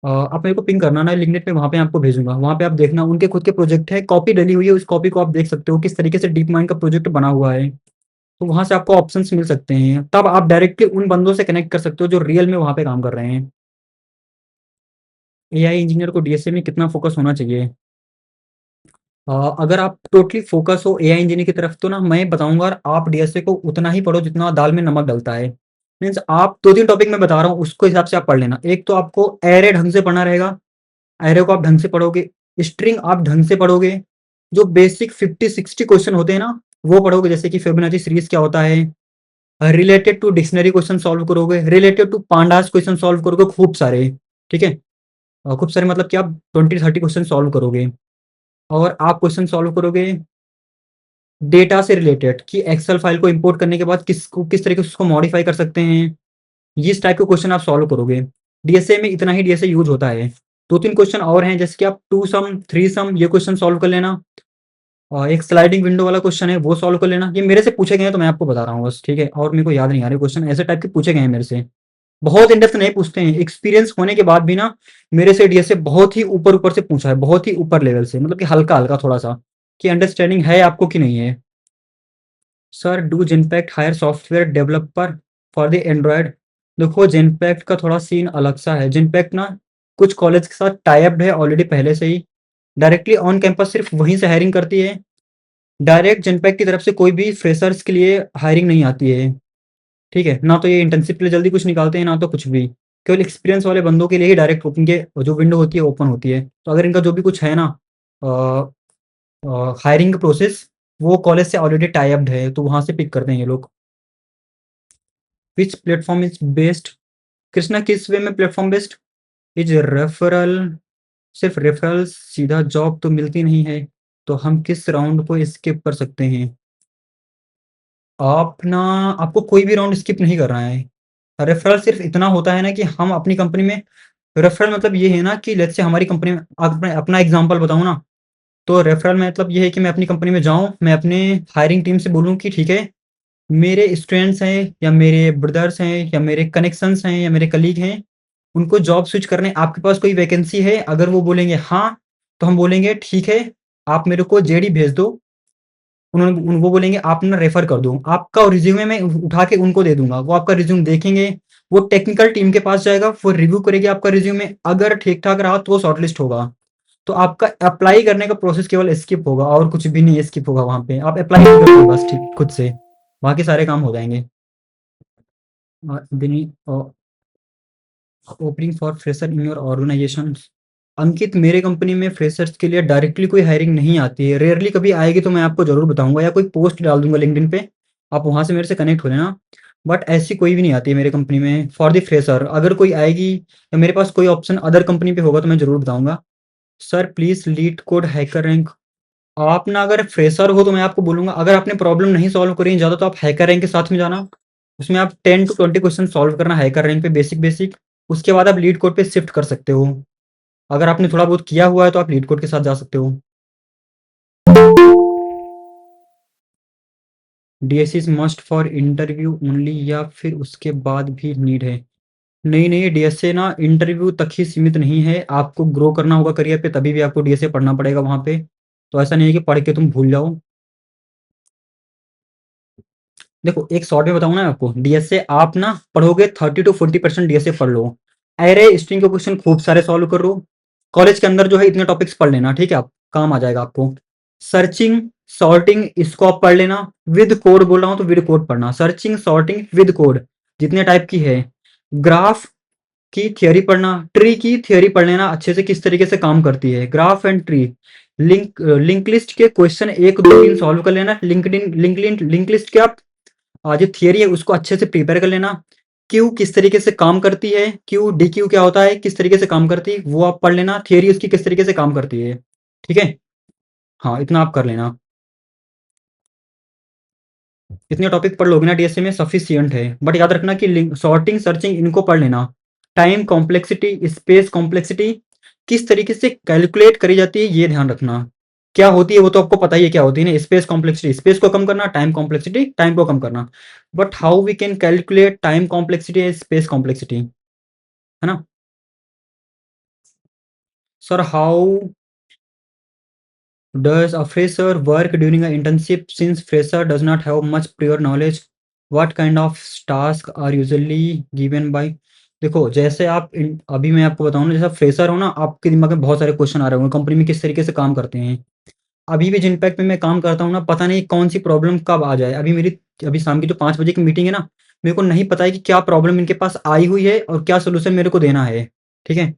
आप मेरे को पिंग करना ना लिंक्डइन पे, वहाँ पे आपको भेजूँगा। वहाँ पे आप देखना उनके खुद के प्रोजेक्ट है, कॉपी डली हुई है, उस कॉपी को आप देख सकते हो किस तरीके से डीप माइंड का प्रोजेक्ट बना हुआ है। तो वहाँ से आपको ऑप्शंस मिल सकते हैं, तब आप डायरेक्टली उन बंदों से कनेक्ट कर सकते हो जो रियल में वहाँ पे काम कर रहे हैं। एआई इंजीनियर को डीएसए में कितना फोकस होना चाहिए? अगर आप टोटली फोकस हो एआई इंजीनियर की तरफ तो ना मैं बताऊँगा आप डीएसए को उतना ही पढ़ो जितना दाल में नमक डलता है। मीन्स आप 2-3 टॉपिक मैं बता रहा हूँ उसको हिसाब से आप पढ़ लेना। एक तो आपको एरे ढंग से पढ़ना रहेगा, एरे को आप ढंग से पढ़ोगे, स्ट्रिंग आप ढंग से पढ़ोगे, जो बेसिक 50-60 क्वेश्चन होते हैं ना, वो पढ़ोगे, जैसे कि फिबोनाची सीरीज़ क्या होता है, related to dictionary question solve करोगे, related to pandas question solve करोगे खूब सारे, ठीक है? खूब सारे मतलब कि आप 20-30 क्वेश्चन सॉल्व करोगे, और आप क्वेश्चन सॉल्व करोगे डेटा से रिलेटेड कि एक्सेल फाइल को इंपोर्ट करने के बाद किस तरीके से उसको मॉडिफाई कर सकते हैं, इस टाइप के क्वेश्चन आप सॉल्व करोगे। डीएसए में इतना ही डीएसए यूज़ होता है। 2-3 क्वेश्चन और हैं, जैसे कि आप 2 सम, 3 सम ये क्वेश्चन सॉल्व कर लेना। एक स्लाइडिंग विंडो वाला क्वेश्चन है वो सॉल्व कर लेना। ये मेरे से पूछे गए हैं तो मैं आपको बता रहा हूँ बस, ठीक है? और मेरे को याद नहीं आ रहे क्वेश्चन ऐसे टाइप के पूछे गए हैं मेरे से। बहुत इन डेप्थ नहीं पूछते हैं। एक्सपीरियंस होने के बाद भी ना मेरे से डीएसए बहुत ही ऊपर-ऊपर से पूछा है, बहुत ही ऊपर लेवल से, मतलब कि हल्का-हल्का थोड़ा-सा, कि अंडरस्टैंडिंग है आपको कि नहीं है। Sir do Genpact hire software developer for the Android? देखो जेनपैक्ट का थोड़ा सीन अलग सा है। जेनपैक्ट ना कुछ कॉलेज के साथ टाई अप है ऑलरेडी पहले से ही। डायरेक्टली ऑन कैंपस सिर्फ वहीं से हायरिंग करती है। डायरेक्ट जेनपैक्ट की तरफ से कोई भी फ्रेशर्स के लिए हायरिंग नहीं आती है, ठीक है? ना तो ये इंटर्नशिप के लिए जल्दी कुछ निकालते हैं, ना तो कुछ भी। केवल एक्सपीरियंस वाले बंदों के लिए ही डायरेक्ट इनके जो विंडो होती है ओपन होती है। तो अगर इनका जो भी कुछ है ना हायरिंग प्रोसेस, वो कॉलेज से ऑलरेडी टाई अप्ड है, तो वहाँ से पिक करते हैं ये लोग। Which platform is best? Krishna किस वे में प्लेटफ़ॉर्म बेस्ट? इज़ रेफरल, सिर्फ़ रेफरल्स सीधा जॉब तो मिलती नहीं है, तो हम किस राउंड को स्किप कर सकते हैं? आप ना आपको कोई भी राउंड स्किप नहीं करना है। रेफरल सिर्फ़ इतना होता है ना कि हम अपनी कंपनी में रेफरल मतलब ये है ना कि लेट्स से हमारी कंपनी में अपना अपना एग्ज़ाम्पल बताऊँ ना, तो रेफरल मतलब ये है कि मैं अपनी कंपनी में जाऊँ, मैं अपने हायरिंग टीम से बोलूँ कि ठीक है, मेरे स्टूडेंट्स हैं या मेरे ब्रदर्स हैं या मेरे कनेक्शंस हैं या मेरे कलीग हैं, उनको जॉब स्विच करने आपके पास कोई वैकेंसी है? अगर वो बोलेंगे हाँ, तो हम बोलेंगे ठीक है, आप मेरे को जेडी भेज दो। वो बोलेंगे आप ना रेफर कर दो। आपका रिज़्यूमे मैं उठा के उनको दे दूँगा। वो आपका रिज़्यूम देखेंगे, वो टेक्निकल टीम के पास जाएगा, वो रिव्यू करेगी आपका रिज़्यूमे, अगर ठीक-ठाक रहा तो वो शॉर्टलिस्ट होगा। तो आपका अप्लाई करने का प्रोसेस केवल स्किप होगा और कुछ भी नहीं स्किप होगा वहाँ पे। आप अप्लाई करोगे बस ठीक खुद से, बाकी सारे काम हो जाएँगे। बिनी opening for fresher in your organization? Ankit, मेरे कंपनी में फ्रेशर्स के लिए डायरेक्टली कोई हायरिंग नहीं आती है। रेयरली कभी आएगी तो मैं आपको ज़रूर बताऊँगा या कोई पोस्ट डाल दूँगा लिंक्डइन पे, आप वहाँ से मेरे से कनेक्ट हो लेना। बट ऐसी कोई भी नहीं आती है मेरे कंपनी में फॉर द फ्रेशर। अगर कोई आएगी या मेरे पास कोई ऑप्शन अदर कंपनी पे होगा तो मैं ज़रूर बताऊँगा। Sir please leet code hacker rank. आप ना अगर फ्रेशर हो तो मैं आपको बोलूँगा, अगर आपने प्रॉब्लम नहीं सॉल्व करी है ज़्यादा तो आप हैकर रैंक के साथ में जाना। उसमें आप 10 टू 20 क्वेश्चन सॉल्व करना हैकर रैंक पे बेसिक-बेसिक, उसके बाद आप लीड कोड पे शिफ्ट कर सकते हो। अगर आपने थोड़ा बहुत किया हुआ है तो आप लीड कोड के साथ जा सकते हो। DSC is must for interview only या फिर उसके बाद भी नीड है? नहीं, नहीं, डीएसए ना इंटरव्यू तक ही सीमित नहीं है, आपको ग्रो करना होगा करियर पे तभी भी आपको डीएसए पढ़ना पड़ेगा वहाँ पे। तो ऐसा नहीं है कि पढ़ के तुम भूल जाओ। देखो एक शॉर्ट में बताऊँ ना आपको, डीएसए आप ना पढ़ोगे 30 टू 40% डीएसए पढ़ लो। एरे स्ट्रिंग के क्वेश्चन खूब सारे सॉल्व कर लो। कॉलेज के अंदर जो है इतने टॉपिक्स पढ़ लेना, ठीक है? आप काम आ जाएगा आपको। सर्चिंग, सॉर्टिंग इसको आप पढ़ लेना। विद कोड बोल रहा हूँ तो विद कोड पढ़ना। सर्चिंग, सॉर्टिंग, विद कोड जितने टाइप की है। ग्राफ की थियरी पढ़ना, ट्री की थियरी पढ़ लेना अच्छे से किस तरीके से काम करती है। Graph and tree, link list के क्वेश्चन 1, 2, 3 सॉल्व कर लेना। लिंक लिस्ट के आप जो थियरी है उसको अच्छे से प्रिपेयर कर लेना। क्यू किस तरीके से काम करती है, क्यू डी क्यू क्या होता है, किस तरीके से काम करती है वो आप पढ़ लेना। थियरी उसकी किस तरीके से काम करती है, ठीक है? हाँ, इतना आप कर लेना। इतने टॉपिक पढ़ लोगे ना डीएसए में सफिशियंट है। बट याद रखना कि सॉर्टिंग, सर्चिंग इनको पढ़ लेना। टाइम कॉम्प्लेक्सिटी, स्पेस कॉम्प्लेक्सिटी किस तरीके से कैलकुलेट करी जाती है ये ध्यान रखना। क्या होती है वो तो आपको पता ही है क्या होती है ना। स्पेस कॉम्प्लेक्सिटी स्पेस को कम करना, टाइम कॉम्प्लेक्सिटी टाइम को कम करना। But how we can calculate time complexity and space complexity, है ना? Sir how does a fresher work during an internship since fresher does not have much prior knowledge? What kind of tasks are usually given by? देखो जैसे आप अभी मैं आपको बताऊँ ना, जैसा फ्रेशर हो ना आपके दिमाग में बहुत सारे क्वेश्चन आ रहे होंगे कंपनी में किस तरीके से काम करते हैं। अभी भी जिन पैक में मैं काम करता हूँ ना पता नहीं कौन सी प्रॉब्लम कब आ जाए। अभी शाम की जो 5 बजे की मीटिंग है ना, मेरे को नहीं पता है कि क्या प्रॉब्लम इनके पास आई हुई है और क्या सोल्यूशन मेरे को देना है, ठीक है?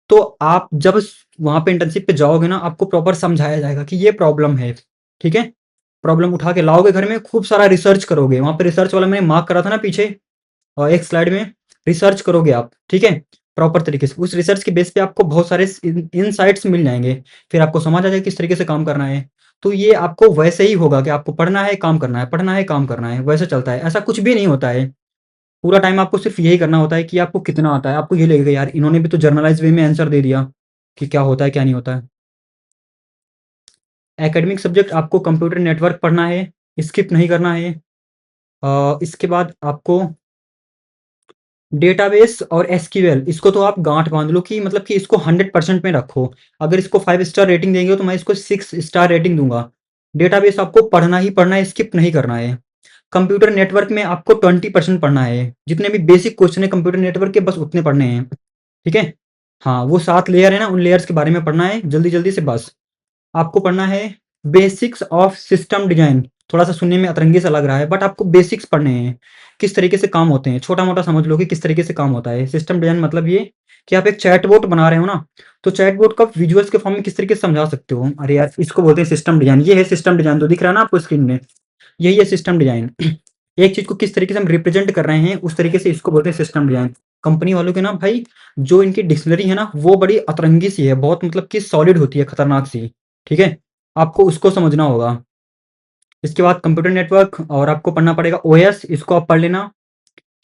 तो आप जब वहाँ पे इंटर्नशिप पे जाओगे ना आपको प्रॉपर समझाया जाएगा कि ये प्रॉब्लम है, ठीक है? प्रॉब्लम उठा के लाओगे घर में, खूब सारा रिसर्च करोगे। वहाँ पे रिसर्च वाला मैंने मार्क करा था ना पीछे और एक स्लाइड में, रिसर्च करोगे आप, ठीक है? प्रॉपर तरीके से उस रिसर्च के बेस पे आपको बहुत सारे इनसाइट्स मिल जाएँगे। फिर आपको समझ आ जाएगा किस तरीके से काम करना है। तो ये आपको वैसे ही होगा कि आपको पढ़ना है, काम करना है, पढ़ना है, काम करना है, वैसे चलता है। ऐसा कुछ भी नहीं होता है। पूरा टाइम आपको सिर्फ यही करना होता है कि आपको कितना आता है। आपको ये लगेगा यार इन्होंने भी तो जर्नलाइज़ वे में आंसर दे दिया कि क्या होता है, क्या नहीं होता है। एकेडमिक सब्जेक्ट आपको कंप्यूटर नेटवर्क पढ़ना है, स्किप नहीं करना है। इसके बाद आपको डेटाबेस और एसक्यूएल इसको तो आप गाँठ बाँध लो कि मतलब कि इसको 100% में रखो। अगर इसको 5 स्टार रेटिंग देंगे तो मैं इसको 6 स्टार रेटिंग दूँगा। डेटाबेस आपको पढ़ना ही पढ़ना है, स्किप नहीं करना है। कंप्यूटर नेटवर्क में आपको 20% पढ़ना है। जितने भी बेसिक क्वेश्चन है कंप्यूटर नेटवर्क के बस उतने पढ़ने हैं, ठीक है? हाँ, वो 7 लेयर है ना, उन लेयर्स के बारे में पढ़ना है जल्दी-जल्दी से बस। आपको पढ़ना है बेसिक्स ऑफ सिस्टम डिज़ाइन। थोड़ा-सा सुनने में अतरंगी सा लग रहा है बट आपको बेसिक्स पढ़ने हैं। किस तरीके से काम होते हैं, छोटा-मोटा समझ लो कि किस तरीके से काम होता है। सिस्टम डिज़ाइन मतलब ये कि आप एक चैटबॉट बना रहे हो ना, तो चैटबॉट को आप विजुअल्स के फॉर्म में किस तरीके से समझा सकते हो। अरे यार! इसको बोलते हैं सिस्टम डिज़ाइन। ये है सिस्टम डिज़ाइन तो दिख रहा है ना आपको स्क्रीन में, यही है सिस्टम डिज़ाइन। एक चीज़ को किस तरीके से हम रिप्रेज़ेंट कर रहे हैं उस तरीके से इसको बोलते हैं सिस्टम डिज़ाइन। कंपनी वालों के ना भाई जो इनकी डिक्शनरी है ना वो बड़ी अतरंगी सी है, बहुत मतलब कि सॉलिड होती है, खतरनाक सी, ठीक है? आपको उसको समझना होगा। इसके बाद कंप्यूटर नेटवर्क और आपको पढ़ना पड़ेगा ओएस, इसको आप पढ़ लेना।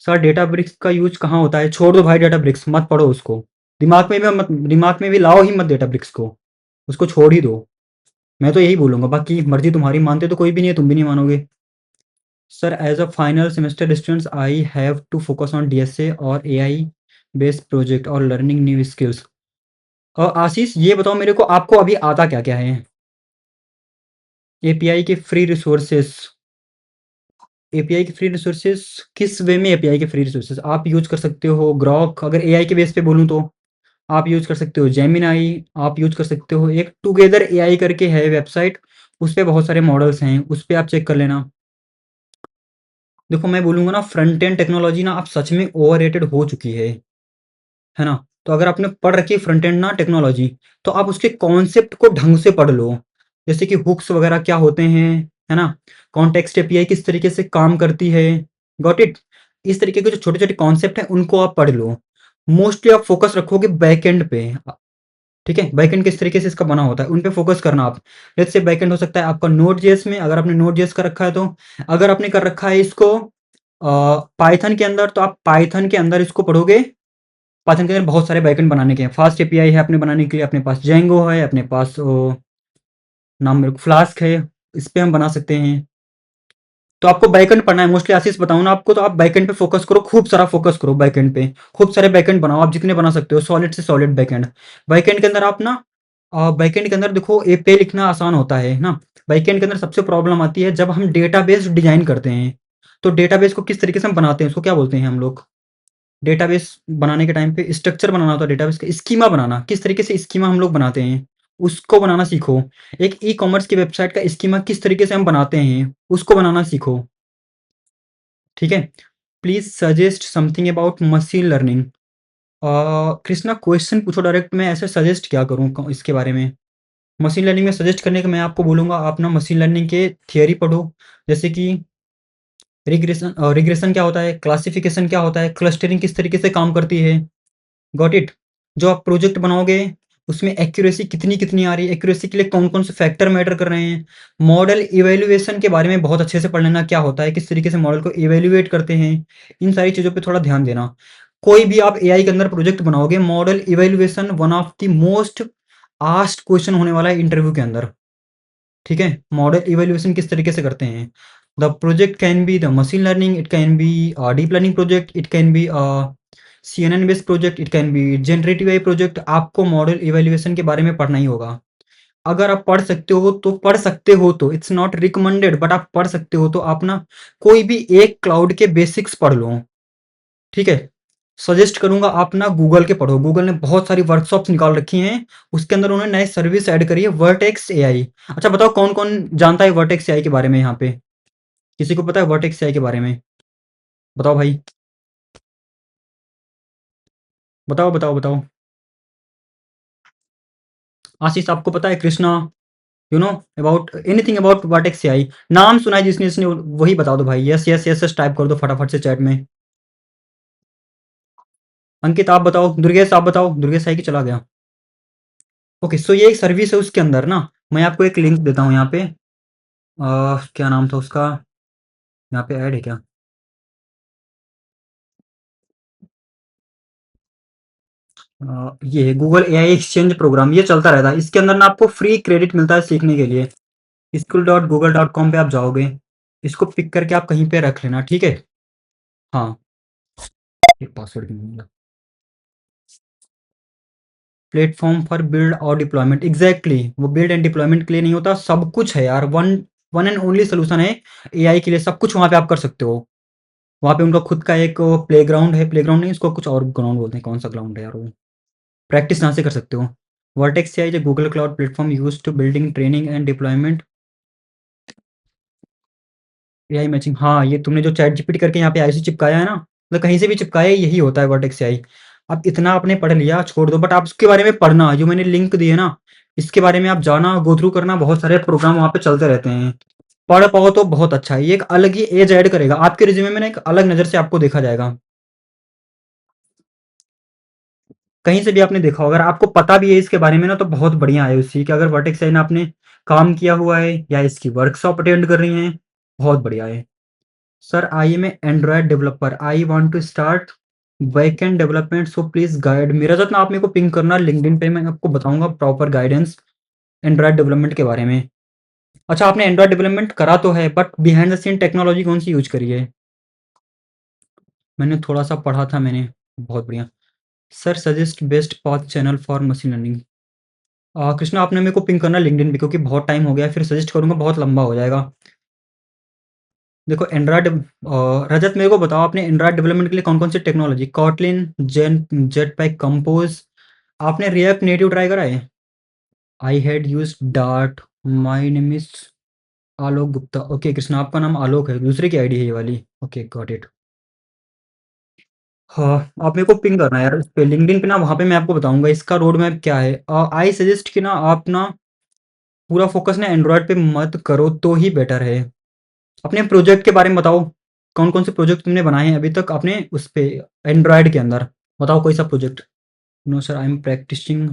सर डेटाब्रिक्स का यूज़ कहाँ होता है? छोड़ दो भाई डेटाब्रिक्स, मत पढ़ो उसको। दिमाग में भी लाओ ही मत डेटाब्रिक्स को, उसको छोड़ ही दो। मैं तो यही बोलूँगा, बाकी मर्ज़ी तुम्हारी, मानते तो कोई भी नहीं है, तुम भी नहीं मानोगे। Sir as a final semester students I have to focus on DSA और एआई बेस्ड प्रोजेक्ट और लर्निंग न्यू स्किल्स। और आशीष ये बताओ मेरे को आपको अभी आता क्या-क्या है? एपीआई के फ्री रिसोर्सेज़। एपीआई के फ्री रिसोर्सेज़ किस वे में एपीआई के फ्री रिसोर्सेज़? आप यूज़ कर सकते हो ग्रॉक, अगर एआई के बेस पे बोलूँ तो। आप यूज़ कर सकते हो जेमिनी, आप यूज़ कर सकते हो एक टुगेदर एआई करके है वेबसाइट, उस पे बहुत सारे मॉडल्स हैं, उस पे आप चेक कर लेना। देखो मैं बोलूँगा ना फ्रंट एंड टेक्नोलॉजी ना अब सच में ओवररेटेड हो चुकी है ना? तो अगर आपने पढ़ रखी है फ्रंट एंड ना टेक्नोलॉजी, तो आप उसके कॉन्सेप्ट को ढंग से पढ़ लो। जैसे कि हुक्स वगैरह क्या होते हैं, है ना? कॉन्टेक्स्ट एपीआई किस तरीके से काम करती है, गॉट इट? इस तरीके के जो छोटे-छोटे कॉन्सेप्ट हैं उनको आप पढ़ लो। मोस्टली आप फ़ोकस रखोगे बैकएंड पे, ठीक है? बैकएंड किस तरीके से इसका बना होता है, उन पे फ़ोकस करना आप। जैसे बैकएंड हो सकता है आपका नोड.जेएस में, अगर आपने नोड.जेएस का रखा है तो। अगर आपने कर रखा है इसको पाइथन के अंदर, तो आप पाइथन के अंदर इसको पढ़ोगे पाइथन के अंदर बहुत सारे बैकएंड बनाने के हैं। फास्ट एपीआई है अपने बनाने के लिए, अपने पास जेंगो है, अपने पास नाम मेरे को फ्लास्क है, इस पे हम बना सकते हैं। तो आपको बैकएंड पढ़ना है मोस्टली, आशीष बताऊँ ना आपको, तो आप बैकएंड पे फोकस करो, खूब सारा फोकस करो बैकएंड पे, खूब सारे बैकएंड बनाओ, आप जितने बना सकते हो, सॉलिड से सॉलिड बैकएंड। बैकएंड के अंदर आप ना बैकएंड के अंदर देखो एपीआई लिखना आसान होता है ना, बैकएंड के अंदर सबसे प्रॉब्लम आती है जब हम डेटाबेस डिजाइन करते हैं। तो डेटाबेस को किस तरीके से हम बनाते हैं, उसको क्या बोलते हैं हम लोग? डेटाबेस बनाने के टाइम पे स्ट्रक्चर बनाना होता है, डेटाबेस का स्कीमा बनाना, किस तरीके से स्कीमा हम लोग बनाते हैं, उसको बनाना सीखो। एक ई कॉमर्स की वेबसाइट का स्कीमा किस तरीके से हम बनाते हैं, उसको बनाना सीखो। ठीक है? Please suggest something about machine learning. Krishna question पूछो डायरेक्ट, मैं ऐसे सजेस्ट क्या करूँ इसके बारे में? मशीन लर्निंग में सजेस्ट करने का मैं आपको बोलूँगा, आप ना मशीन लर्निंग के थियरी पढ़ो, जैसे कि रिग्रेशन क्या होता है, क्लासिफिकेशन क्या होता है, क्लस्टरिंग किस तरीके से काम करती है। Got it? जो आप प्रोजेक्ट बनाओगे उसमें एक्यूरेसी कितनी कितनी आ रही है, एक्यूरेसी के लिए कौन कौन से फैक्टर मैटर कर रहे हैं। मॉडल इवेल्युएशन के बारे में बहुत अच्छे से पढ़ लेना, क्या होता है, किस तरीके से मॉडल को इवेल्युएट करते हैं, इन सारी चीज़ों पे थोड़ा ध्यान देना। कोई भी आप एआई के अंदर प्रोजेक्ट बनाओगे, model evaluation one of the most asked question होने वाला है इंटरव्यू के अंदर। ठीक है? मॉडल इवेल्युएशन किस तरीके से करते हैं। The project can be the machine learning, it can be deep learning project, it can be CNN based project, it can be generative AI project. आपको मॉडल इवेल्युएशन के बारे में पढ़ना ही होगा। अगर आप पढ़ सकते हो तो पढ़ सकते हो, तो इट्स नॉट रिकमेंडेड, बट आप पढ़ सकते हो तो आप ना कोई भी एक क्लाउड के बेसिक्स पढ़ लो। ठीक है? सजेस्ट करूंगा आप ना गूगल के पढ़ो, गूगल ने बहुत सारी वर्कशॉप्स निकाल रखी हैं, उसके अंदर उन्होंने नए सर्विस ऐड करी है, वर्टेक्स एआई। अच्छा बताओ कौन कौन जानता है वर्टेक्स एआई के बारे में यहाँ पे? किसी को पता है वर्टेक्स एआई के बारे में? बताओ भाई, बताओ बताओ बताओ। आशीष आपको पता है? Krishna, you know about anything about vertex AI? नाम सुना है जिसने वही बता दो भाई, yes yes yes yes type कर दो फटाफट से चैट में। अंकित आप बताओ, दुर्गेश आप बताओ, दुर्गेश आई कि चला गया? ओके, सो ये एक सर्विस है, उसके अंदर ना मैं आपको एक लिंक देता हूँ यहाँ पे। क्या नाम था उसका, यहाँ पे ऐड है क्या? ये है गूगल एआई एक्सचेंज प्रोग्राम, ये चलता रहता है, इसके अंदर ना आपको फ्री क्रेडिट मिलता है सीखने के लिए। school.google.com पे आप जाओगे, इसको पिक करके आप कहीं पे रख लेना, ठीक है? हाँ, एक पासवर्ड नहीं मिला। प्लेटफॉर्म फॉर बिल्ड और डिप्लॉयमेंट, एग्जैक्टली वो बिल्ड एंड डिप्लॉयमेंट के लिए नहीं होता, सब कुछ है यार, one one and only solution है एआई के लिए, सब कुछ वहाँ पे आप कर सकते हो। वहाँ पे उनका खुद का एक प्लेग्राउंड है, प्लेग्राउंड नहीं उसको कुछ और ग्राउंड बोलते हैं, कौन सा ग्राउंड है यार वो, प्रैक्टिस यहाँ से कर सकते हो। Vertex AI is Google cloud platform use to building training and deployment AI matching. हाँ, ये तुमने जो चैट जीपीटी करके यहाँ पे आईसी चिपकाया है ना, मतलब कहीं से भी चिपकाया यही होता है वर्टेक्स एआई। अब इतना आपने पढ़ लिया, छोड़ दो, बट आप इसके बारे में पढ़ना, जो मैंने लिंक दिए ना इसके बारे में आप जाना, गो थ्रू करना, बहुत सारे प्रोग्राम वहाँ पे चलते रहते हैं। पढ़ पाओ तो बहुत अच्छा है, ये एक अलग ही एज ऐड करेगा आपके रिज्यूमे में ना, एक अलग नज़र से आपको देखा जाएगा। कहीं से भी आपने देखा हो, अगर आपको पता भी है इसके बारे में ना तो बहुत बढ़िया है उसी कि अगर वर्टेक्स एआई में आपने काम किया हुआ है या इसकी वर्कशॉप अटेंड कर रही हैं, बहुत बढ़िया है। Sir I am a Android developer, I want to start backend development, so please guide. मेरा साथ ना आप मेरे को पिंग करना लिंक्डइन पे, मैं आपको बताऊंगा प्रॉपर गाइडेंस एंड्रॉयड डेवलपमेंट के बारे में। अच्छा, आपने एंड्रॉयड डेवलपमेंट करा तो है, but behind the scene technology कौन सी यूज करी है? मैंने थोड़ा सा पढ़ा था मैंने, बहुत बढ़िया। Sir suggest best path channel for machine learning. Krishna आपने मेरे को पिंग करना लिंक्डइन पे, क्योंकि बहुत टाइम हो गया, फिर सजेस्ट करूंगा बहुत लंबा हो जाएगा। देखो एंड्रॉयड, रजत मेरे को बताओ आपने एंड्रॉयड डेवलपमेंट के लिए कौन कौन सी technology, Kotlin, Jetpack, Compose, आपने रिएक्ट नेटिव ट्राई करा है? I had use Dart, my name is Alok Gupta. Okay Krishna, आपका नाम आलोक है, दूसरे की आईडी है ये वाली। Okay got it. हाँ, आप मेरे को पिंग करना यार इस पे लिंक्डइन पे ना, वहाँ पे मैं आपको बताऊंगा इसका रोड मैप क्या है। आई सजेस्ट कि ना आप ना पूरा फोकस ना एंड्रॉयड पे मत करो तो ही बेटर है। अपने प्रोजेक्ट के बारे में बताओ, कौन कौन से प्रोजेक्ट तुमने बनाए हैं अभी तक अपने उस पे एंड्रॉयड के अंदर, बताओ कोई सा project. No sir I am practicing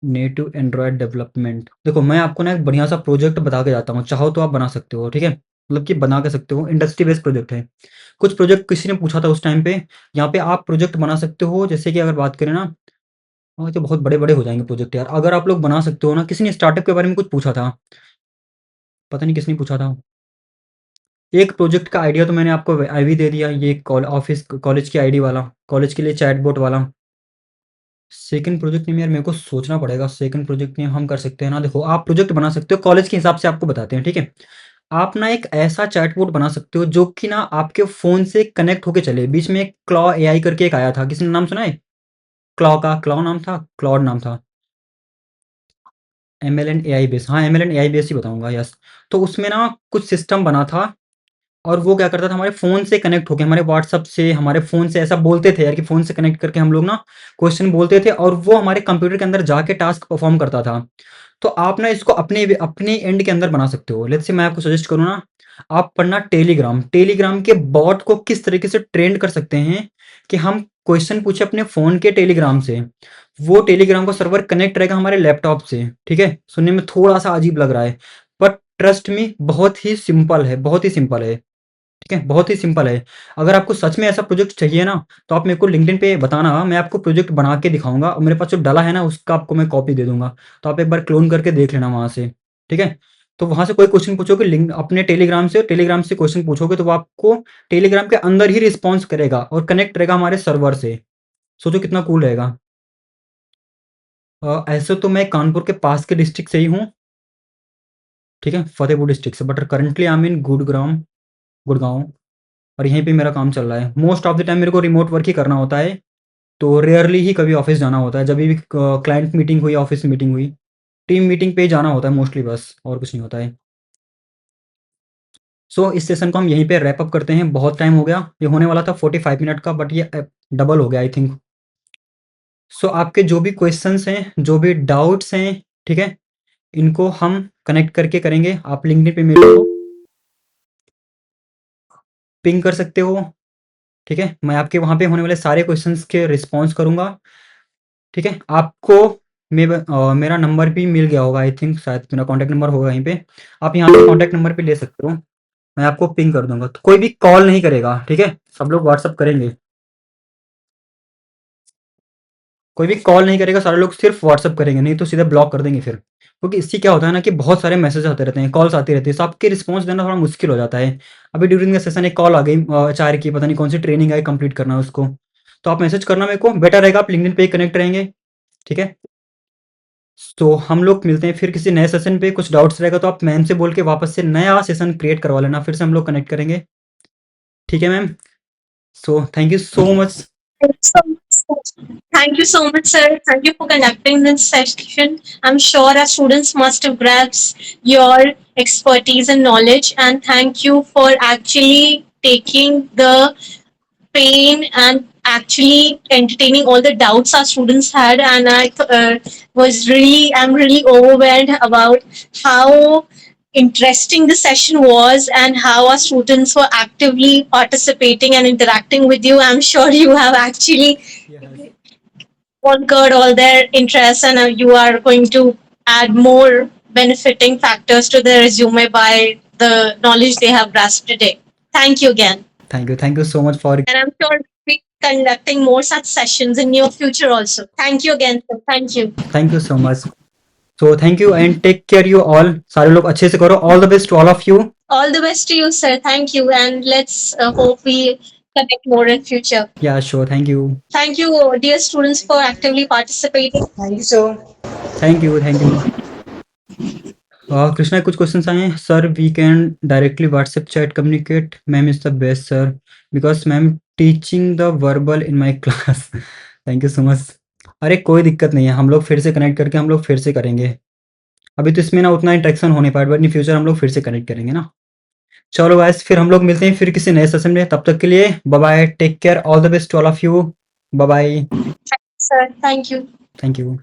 native Android development. देखो मैं आपको ना एक बढ़िया सा प्रोजेक्ट बता के जाता हूँ, चाहो तो आप बना सकते हो, ठीक है? मतलब कि बना के सकते हो, इंडस्ट्री बेस्ड प्रोजेक्ट है। कुछ प्रोजेक्ट किसी ने पूछा था उस टाइम पे, यहाँ पे आप प्रोजेक्ट बना सकते हो, जैसे कि अगर बात करें ना, तो बहुत बड़े-बड़े हो जाएँगे प्रोजेक्ट यार। अगर आप लोग बना सकते हो ना, किसी ने स्टार्टअप के बारे में कुछ पूछा था, पता नहीं किसने पूछा था। एक प्रोजेक्ट का आइडिया तो मैंने आपको भी दे दिया, ये कॉलेज की आईडी वाला, कॉलेज के लिए चैटबॉट वाला। सेकंड प्रोजेक्ट नेम यार मेरे को सोचना पड़ेगा, सेकंड प्रोजेक्ट नेम हम कर सकते हैं ना, देखो आप प्रोजेक्ट बना सकते हो कॉलेज के हिसाब से, आपको बताते हैं, ठीक है? आप ना एक ऐसा चैटबॉट बना सकते हो जो कि ना आपके फ़ोन से कनेक्ट होके चले। बीच में एक क्लॉ एआई करके एक आया था, किसी ने नाम सुना है? क्लॉ नाम था, क्लॉड नाम था। एमएलएन एआई बेस, हाँ, एमएलएन एआई बेस ही बताऊँगा, यस। तो उसमें ना कुछ सिस्टम बना था और वो क्या करता था, हमारे फ़ोन से कनेक्ट होके, हमारे व्हाट्सएप से, हमारे फ़ोन से ऐसा बोलते थे यार कि फ़ोन से कनेक्ट करके हम लोग ना क्वेश्चन बोलते थे और वो हमारे कंप्यूटर के अंदर जाके टास्क परफ़ॉर्म करता था। तो आप ना इसको अपने एंड के अंदर बना सकते हो। लेट्स से मैं आपको सजेस्ट करूँ ना, आप पढ़ना टेलीग्राम के बॉट को किस तरीके से ट्रेंड कर सकते हैं कि हम क्वेश्चन पूछे अपने फ़ोन के टेलीग्राम से, वो टेलीग्राम का सर्वर कनेक्ट रहेगा हमारे लैपटॉप से, ठीक है? सुनने में थोड़ा-सा अजीब लग रहा है, बट ट्रस्ट मी बहुत ही सिंपल है, बहुत ही सिंपल है। ठीक है, बहुत ही सिंपल है। अगर आपको सच में ऐसा प्रोजेक्ट चाहिए ना, तो आप मेरे को लिंक्डइन पे बताना, मैं आपको प्रोजेक्ट बना के दिखाऊँगा और मेरे पास जो डला है ना, उसका आपको मैं कॉपी दे दूँगा। तो आप एक बार क्लोन करके देख लेना वहाँ से, ठीक है? तो वहाँ से कोई क्वेश्चन पूछोगे, लिंक अपने टेलीग्राम से क्वेश्चन पूछोगे, तो वो आपको टेलीग्राम के अंदर ही रिस्पॉन्स करेगा और कनेक्ट रहेगा हमारे सर्वर से। सोचो कितना कूल रहेगा। ऐसे तो मैं कानपुर के पास के डिस्ट्रिक्ट से ही हूँ, ठीक है? फतेहपुर डिस्ट्रिक्ट से, बट करंटली आई एम इन गुड़गाँव। और यहीं पे मेरा काम चल रहा है। मोस्ट ऑफ द टाइम मेरे को रिमोट वर्क ही करना होता है, तो रेयरली ही कभी ऑफ़िस जाना होता है। जभी भी क्लाइंट मीटिंग हुई, ऑफ़िस मीटिंग हुई, टीम मीटिंग पे ही जाना होता है मोस्टली, बस और कुछ नहीं होता है। सो इस सेशन को हम यहीं पे रैप अप करते हैं, बहुत टाइम हो गया। ये होने वाला था 45 मिनट का, बट ये डबल हो गया आई थिंक। सो आपके जो भी क्वेश्चंस हैं, जो भी डाउट्स हैं, ठीक है? इनको हम कनेक्ट करके करेंगे। आप लिंक्डइन पे मेरे को पिंग कर सकते हो, ठीक है? मैं आपके वहाँ पे होने वाले सारे क्वेश्चंस के रिस्पॉन्स करूँगा। ठीक है? आपको मेरा नंबर भी मिल गया होगा आई थिंक, शायद मेरा कॉन्टैक्ट नंबर होगा यहीं पे। आप यहाँ पे कॉन्टैक्ट नंबर पे ले सकते हो। मैं आपको पिंग कर दूँगा। तो कोई भी कॉल नहीं करेगा, ठीक है? सब लोग व्हाट्सएप करेंगे। कोई भी कॉल नहीं करेगा, सारे लोग सिर्फ़ व्हाट्सएप करेंगे, नहीं तो सीधे ब्लॉक कर देंगे फिर। क्योंकि इससे क्या होता है ना कि बहुत सारे मैसेज आते रहते हैं, कॉल्स आती रहती है, तो आपके रिस्पॉन्स देना थोड़ा मुश्किल हो जाता है। अभी ड्यूरिंग द सेशन एक कॉल आ गई एचआर की, पता नहीं कौन सी ट्रेनिंग आई, कंप्लीट करना है उसको। तो आप मैसेज करना मेरे को, बेटर रहेगा आप लिंक्डइन पे ही कनेक्ट रहेंगे, ठीक है? तो हम लोग मिलते हैं फिर किसी नए सेशन पे। कुछ डाउट्स रहेगा तो आप मैम से बोल के वापस से नया सेशन क्रिएट करवा लेना, फिर से हम लोग कनेक्ट करेंगे। ठीक है ma'am? So thank you so much. Thank you so much. Thank you so much, sir. Thank you for conducting this session. I'm sure our students must have grasped your expertise and knowledge. And thank you for actually taking the pain and actually entertaining all the doubts our students had. And I'm really overwhelmed about how interesting the session was and how our students were actively participating and interacting with you. I'm sure you have actually Yes. conquered all their interests, and you are going to add more benefiting factors to their resume by the knowledge they have grasped today. Thank you again. Thank you so much for. And I'm sure we'll be conducting more such sessions in near future also. Thank you again, sir. Thank you. Thank you so much. So thank you and take care you all. सारे लोग अच्छे से करो। All the best to all of you. All the best to you, sir. Thank you. And let's hope we connect more in future. या sure, thank you. Thank you, dear students, for actively participating. Thank you sir. Thank you. Krishna कुछ क्वेश्चंस आए हैं। Sir we can directly WhatsApp chat communicate, ma'am is the best sir because ma'am teaching the verbal in my class. Thank you so much. अरे कोई दिक्कत नहीं है, हम लोग फिर से कनेक्ट करके हम लोग फिर से करेंगे। अभी तो इसमें ना उतना इंटरेक्शन हो नहीं पाया, बट इन फ्यूचर हम लोग फिर से कनेक्ट करेंगे ना। चलो गाइस, फिर हम लोग मिलते हैं फिर किसी नए सेशन में। तब तक के लिए bye bye, take care, all the best to all of you. Bye bye. Sir, thank you. Thank you.